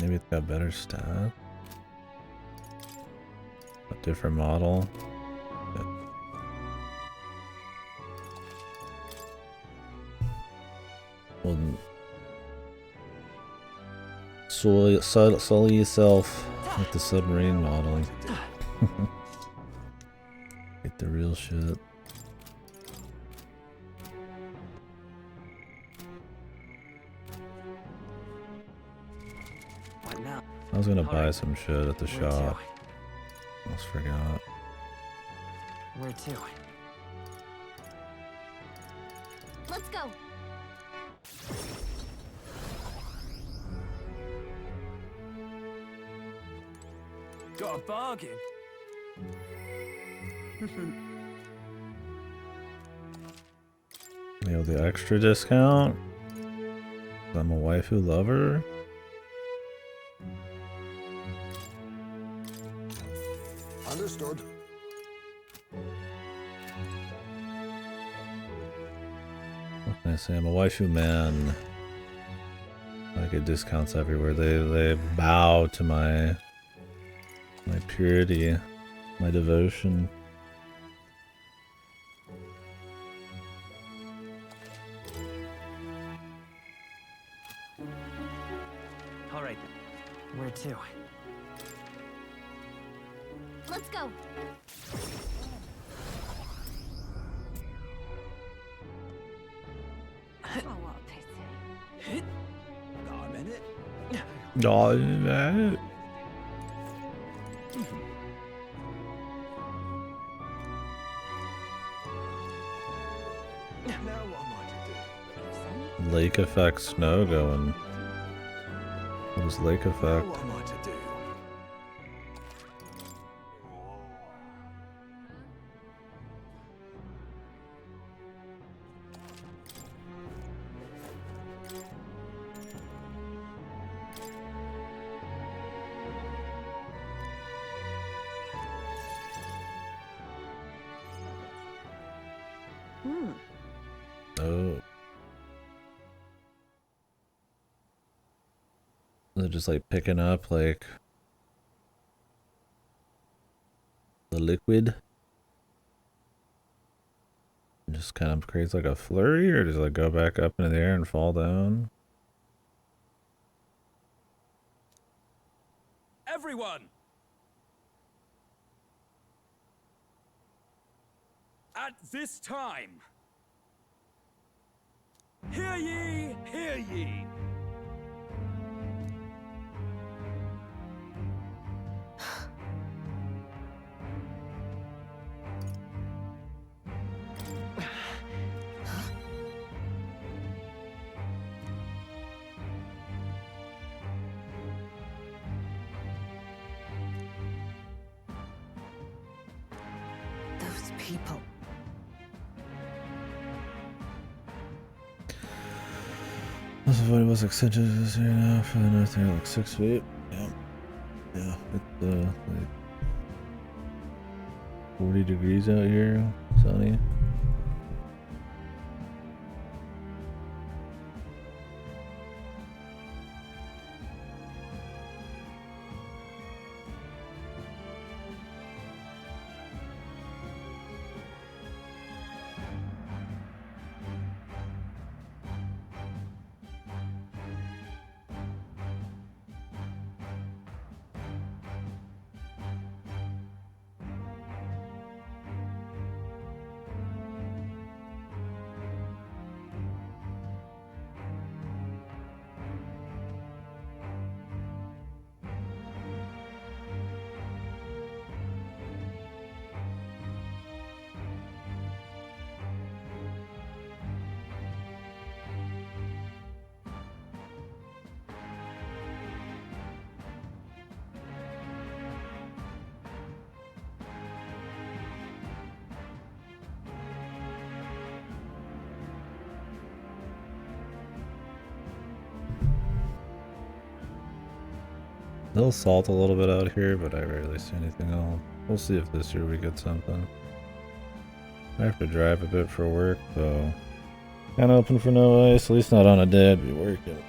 Maybe it's got better stat. A different model. Yeah. Well, sully yourself with the submarine model. Get the real shit. What now? I was gonna buy some shit at the shop. Almost forgot. Where to? Let's go. Got a bargain. You know, the extra discount? I'm a waifu lover? Understood. What can I say? I'm a waifu man. I get discounts everywhere. They bow to my purity, my devotion. All right. Where to? Let's go. Got a minute? Oh, man. Now what am I to do? Lake effect snow going. What is lake effect? Now what am I to do? Oh. They're just like picking up like the liquid. It just kind of creates like a flurry, or does it like go back up into the air and fall down? Everyone! At this time, hear ye, hear ye! Those people. This is what it was extended this year now for the north area, like 6 feet. Yeah. Yeah, it's like 40 degrees out here, sunny. They'll salt a little bit out here, but I rarely see anything else. We'll see if this year we get something. I have to drive a bit for work, so kind of open for no ice. At least not on a day I'd be working.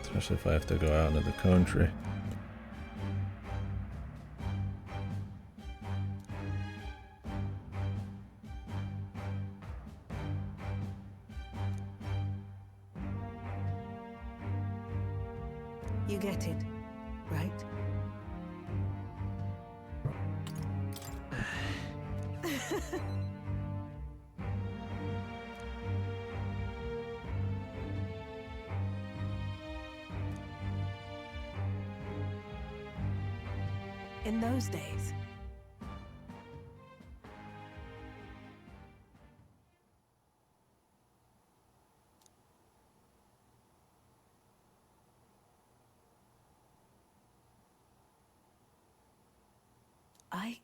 Especially if I have to go out into the country. You get it, right? In those days, I...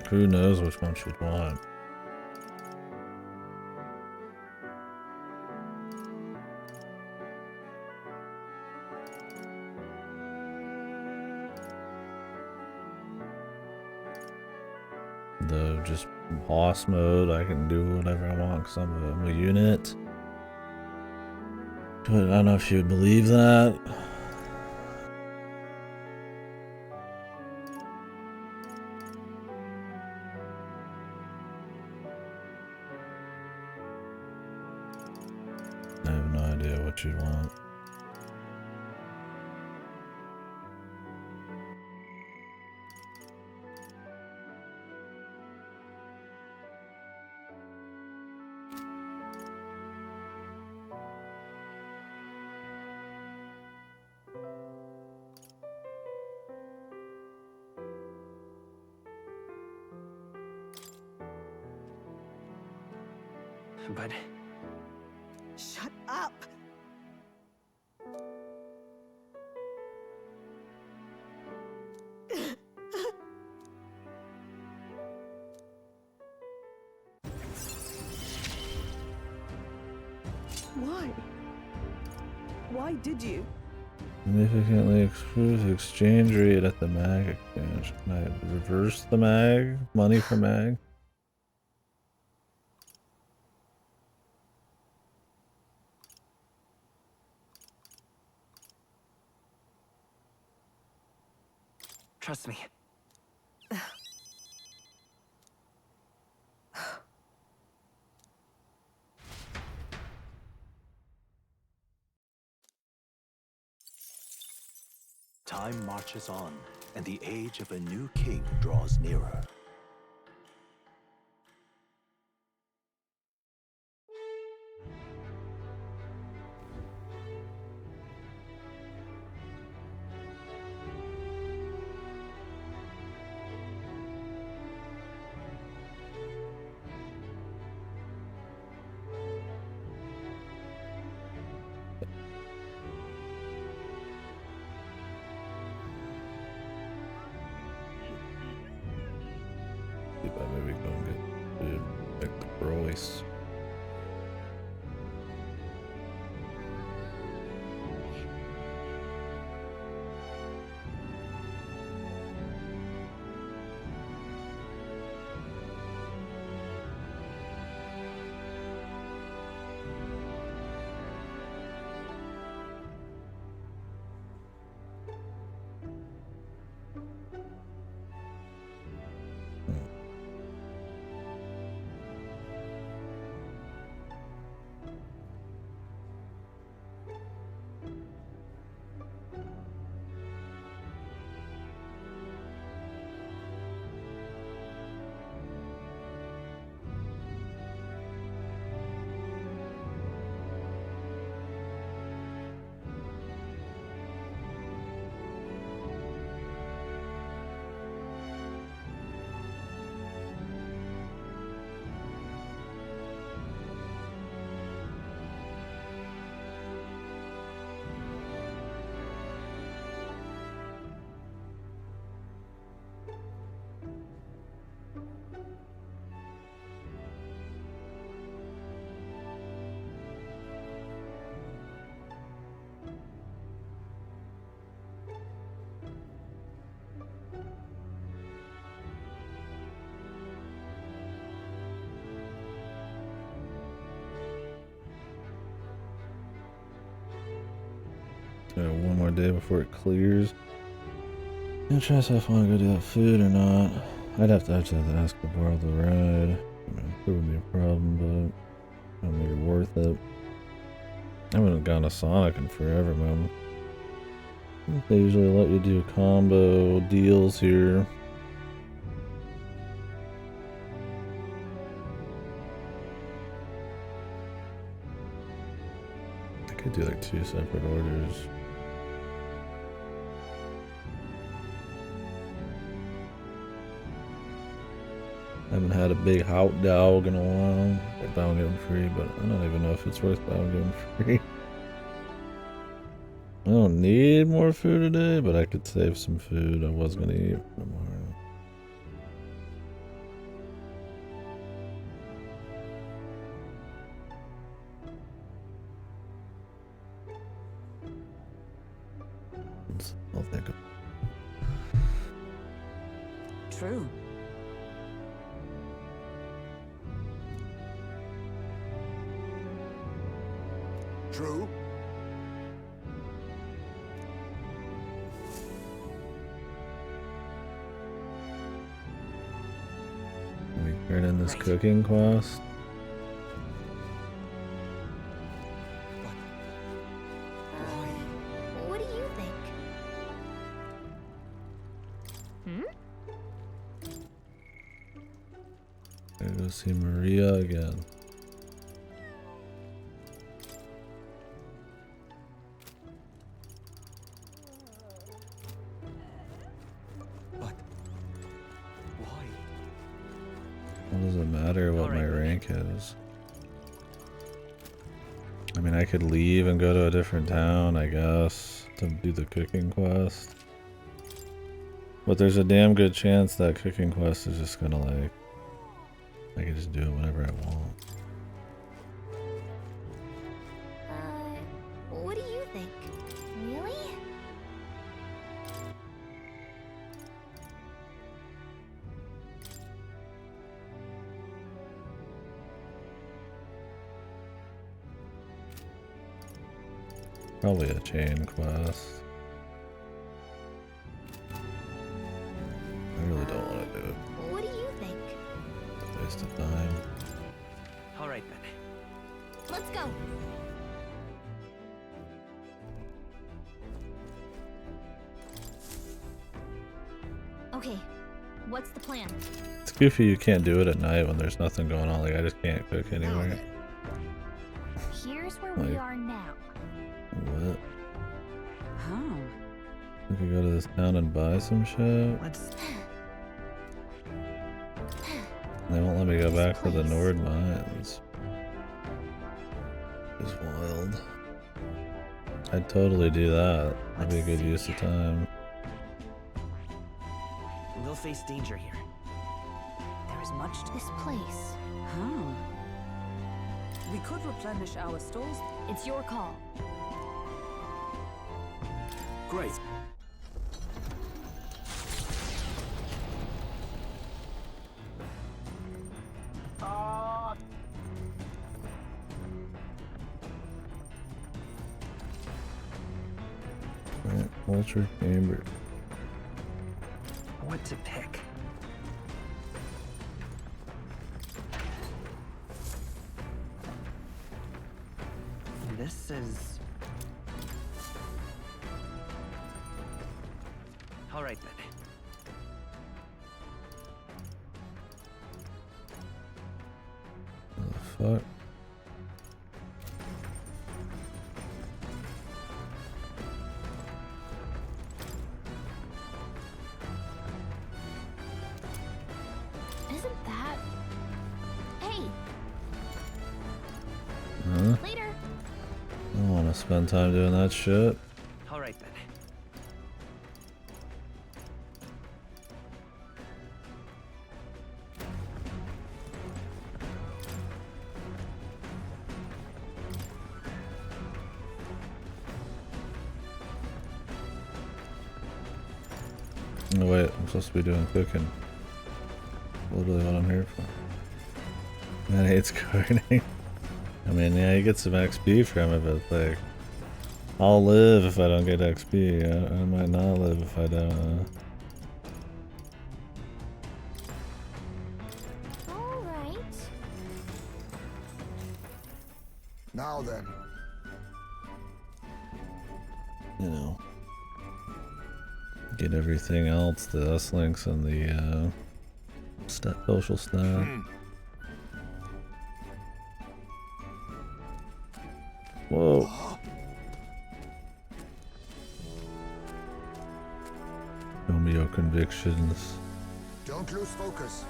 Who knows which one she'd want? The just boss mode, I can do whatever I want because I'm a unit. But I don't know if you would believe that. I have no idea what you'd want. But Shut up! Why? Why did you? Significantly improves exchange rate at the mag exchange. Can I reverse the mag? Money for mag? trust me. Time marches on, and the age of a new king draws nearer. See if I maybe go and get food, like the Royce. One more day before it clears. I'm trying to see if I want to go do that food or not. I'd have to ask to borrow the ride. I mean, it wouldn't be a problem, but I don't make it worth it. I haven't gone to Sonic in forever, man. They usually let you do combo deals here. I could do like 2 separate orders. I haven't had a big hot dog in a while. I found it free, but I don't even know if it's worth buying it free. I don't need more food today, but I could save some food I was gonna eat for tomorrow. I'll think of it. True. True. Can we turn in this cooking class? What do you think? Gotta go see Maria again. What does it matter what my rank is? I mean, I could leave and go to a different town, I guess, to do the cooking quest. But there's a damn good chance that cooking quest is just gonna, like, I can just do it whenever I want. What do you think? Really? Probably a chain quest. I really don't want to do it. What do you think? It's a waste of time. All right then. Let's go. Okay, what's the plan? It's goofy you can't do it at night when there's nothing going on. Like, I just can't cook anywhere. Here's where we Like- are now. What? Oh. We could go to this town and buy some shit. Let's. They won't let me go back to the Nord mines. It's wild. I'd totally do that. That'd be a good use of time. We'll face danger here. There is much to This place. Huh. We could replenish our stores. It's your call. Great. Right, Ultra Chamber. What to pick? This is... All right then. What the fuck? Isn't that... Hey, Huh? later. I don't want to spend time doing that shit. All right then. Oh wait, I'm supposed to be doing cooking. Literally what I'm here for. Man hates gardening. I mean, yeah, you get some XP from it, but like, I'll live if I don't get XP. I might not live if I don't. All right. Now then, You know, get everything else, the S-links and the social stat. Whoa. Show me your convictions. don't lose focus.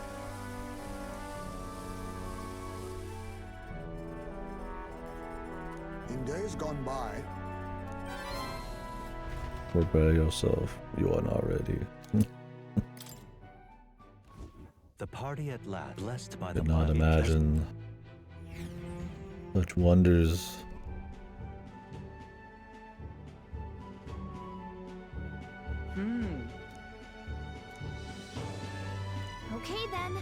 In days gone by, Prepare yourself. You are not ready. The party at last, blessed by the Could not mighty imagine such wonders. Okay then.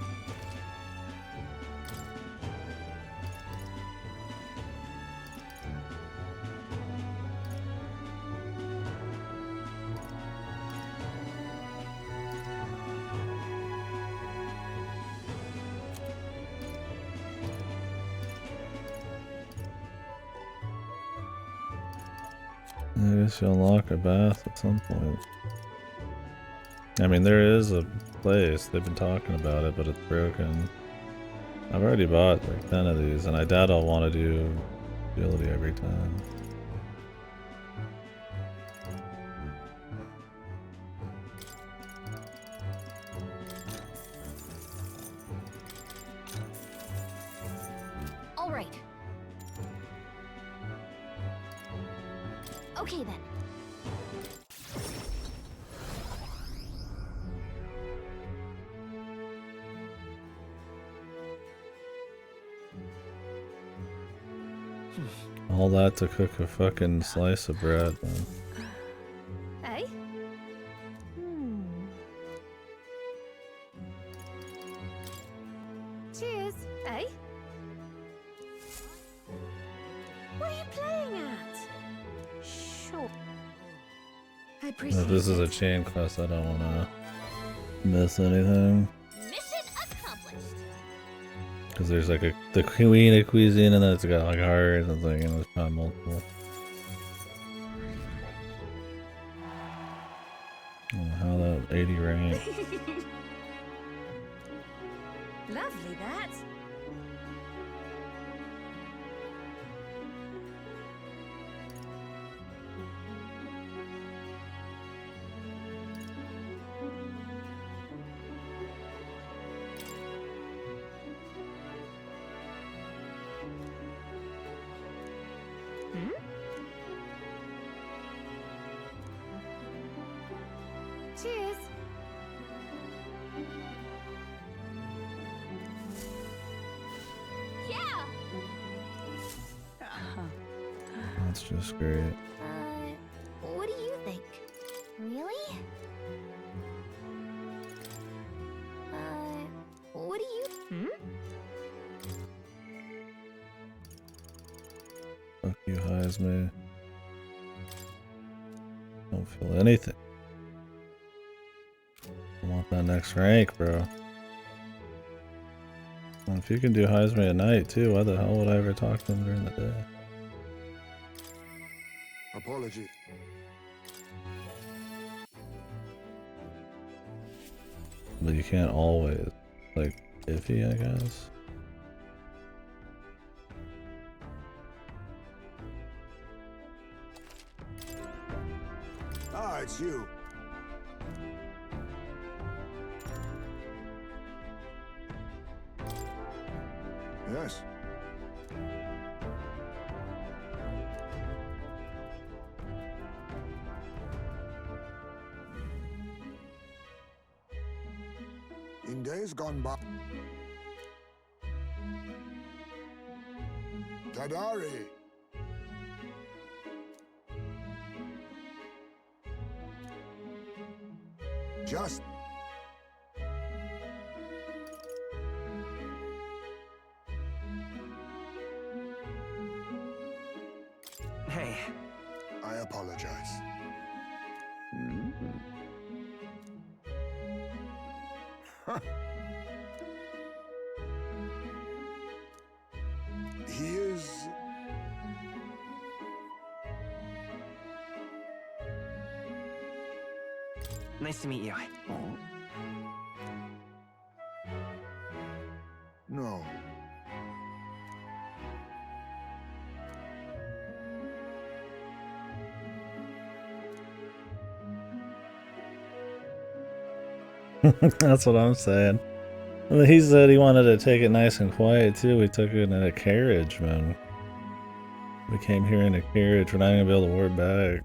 I guess you unlock a bath at some point. I mean, there is a place. They've been talking about it, but it's broken. I've already bought like 10 of these, and I doubt I'll want to do ability every time. All right. Okay then. All that to cook a fucking slice of bread, man. Hey? Cheers. Hey? What are you playing at? Sure. I appreciate If this is a it. chain quest, I don't want to miss anything. Mission accomplished. Because there's like the queen of cuisine, and then it's got like hearts, and it's like, you know, it's probably multiple. Oh, how that 80 rank. Lovely, that. Cheers. Yeah. That's just great. What do you think? Really? What do you? Fuck you, Heisman. Don't feel anything. I want that next rank, bro. Well, if you can do Heisman at night too, why the hell would I ever talk to them during the day? Apology. But you can't always. Like, iffy, I guess. Ah, it's you. Yes. In days gone by, Tadari. Just Hey. I apologize. He is... Nice to meet you. No. That's what I'm saying. Well, he said he wanted to take it nice and quiet too. We took it in a carriage, man. We came here in a carriage. We're not gonna be able to warp back.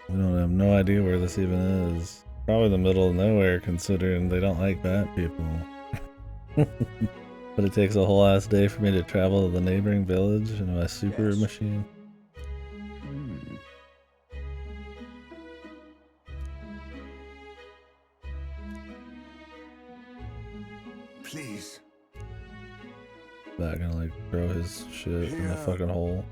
We don't have no idea where this even is. Probably the middle of nowhere, considering they don't like bat people. But it takes a whole ass day for me to travel to the neighboring village in my super machine. Please. Bat gonna like throw his shit in the fucking hole.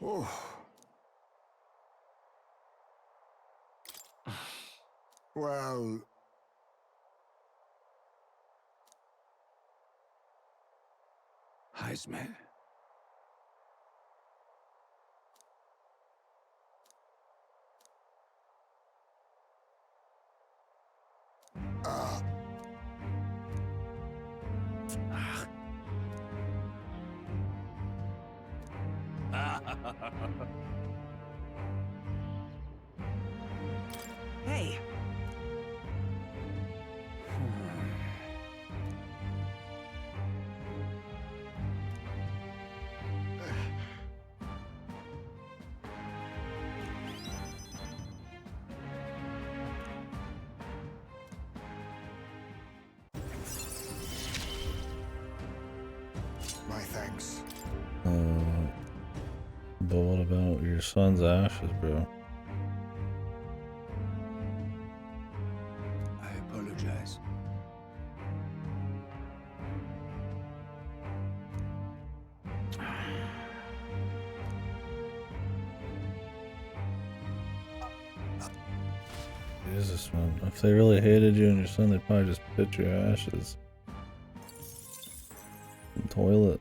Oh. Well... Heisman. Hey. My thanks. But what about your son's ashes, bro? I apologize. Jesus, man. If they really hated you and your son, they'd probably just pit your ashes in the toilet.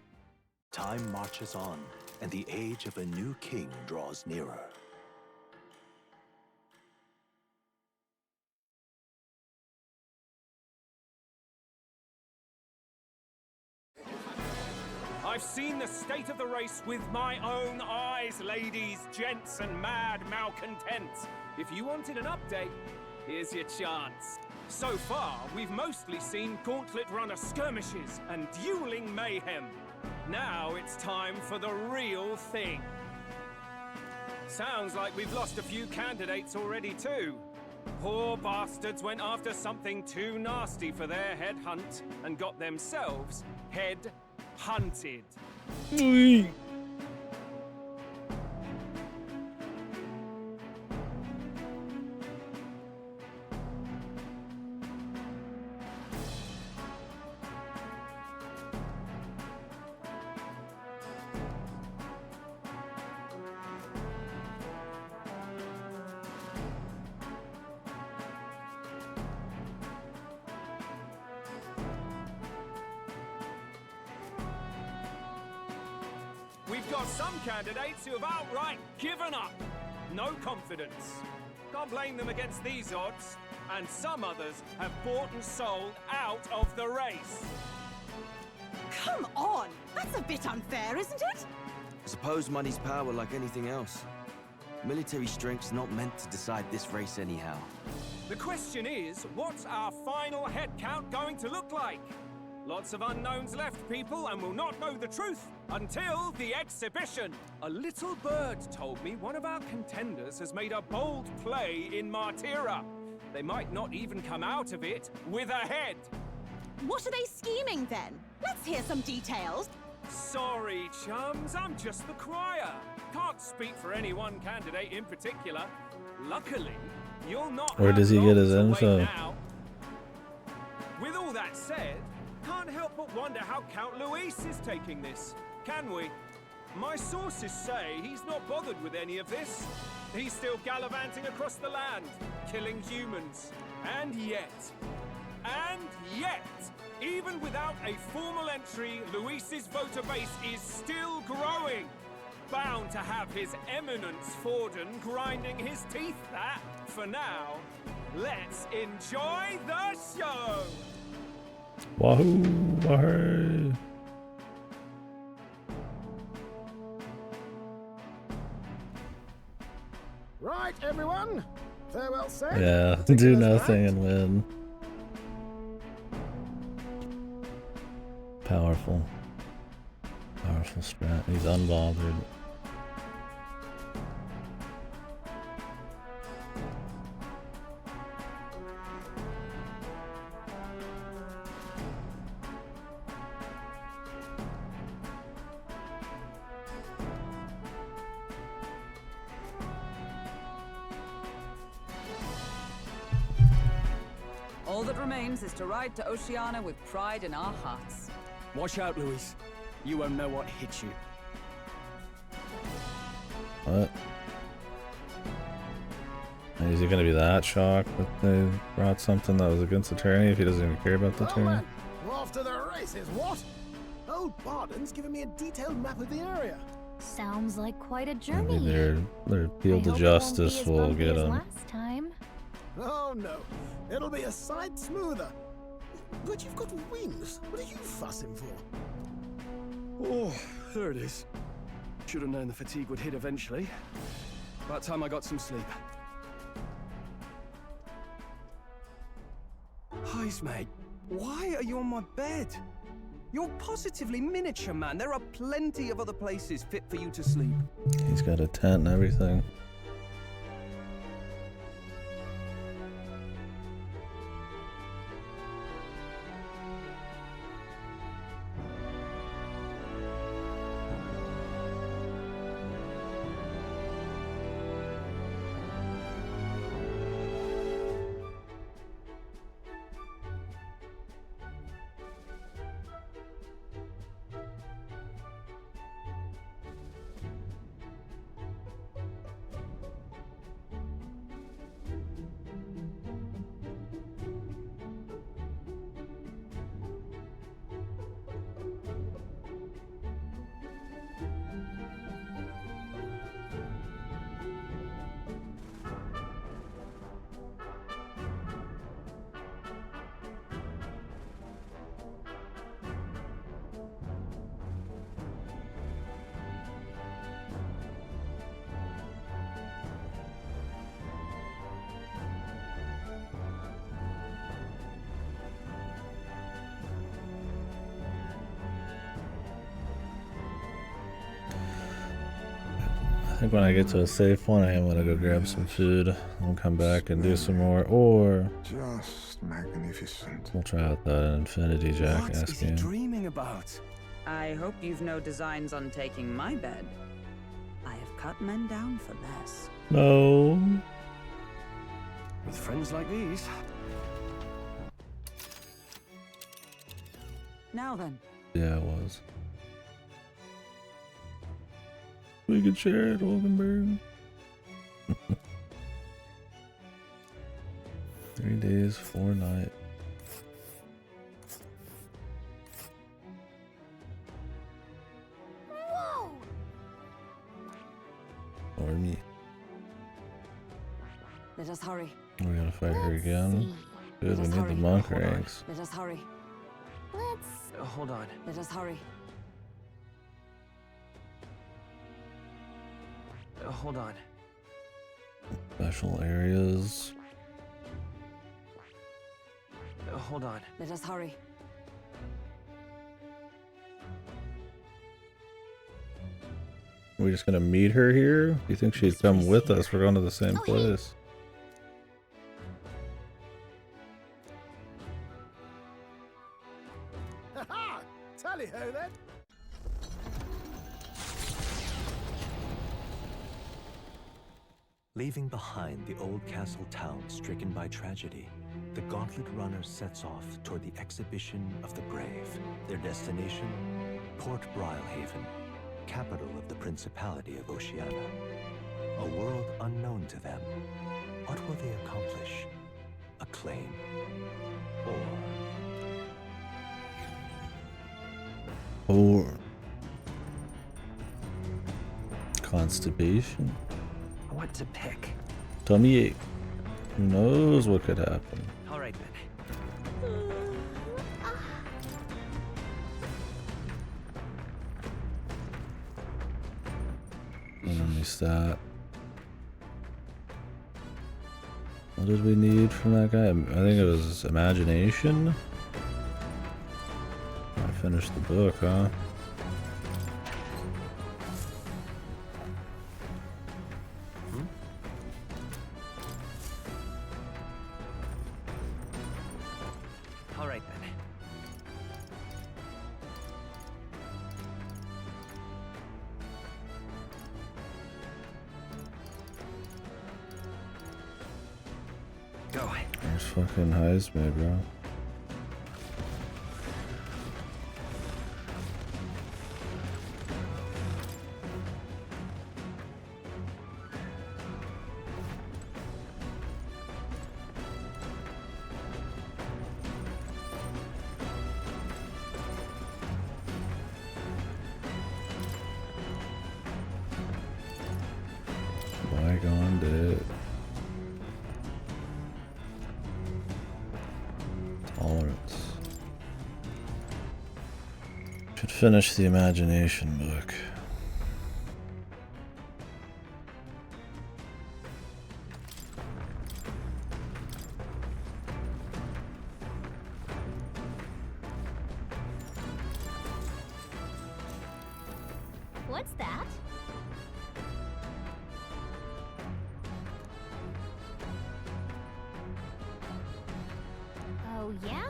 Time marches on, and the age of a new king draws nearer. I've seen the state of the race with my own eyes, ladies, gents, and mad malcontents. If you wanted an update, here's your chance. So far, we've mostly seen gauntlet runner skirmishes and dueling mayhem. Now it's time for the real thing. Sounds like we've lost a few candidates already too. Poor bastards went after something too nasty for their head hunt and got themselves head hunted. We've got some candidates who have outright given up. No confidence. Can't blame them against these odds. And some others have bought and sold out of the race. Come on! That's a bit unfair, isn't it? I suppose money's power like anything else. Military strength's not meant to decide this race anyhow. The question is, what's our final head count going to look like? Lots of unknowns left, people, and we'll not know the truth until the exhibition. A little bird told me one of our contenders has made a bold play in Martyra. They might not even come out of it with a head. What are they scheming then? Let's hear some details. Sorry, chums, I'm just the crier. Can't speak for any one candidate in particular. Luckily, you'll not Where have does he get his long to wait info? now. With all that said, can't help but wonder how Count Luis is taking this, can we? My sources say he's not bothered with any of this. He's still gallivanting across the land, killing humans. And yet, even without a formal entry, Luis's voter base is still growing. Bound to have his eminence Forden grinding his teeth that, for now, let's enjoy the show! Wahoo! Wahoo! Right, everyone. Farewell, said. Yeah, do nothing and win. Powerful. Powerful strat. He's unbothered. All that remains is to ride to Oceania with pride in our hearts. Watch out, Luis. You won't know what hit you. What? Is he gonna be that shocked that they brought something that was against the tourney if he doesn't even care about the tourney? Off to the races, what? Old Barden's given me a detailed map of the area. Sounds like quite a Maybe journey. their appeal I to hope justice it won't be will as get bumpy as him. last time. Oh no, it'll be a sight smoother. But you've got wings. What are you fussing for? Oh, there it is. Should have known the fatigue would hit eventually. About time I got some sleep. Heis, mate, why are you on my bed? You're positively miniature, man. There are plenty of other places fit for you to sleep. He's got a tent and everything. I think when I get to a safe one, I am gonna go grab some food and come back and do some more, or just magnificent. We'll try out that Infinity Jackass What is he game. dreaming about? I hope you've no designs on taking my bed. I have cut men down for less. No. With friends like these. Now then. Yeah, it was. We could share it, Wolkenberg. 3 days, 4 nights. Whoa! Or me. Let us hurry. We're gonna fight her again. Good, we need the monk ranks. Let us hurry. Let's... Hold on. Let us hurry. Hold on. Special areas. Hold on. Let us hurry. We're just gonna meet her here? Do you think she'd come with us? We're going to the same place. Ha-ha! Tally-ho then! Leaving behind the old castle town stricken by tragedy, the Gauntlet Runner sets off toward the exhibition of the brave. Their destination, Port Brilehaven, capital of the Principality of Oceania. A world unknown to them. What will they accomplish? Acclaim? Or constipation? What to pick? Tummy ache. Who knows what could happen? All right then. Enemy stat. What did we need from that guy? I think it was imagination. I finished the book, huh? All right then. Go. There's fucking Heisman, bro. Bygone dead. Tolerance. Should finish the imagination book. What's that? Oh, yeah?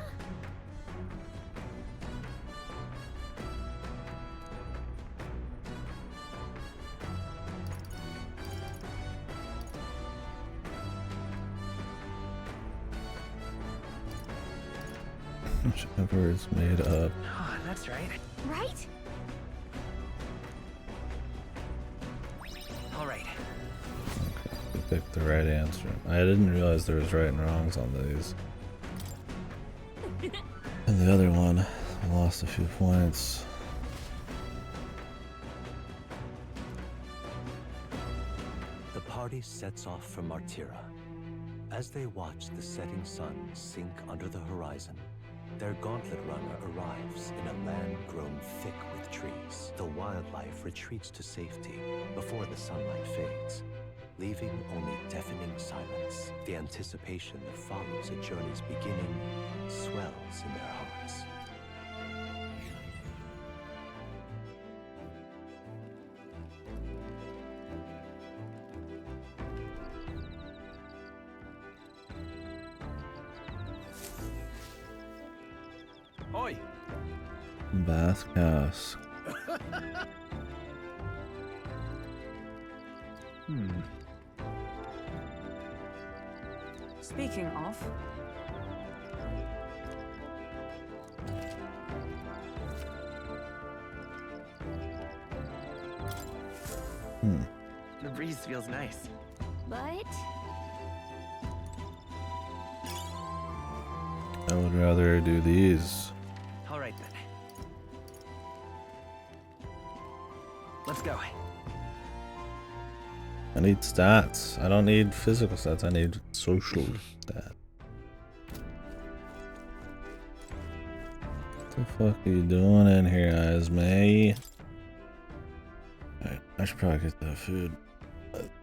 Whichever is made up. Oh, that's right. Right? All right. We picked the right answer. I didn't realize there was right and wrongs on these. And the other one, I lost a few points. The party sets off for Martira. As they watch the setting sun sink under the horizon, their gauntlet runner arrives in a land grown thick with trees. The wildlife retreats to safety before the sunlight fades, leaving only deafening silence. The anticipation that follows a journey's beginning swells in their hearts. Oi! Bath cask. Speaking of, The breeze feels nice. But I would rather do these. All right then. Let's go. I need stats. I don't need physical stats. I need social stats. What the fuck are you doing in here, Esme? I should probably get that food.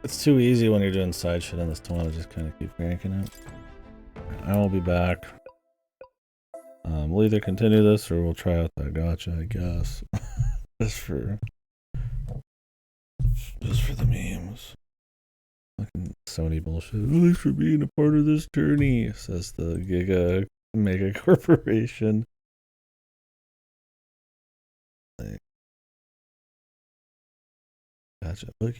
It's too easy when you're doing side shit on this one to just kind of keep cranking it. I will be back. We'll either continue this or we'll try out that gacha, I guess. just for the memes. Fucking Sony bullshit. At least for being a part of this journey, says the Giga Mega Corporation. Gotcha. Look,